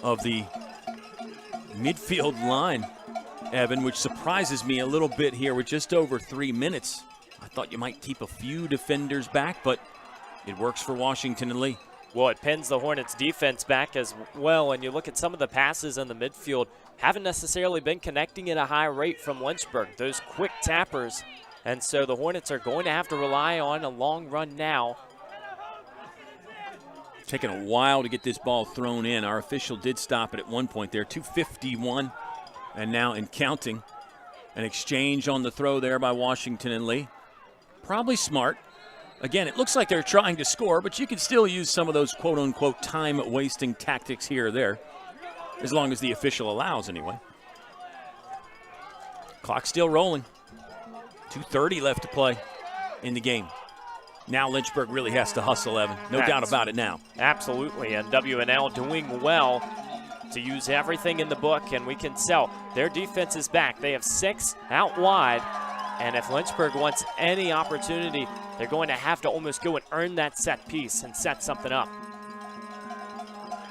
Speaker 3: of the midfield line, Evan, which surprises me a little bit here with just over 3 minutes. I thought you might keep a few defenders back, but it works for Washington and Lee.
Speaker 2: Well, it pins the Hornets' defense back as well, and you look at some of the passes in the midfield, haven't necessarily been connecting at a high rate from Lynchburg, those quick tappers, and so the Hornets are going to have to rely on a long run now.
Speaker 3: Taking a while to get this ball thrown in. Our official did stop it at one point there, 2:51, and now in counting. An exchange on the throw there by Washington and Lee. Probably smart. Again, it looks like they're trying to score, but you can still use some of those quote-unquote time-wasting tactics here or there, as long as the official allows anyway. Clock still rolling. 2:30 left to play in the game. Now Lynchburg really has to hustle, Evan. No doubt about it now.
Speaker 2: Absolutely, and W&L doing well to use everything in the book, and we can tell their defense is back. They have 6 out wide, And if Lynchburg wants any opportunity, they're going to have to almost go and earn that set piece and set something up.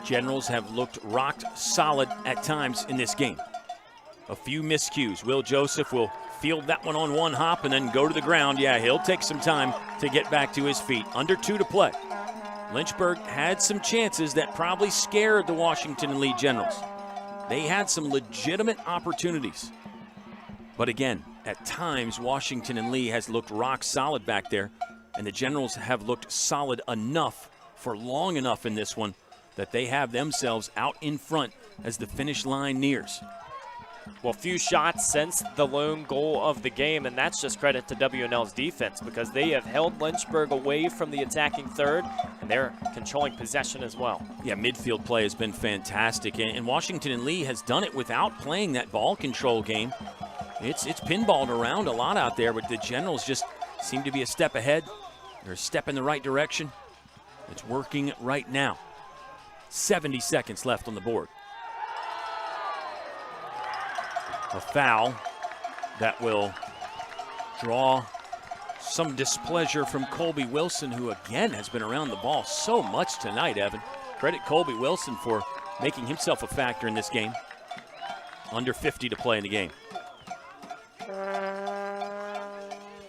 Speaker 3: Generals have looked rock solid at times in this game. A few miscues. Will Joseph will field that one on one hop and then go to the ground. Yeah, he'll take some time to get back to his feet. Under 2 to play. Lynchburg had some chances that probably scared the Washington and Lee Generals. They had some legitimate opportunities. But again, at times, Washington and Lee has looked rock solid back there, and the Generals have looked solid enough for long enough in this one that they have themselves out in front as the finish line nears.
Speaker 2: Well, few shots since the lone goal of the game, and that's just credit to WNL's defense because they have held Lynchburg away from the attacking third, and they're controlling possession as well.
Speaker 3: Yeah, midfield play has been fantastic, and Washington and Lee has done it without playing that ball control game. It's pinballed around a lot out there, but the Generals just seem to be a step ahead. They're a step in the right direction. It's working right now. 70 seconds left on the board. A foul that will draw some displeasure from Colby Wilson, who again has been around the ball so much tonight, Evan. Credit Colby Wilson for making himself a factor in this game. Under 50 to play in the game.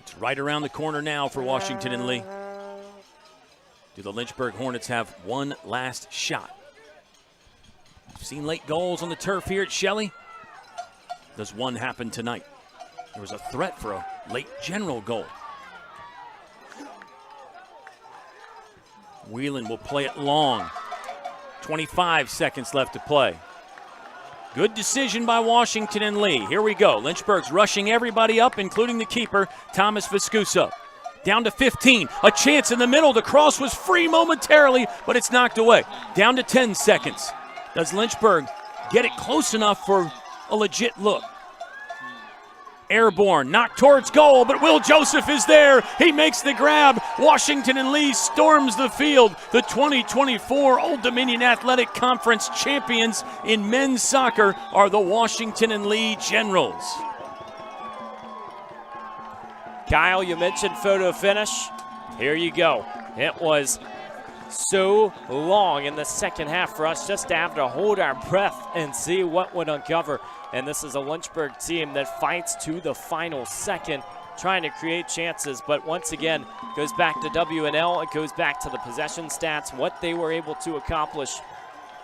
Speaker 3: It's right around the corner now for Washington and Lee. Do the Lynchburg Hornets have one last shot? We've seen late goals on the turf here at Shelley. Does one happen tonight? There was a threat for a late General goal. Whelan will play it long. 25 seconds left to play. Good decision by Washington and Lee. Here we go. Lynchburg's rushing everybody up, including the keeper, Thomas Viscuso. Down to 15. A chance in the middle. The cross was free momentarily, but it's knocked away. Down to 10 seconds. Does Lynchburg get it close enough for a legit look? Airborne, knocked towards goal, but Will Joseph is there. He makes the grab. Washington and Lee storms the field. The 2024 Old Dominion Athletic Conference champions in men's soccer are the Washington and Lee Generals.
Speaker 2: Kyle, you mentioned photo finish. Here you go. It was so long in the second half for us just to have to hold our breath and see what would uncover. And this is a Lynchburg team that fights to the final second, trying to create chances. But once again, goes back to WNL. It goes back to the possession stats, what they were able to accomplish.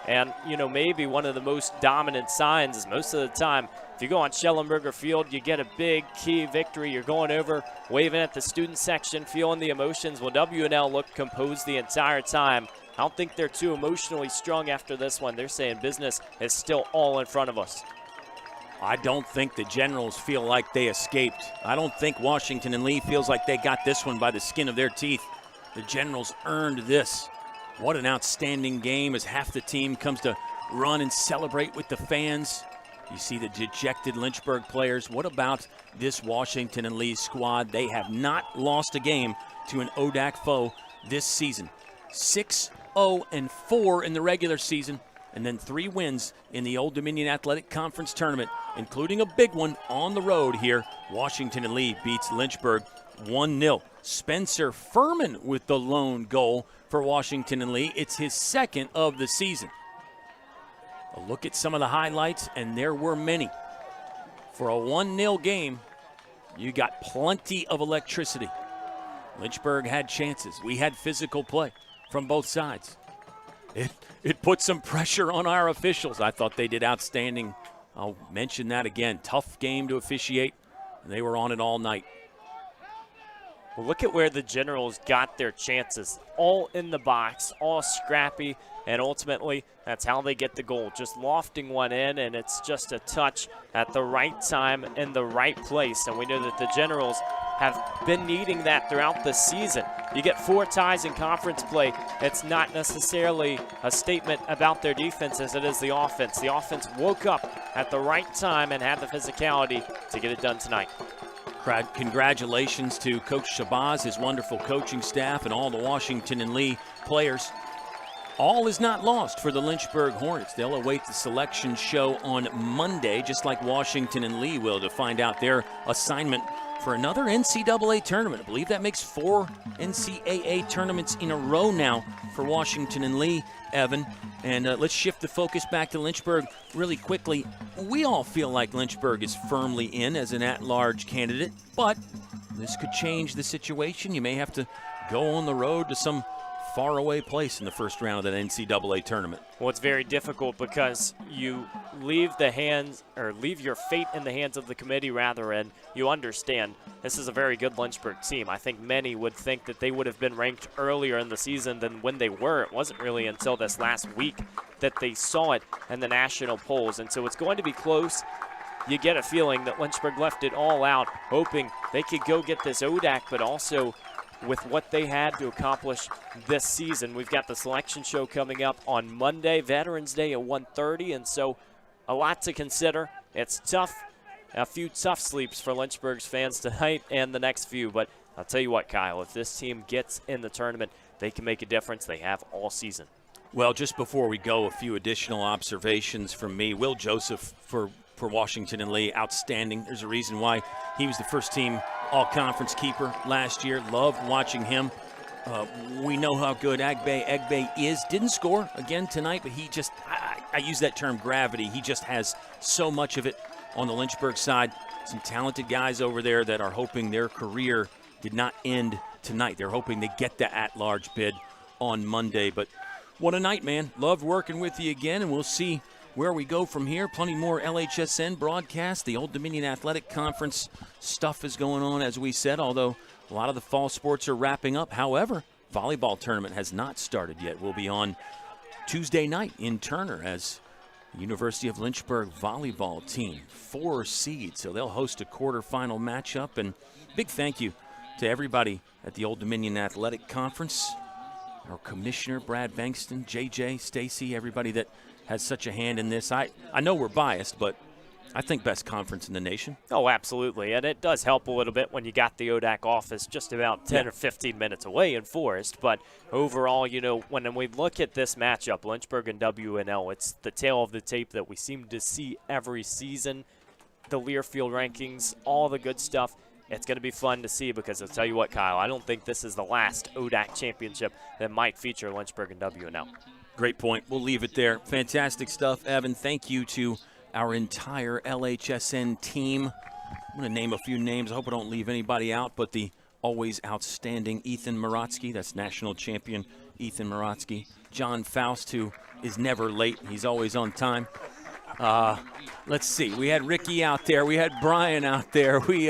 Speaker 2: And, you know, maybe one of the most dominant signs is most of the time, if you go on Schellenberger Field, you get a big key victory. You're going over, waving at the student section, feeling the emotions. Well, WNL looked composed the entire time. I don't think they're too emotionally strong after this one. They're saying business is still all in front of us.
Speaker 3: I don't think the Generals feel like they escaped. I don't think Washington and Lee feels like they got this one by the skin of their teeth. The Generals earned this. What an outstanding game as half the team comes to run and celebrate with the fans. You see the dejected Lynchburg players. What about this Washington and Lee squad? They have not lost a game to an ODAC foe this season. 6-0-4 in the regular season, and then 3 wins in the Old Dominion Athletic Conference Tournament, including a big one on the road here. Washington and Lee beats Lynchburg 1-0. Spencer Furman with the lone goal for Washington and Lee. It's his second of the season. A look at some of the highlights, and there were many. For a 1-0 game, you got plenty of electricity. Lynchburg had chances. We had physical play from both sides. It put some pressure on our officials. I thought they did outstanding. I'll mention that again. Tough game to officiate. They were on it all night.
Speaker 2: Well, look at where the Generals got their chances. All in the box, all scrappy, and ultimately that's how they get the goal. Just lofting one in, and it's just a touch at the right time in the right place. And we know that the Generals have been needing that throughout the season. You get 4 ties in conference play. It's not necessarily a statement about their defense as it is the offense. The offense woke up at the right time and had the physicality to get it done tonight.
Speaker 3: Congratulations to Coach Shabazz, his wonderful coaching staff, and all the Washington and Lee players. All is not lost for the Lynchburg Hornets. They'll await the selection show on Monday, just like Washington and Lee will, to find out their assignment for another NCAA tournament. I believe that makes 4 NCAA tournaments in a row now for Washington and Lee, Evan. And let's shift the focus back to Lynchburg really quickly. We all feel like Lynchburg is firmly in as an at-large candidate, but this could change the situation. You may have to go on the road to some faraway place in the first round of that NCAA tournament.
Speaker 2: Well, it's very difficult because you leave your fate in the hands of the committee rather, and you understand this is a very good Lynchburg team. I think many would think that they would have been ranked earlier in the season than when they were. It wasn't really until this last week that they saw it in the national polls, and so it's going to be close. You get a feeling that Lynchburg left it all out, hoping they could go get this ODAC, but also with what they had to accomplish this season. We've got the selection show coming up on Monday, Veterans Day at 1:30, and so a lot to consider. It's tough, a few tough sleeps for Lynchburg's fans tonight and the next few, but I'll tell you what, Kyle, if this team gets in the tournament, they can make a difference. They have all season.
Speaker 3: Well, just before we go, a few additional observations from me. Will Joseph for Washington and Lee, outstanding. There's a reason why he was the first team all-conference keeper last year. Loved watching him. We know how good Egbe is. Didn't score again tonight, but he just, I use that term gravity. He just has so much of it on the Lynchburg side. Some talented guys over there that are hoping their career did not end tonight. They're hoping they get the at-large bid on Monday. But what a night, man. Loved working with you again, and we'll see where we go from here. Plenty more LHSN broadcast. The Old Dominion Athletic Conference stuff is going on, as we said, although a lot of the fall sports are wrapping up. However, volleyball tournament has not started yet. We'll be on Tuesday night in Turner as University of Lynchburg volleyball team, 4 seed, so they'll host a quarterfinal matchup. And big thank you to everybody at the Old Dominion Athletic Conference, our commissioner, Brad Bankston, JJ, Stacy, everybody that has such a hand in this. I know we're biased, but I think best conference in the nation.
Speaker 2: Oh, absolutely, and it does help a little bit when you got the ODAC office just about 10 or 15 minutes away in Forest. But overall, you know, when we look at this matchup, Lynchburg and WNL, it's the tail of the tape that we seem to see every season. The Learfield rankings, all the good stuff. It's going to be fun to see because I'll tell you what, Kyle, I don't think this is the last ODAC championship that might feature Lynchburg and WNL.
Speaker 3: Great point. We'll leave it there. Fantastic stuff, Evan. Thank you to our entire LHSN team. I'm going to name a few names. I hope I don't leave anybody out, but the always outstanding Ethan Maratsky, that's national champion Ethan Maratsky. John Faust, who is never late. He's always on time. Let's see. We had Ricky out there. We had Brian out there. We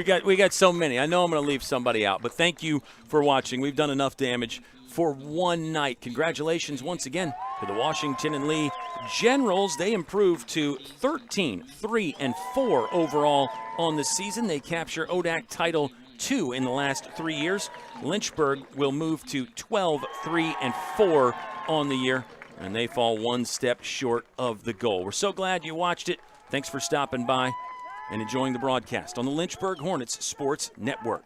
Speaker 3: got so many. I know I'm going to leave somebody out, but thank you for watching. We've done enough damage for one night. Congratulations once again to the Washington and Lee Generals. They improved to 13-3-4 overall on the season. They capture ODAC Title II in the last 3 years. Lynchburg will move to 12-3-4 on the year, and they fall one step short of the goal. We're so glad you watched it. Thanks for stopping by and enjoying the broadcast on the Lynchburg Hornets Sports Network.